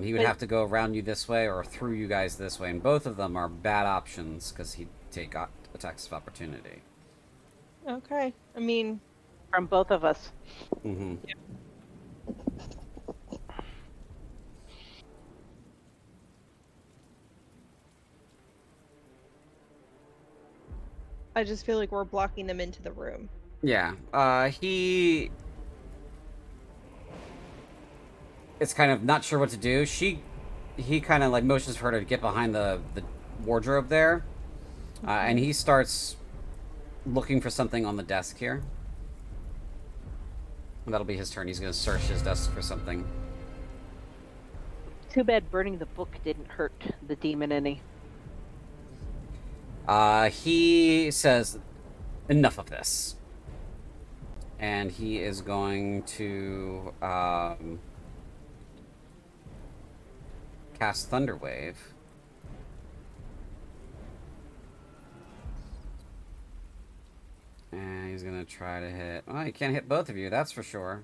He would have to go around you this way or through you guys this way, and both of them are bad options because he'd take attacks of opportunity. Okay. I mean, from both of us. Mm-hmm. Yeah. I just feel like we're blocking them into the room. Yeah. is kind of not sure what to do. He kind of like motions for her to get behind the wardrobe there, and he starts looking for something on the desk here. And that'll be his turn. He's going to search his desk for something. Too bad burning the book didn't hurt the demon any. He says, enough of this. And he is going to cast Thunderwave. And he's going to try to hit... Oh, he can't hit both of you, that's for sure.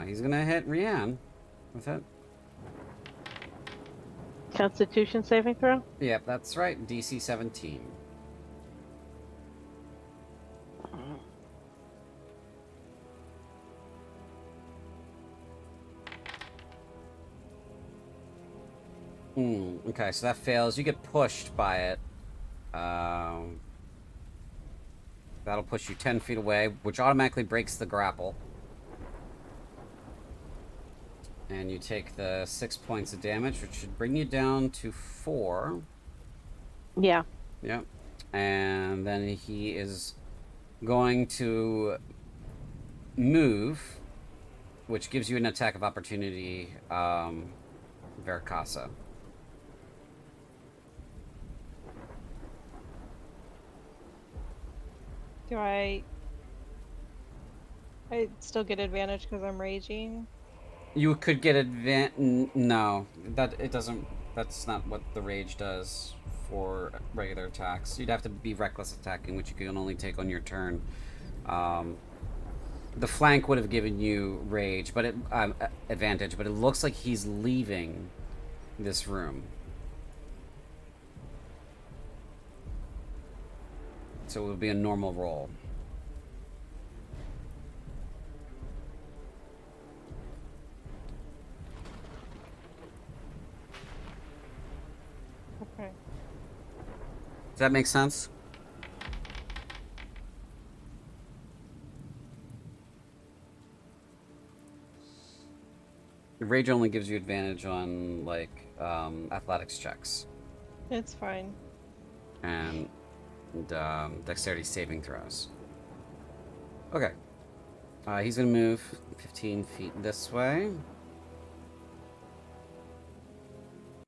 He's going to hit Reanna with it. Constitution saving throw? Yep, that's right. DC 17. Okay, so that fails. You get pushed by it. That'll push you 10 feet away, which automatically breaks the grapple. And you take the 6 points of damage, which should bring you down to 4. Yeah. Yep. And then he is going to move, which gives you an attack of opportunity, Verakassa. Do I still get advantage because I'm raging? You could get no, that it doesn't. That's not what the rage does for regular attacks. You'd have to be reckless attacking, which you can only take on your turn. The flank would have given you rage, but advantage. But it looks like he's leaving this room, so it would be a normal roll. Okay. Does that make sense? Rage only gives you advantage on, like, athletics checks. It's fine. And dexterity saving throws. Okay. He's going to move 15 feet this way.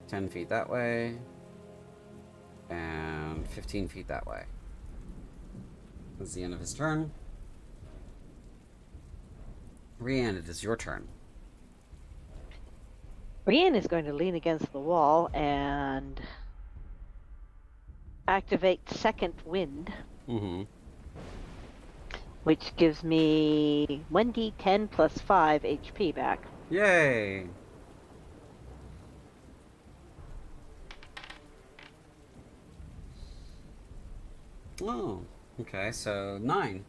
10 feet that way. And 15 feet that way. That's the end of his turn. Reanna, it is your turn. Reanna is going to lean against the wall and activate Second Wind, which gives me 1d10 plus 5 HP back. Yay! Oh, okay, so 9.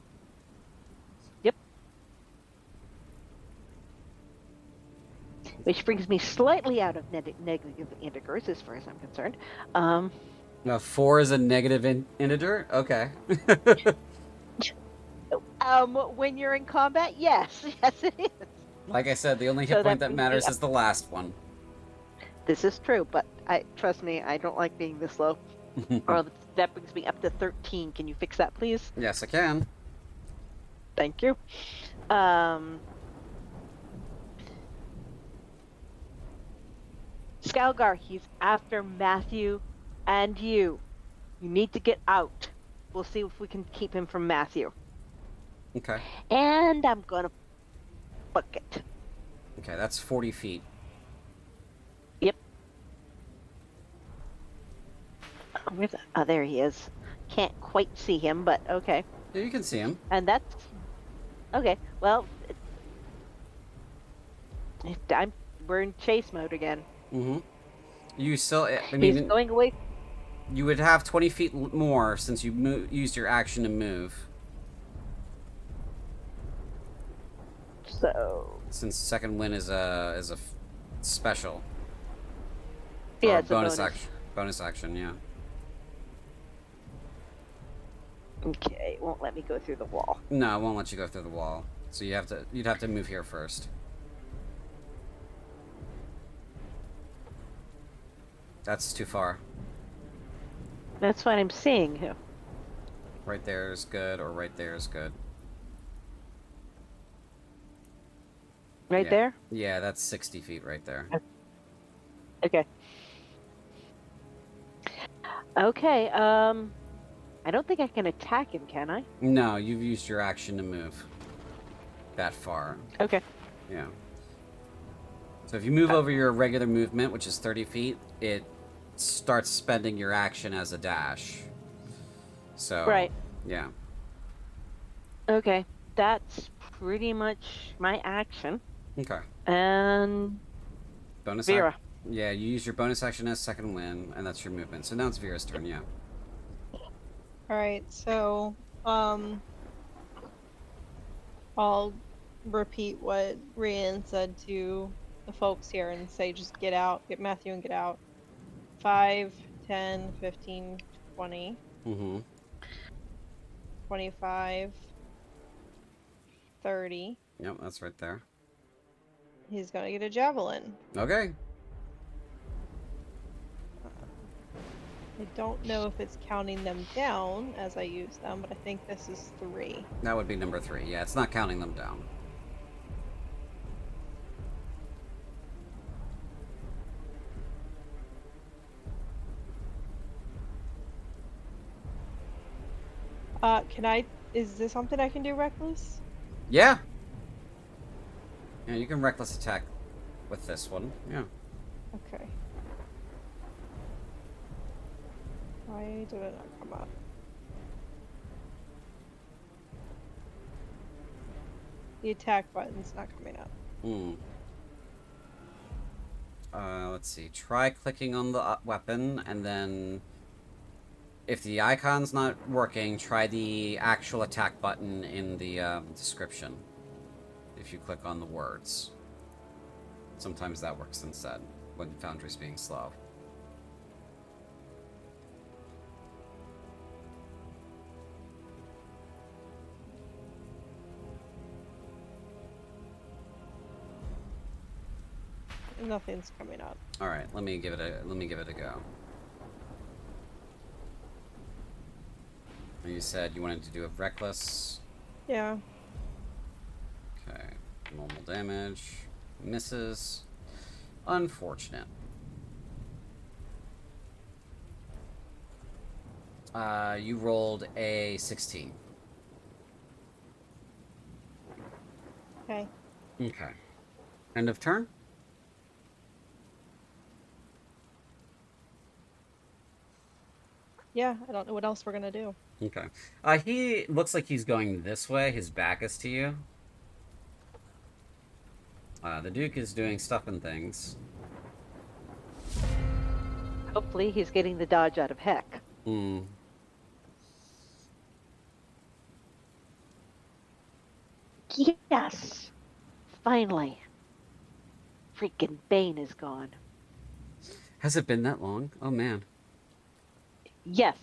Yep. Which brings me slightly out of negative integers as far as I'm concerned. Now 4 is a negative integer? Okay. When you're in combat, yes. Yes, it is. Like I said, the only hit point that matters is the last one. This is true, but trust me, I don't like being this low. That brings me up to 13. Can you fix that, please? Yes, I can. Thank you. Skalgar, he's after Matthew and you. You need to get out. We'll see if we can keep him from Matthew. Okay. And I'm gonna book it. Okay, that's 40 feet. Yep. Oh, there he is. Can't quite see him, but okay. Yeah, you can see him. And that's... Okay, well... We're in chase mode again. You still... I mean, he's going away. You would have 20 feet more since you used your action to move. So... Since Second Wind is a special. Yeah, or it's bonus a bonus. action. Bonus action, yeah. Okay, it won't let me go through the wall. No, it won't let you go through the wall. So you'd have to move here first. That's too far. That's what I'm seeing here. Right there is good, or right there is good. Right Yeah. there? Yeah, that's 60 feet right there. Okay. Okay, I don't think I can attack him, can I? No, you've used your action to move that far. Okay. Yeah. So if you move over your regular movement, which is 30 feet, it starts spending your action as a dash. So, Right. yeah. Okay. That's pretty much my action. Okay. And Bonus Vera. action. Yeah, you use your bonus action as second win, and that's your movement. So now it's Vera's turn, yeah. All right, so I'll repeat what Rian said to the folks here and say, just get out, get Matthew and get out. 5, 10, 15, 20, Mm-hmm. 25, 30. Yep, that's right there. He's gonna get a javelin. Okay. I don't know if it's counting them down as I use them, but I think this is 3. That would be number 3. Yeah, it's not counting them down. Is this something I can do reckless? Yeah. Yeah, you can reckless attack with this one. Yeah. Okay. Why did it not come up? The attack button's not coming up. Let's see. Try clicking on the weapon, and then if the icon's not working, try the actual attack button in the description. If you click on the words. Sometimes that works instead, when Foundry's being slow. Nothing's coming up. All right, let me give it a go. You said you wanted to do a reckless. Yeah. Okay, normal damage, misses. Unfortunate. You rolled a 16. Okay. Okay. End of turn? Yeah, I don't know what else we're gonna do. Okay. He looks like he's going this way. His back is to you. The Duke is doing stuff and things. Hopefully he's getting the dodge out of heck. Yes! Finally. Freaking Bane is gone. Has it been that long? Oh, man. Yes.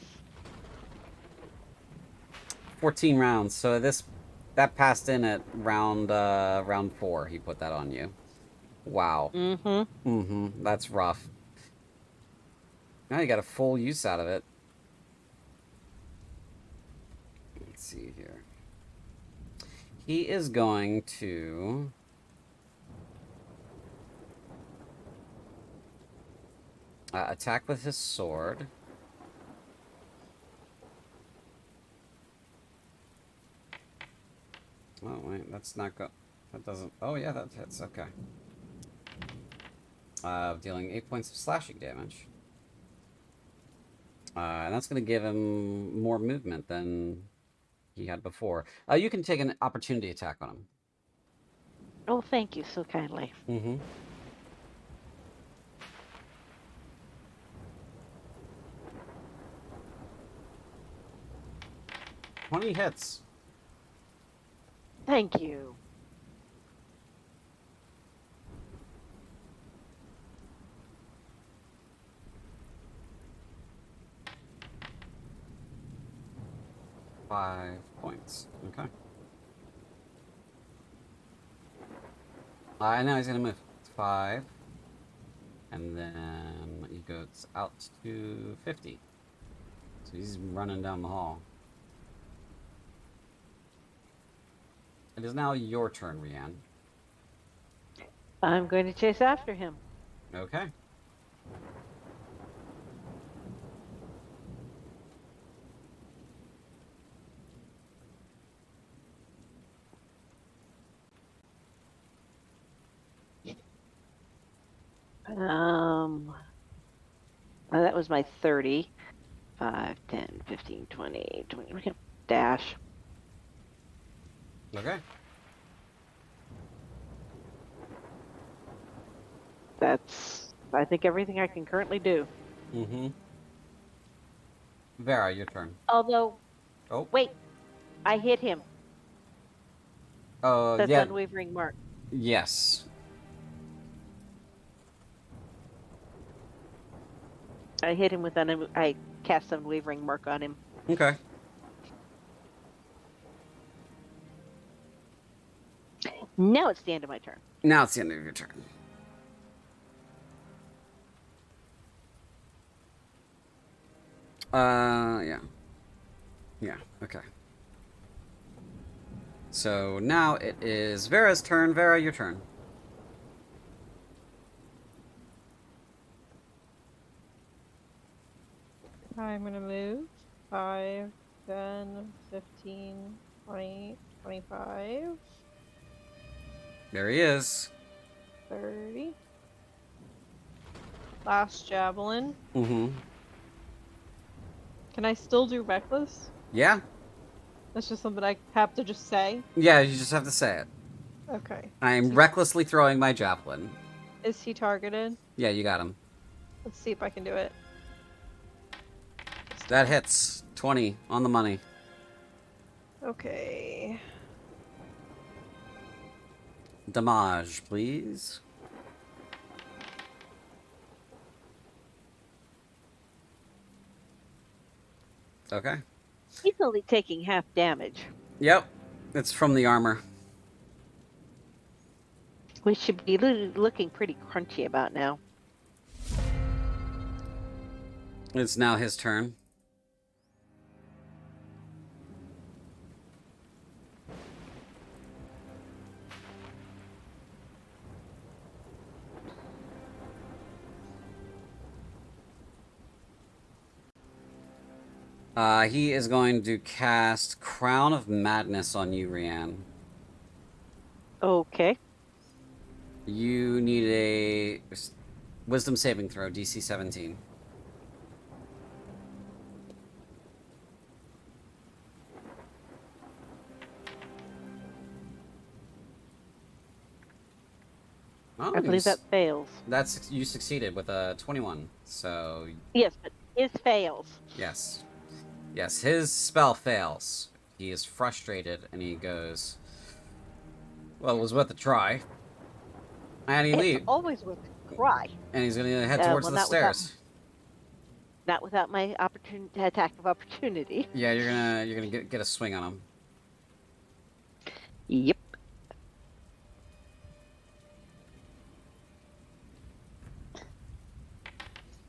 14 rounds. So that passed in at round 4. He put that on you. Wow. That's rough. Now you got a full use out of it. Let's see here. He is going to attack with his sword. Oh, wait, that's not go... That doesn't... Oh, yeah, that hits. Okay. Dealing 8 points of slashing damage. And that's going to give him more movement than he had before. You can take an opportunity attack on him. Oh, thank you so kindly. 20 hits. Thank you. Five points. Okay. And now he's going to move 5. And then he goes out to 50. So he's running down the hall. It is now your turn, Reanna. I'm going to chase after him. Okay. That was my 30. 5, 10, 15, 20, 20. We can dash. Okay. That's, I think, everything I can currently do. Mm-hmm. Vera, your turn. Although, Oh. wait, I hit him. That's yeah. unwavering mark. Yes. I hit him with I cast unwavering mark on him. Okay. Now it's the end of my turn. Now it's the end of your turn. Yeah. Yeah, okay. So now it is Vera's turn. Vera, your turn. I'm gonna move 5, 10, 15, 20, 25, There he is. 30. Last javelin. Mm-hmm. Can I still do reckless? Yeah? That's just something I have to just say. Yeah, you just have to say it. Okay. I am recklessly throwing my javelin. Is he targeted? Yeah, you got him. Let's see if I can do it. That hits. 20 on the money. Okay. Damage, please. Okay. He's only taking half damage. Yep. It's from the armor. We should be looking pretty crunchy about now. It's now his turn. He is going to cast Crown of Madness on you, Reanna. Okay. You need a Wisdom saving throw, DC 17. Oh, I believe that fails. you succeeded with a 21. So Yes, but his fails. yes. Yes, his spell fails. He is frustrated and he goes, well, it was worth a try. And he leaves. Always worth a try. And he's gonna head towards the stairs. Not without my attack of opportunity. Yeah, you're gonna get a swing on him. Yep.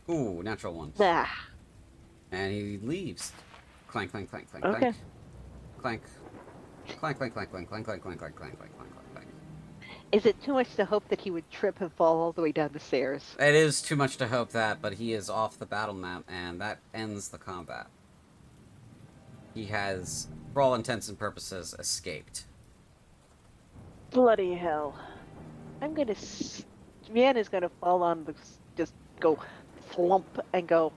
Ooh, natural one. Ah. And he leaves. Clank, clank, clank, clank, Okay. clank. Clank, clank, clank, clank, clank, clank, clank, clank, clank, clank, clank, clank, clank. Is it too much to hope that he would trip and fall all the way down the stairs? It is too much to hope that, but he is off the battle map, and that ends the combat. He has, for all intents and purposes, escaped. Bloody hell. I'm gonna... Rihanna's gonna fall on the... Just go flump and go...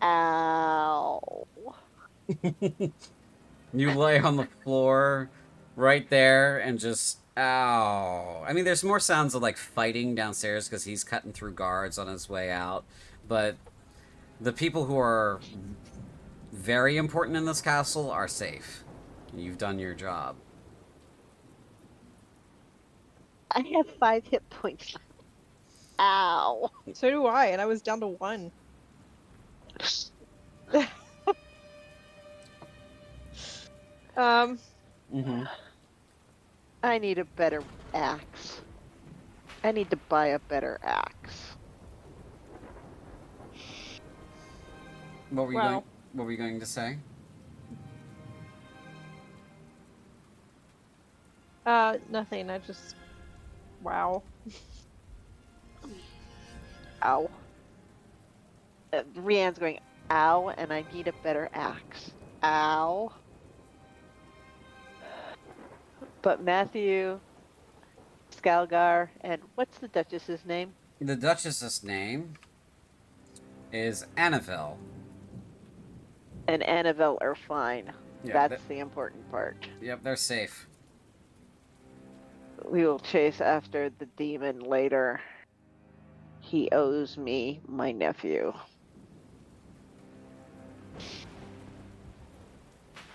Ow. You lay on the floor right there and just... Ow. I mean, there's more sounds of, like, fighting downstairs because he's cutting through guards on his way out. But the people who are very important in this castle are safe. You've done your job. I have 5 hit points. Ow. So do I, and I was down to 1. Mm-hmm. I need a better axe. I need to buy a better axe. What were you Wow. going? What were you going to say? Nothing. I just. Wow. Ow. Rianne's going, ow, and I need a better axe. Ow. But Matthew, Skalgar, and what's the Duchess's name? The Duchess's name is Annabelle. And Annabelle are fine. Yeah, That's the important part. yep, they're safe. We will chase after the demon later. He owes me my nephew.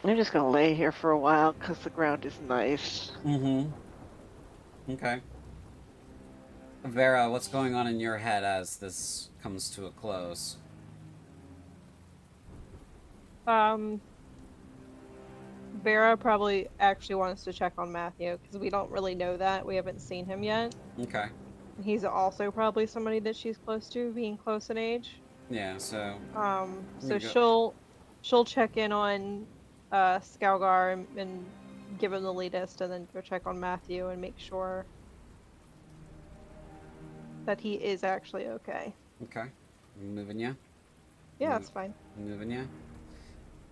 I'm just gonna lay here for a while because the ground is nice. Mm-hmm. Okay. Vera, what's going on in your head as this comes to a close? Vera probably actually wants to check on Matthew because we don't really know that. We haven't seen him yet. Okay. He's also probably somebody that she's close to, being close in age. Yeah, so So you go. she'll check in on Skalgar and give him the latest, and then go check on Matthew and make sure that he is actually okay. Okay. Moving ya. Yeah, Move- that's fine. Moving ya.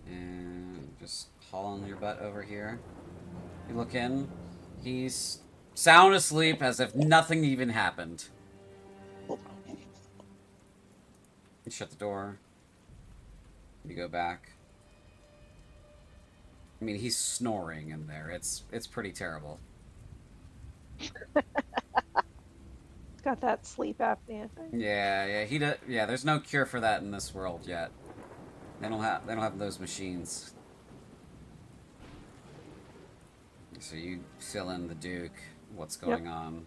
And just hauling your butt over here. You look in. He's sound asleep as if nothing even happened. You shut the door. You go back. I mean, he's snoring in there. It's pretty terrible. He's got that sleep apnea thing. Yeah, yeah, there's no cure for that in this world yet. They don't have those machines. So you fill in the Duke, what's going on.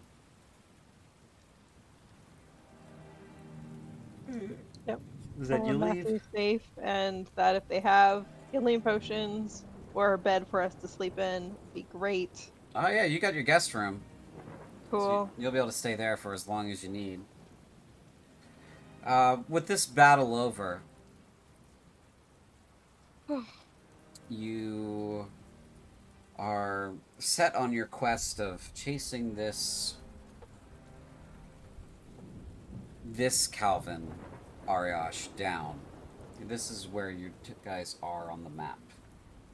Yep. Is Tell him Matthew's safe, and that if they have healing potions or a bed for us to sleep in, would be great. Oh yeah, you got your guest room. Cool. So you'll be able to stay there for as long as you need. With this battle over, you are set on your quest of chasing this Calvin Ariosh down. This is where you guys are on the map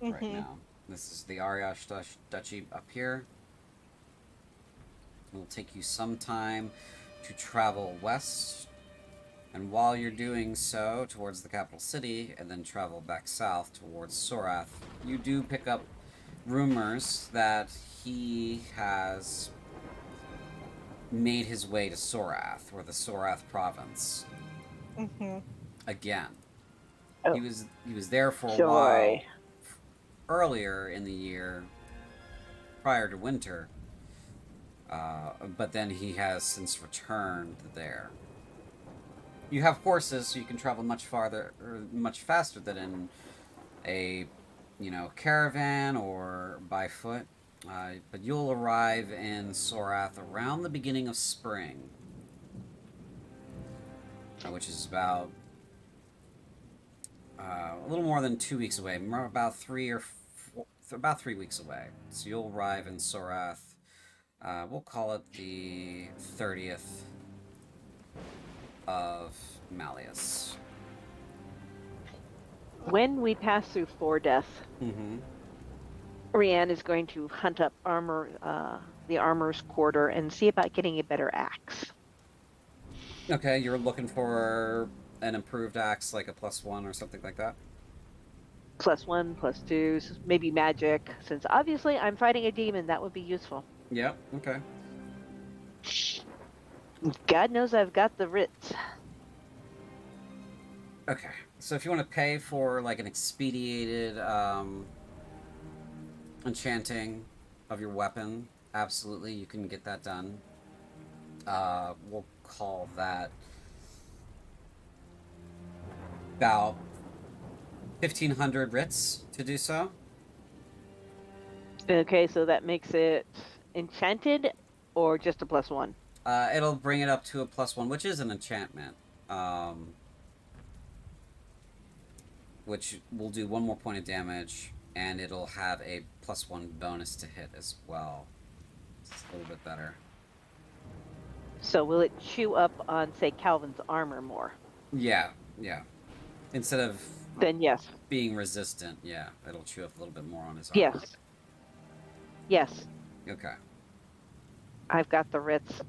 right now. This is the Ariosh Duchy up here. It will take you some time to travel west, and while you're doing so towards the capital city, and then travel back south towards Sorath, you do pick up rumors that he has made his way to Sorath, or the Sorath province, again. Oh. He was there for a Joy. while earlier in the year, prior to winter, but then he has since returned there. You have horses, so you can travel much farther, or much faster than in a, caravan or by foot. But you'll arrive in Sorath around the beginning of spring, which is about a little more than 2 weeks away, about 3 weeks away. So you'll arrive in Sorath. We'll call it the 30th of Malleus. When we pass through Death, Rianne is going to hunt up the armor's quarter and see about getting a better axe. Okay, you're looking for an improved axe, like a +1 or something like that? +1, +2, maybe magic. Since obviously I'm fighting a demon, that would be useful. Yep, okay. God knows I've got the writs. Okay, so if you want to pay for like an expedited enchanting of your weapon, absolutely, you can get that done. We'll call that about 1,500 writs to do so. Okay, so that makes it enchanted or just a +1? It'll bring it up to a +1, which is an enchantment. which will do 1 more point of damage, and it'll have a +1 bonus to hit as well. It's a little bit better. So will it chew up on, say, Calvin's armor more? Yeah. Instead of Then yes. being resistant, yeah, it'll chew up a little bit more on his armor. Yes. Okay. I've got the Ritz.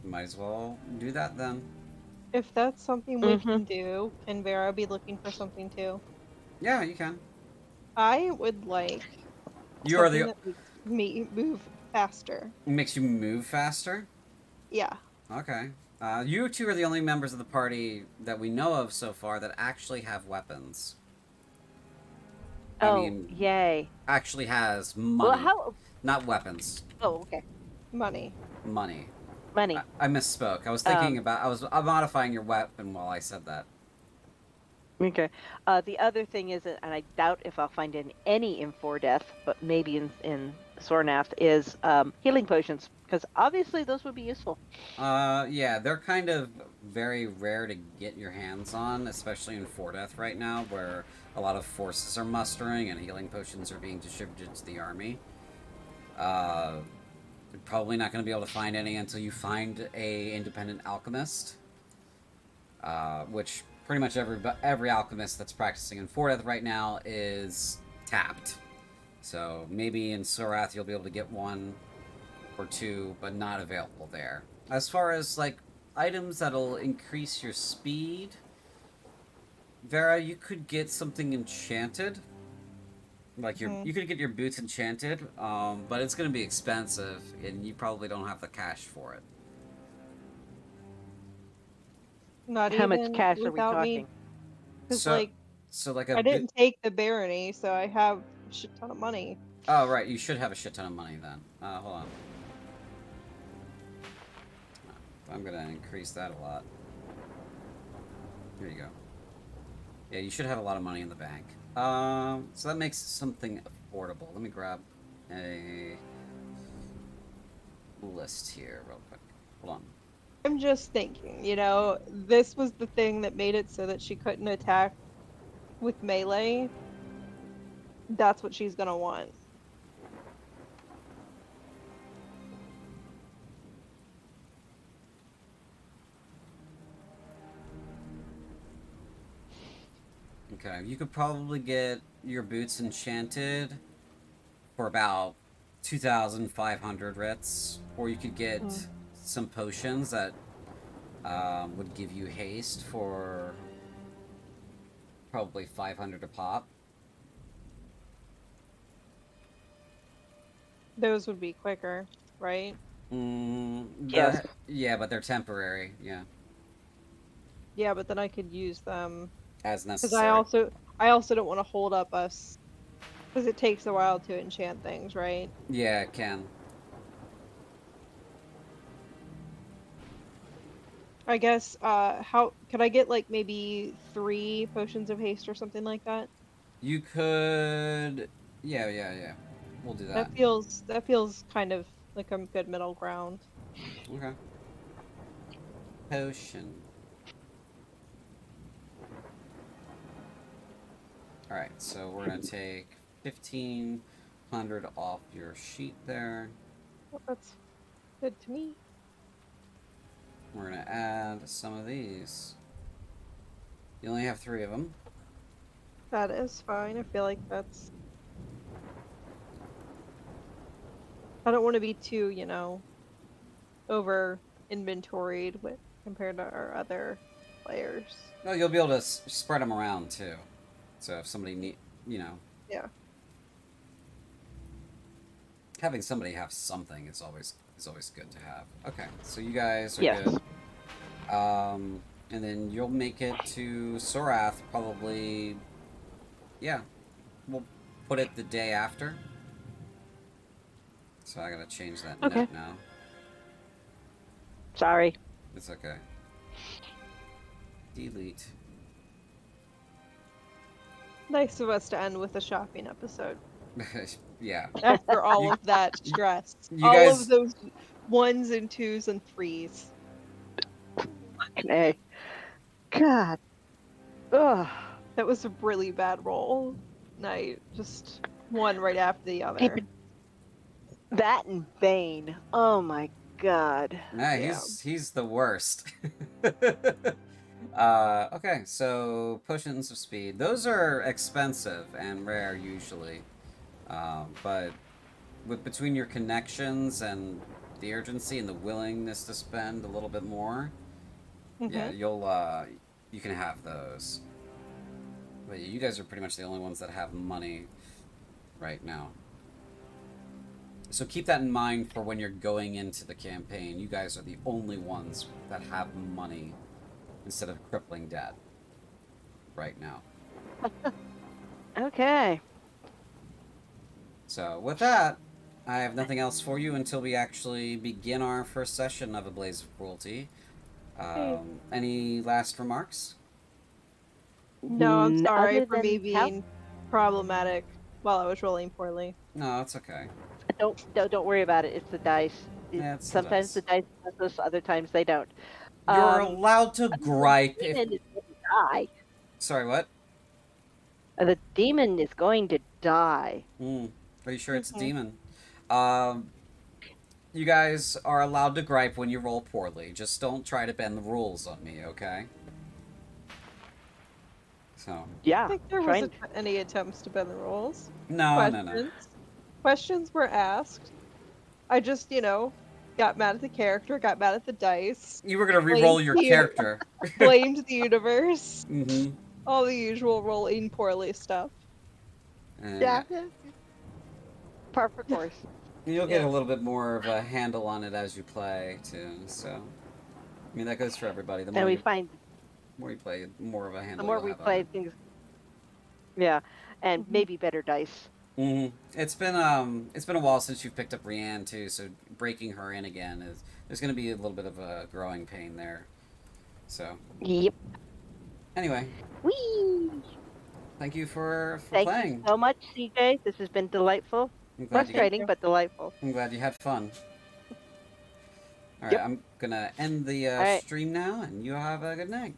Might as well do that then. If that's something we can do, can Vera be looking for something too? Yeah, you can. I would like You are something the. that makes me move faster. Makes you move faster? Yeah. Okay. You two are the only members of the party that we know of so far that actually have weapons. I mean, yay. actually has money. Well, how? Not weapons. Oh, okay. Money. Money. Money. I misspoke. I was thinking about. I was modifying your weapon while I said that. Okay. The other thing is, and I doubt if I'll find any in For Death, but maybe in Sornath, is healing potions, because obviously those would be useful. Yeah, they're kind of very rare to get your hands on, especially in For Death right now, where a lot of forces are mustering and healing potions are being distributed to the army. You're probably not going to be able to find any until you find a independent alchemist, which pretty much every alchemist that's practicing in For Death right now is tapped. So maybe in Sorath you'll be able to get 1 or 2, but not available there. As far as like items that'll increase your speed, Vera, you could get something enchanted. Like you could get your boots enchanted, but it's going to be expensive, and you probably don't have the cash for it. Not How even much cash are we without me. talking? Because So like I didn't take the barony, so I have a shit ton of money. Oh right, you should have a shit ton of money then. Hold on. I'm gonna increase that a lot. Here you go. Yeah, you should have a lot of money in the bank. So that makes something affordable. Let me grab a list here real quick. Hold on. I'm just thinking, this was the thing that made it so that she couldn't attack with melee. That's what she's gonna want. Okay, you could probably get your boots enchanted for about 2,500 writs, or you could get some potions that would give you haste for probably 500 a pop. Those would be quicker, right? Yes. Yeah, but they're temporary. Yeah. Yeah, but then I could use them As because necessary. I also don't want to hold up us because it takes a while to enchant things, right? Yeah, it can. I guess how could I get like maybe 3 potions of haste or something like that? You could. Yeah. We'll do that. That feels kind of like a good middle ground. Okay. Potion. Alright, so we're gonna take 1,500 off your sheet there. Well, that's good to me. We're gonna add some of these. You only have 3 of them. That is fine. I feel like that's... I don't want to be too, over inventoried compared to our other players. No, you'll be able to spread them around too. So if somebody Yeah. having somebody have something is always good to have. Okay, so you guys are Yes. good. And then you'll make it to Sorath probably. Yeah, we'll put it the day after. So I gotta change that note now. Sorry. It's okay. Delete. Nice of us to end with a shopping episode. Yeah. After all of that stress. You all guys... of those 1s and 2s and 3s. Okay. God. Ugh. That was a really bad roll. And I just one right after the other. That and Bane. Oh my god. Nah, Yeah. he's the worst. Okay, so potions of speed. Those are expensive and rare usually, but between your connections and the urgency and the willingness to spend a little bit more, yeah, Mm-hmm. you can have those. But you guys are pretty much the only ones that have money right now. So keep that in mind for when you're going into the campaign. You guys are the only ones that have money instead of crippling debt right now. Okay. So with that, I have nothing else for you until we actually begin our first session of A Blaze of Cruelty. Any last remarks? No, I'm sorry Other for me than how being problematic while I was rolling poorly. No, it's okay. don't worry about it. It's the dice. Yeah, it's the Sometimes the dice. dice does us, other times they don't. You're Um, allowed to other than the gripe if. demon is going to die. Sorry, what? The demon is going to die. Are you sure it's a Mhm. demon? Um, you guys are allowed to gripe when you roll poorly. Just don't try to bend the rules on me, okay? So. I Yeah. think there Trying. wasn't any attempts to bend the rules. No, no, no. Questions were asked. I just, got mad at the character, got mad at the dice, You were gonna blamed re-roll your the uni- character. blamed the universe, Mm-hmm. all the usual rolling poorly stuff. Yeah. Par for course. You'll get Yeah. a little bit more of a handle on it as you play too. So, I mean, that goes for everybody. The And more we you, find more you play, the more of a the handle more you'll we have on play it. things. Yeah, and Mhm. maybe better dice. It's been a while since you've picked up Reanna too. So breaking her in again is there's going to be a little bit of a growing pain there. So Yep. anyway, Whee! thank you for Thank you playing. so much, CJ. This has been delightful. I'm glad you Thank Frustrating, you. but delightful. I'm glad you had fun. All right, Yep. I'm gonna end the All right. stream now, and you have a good night.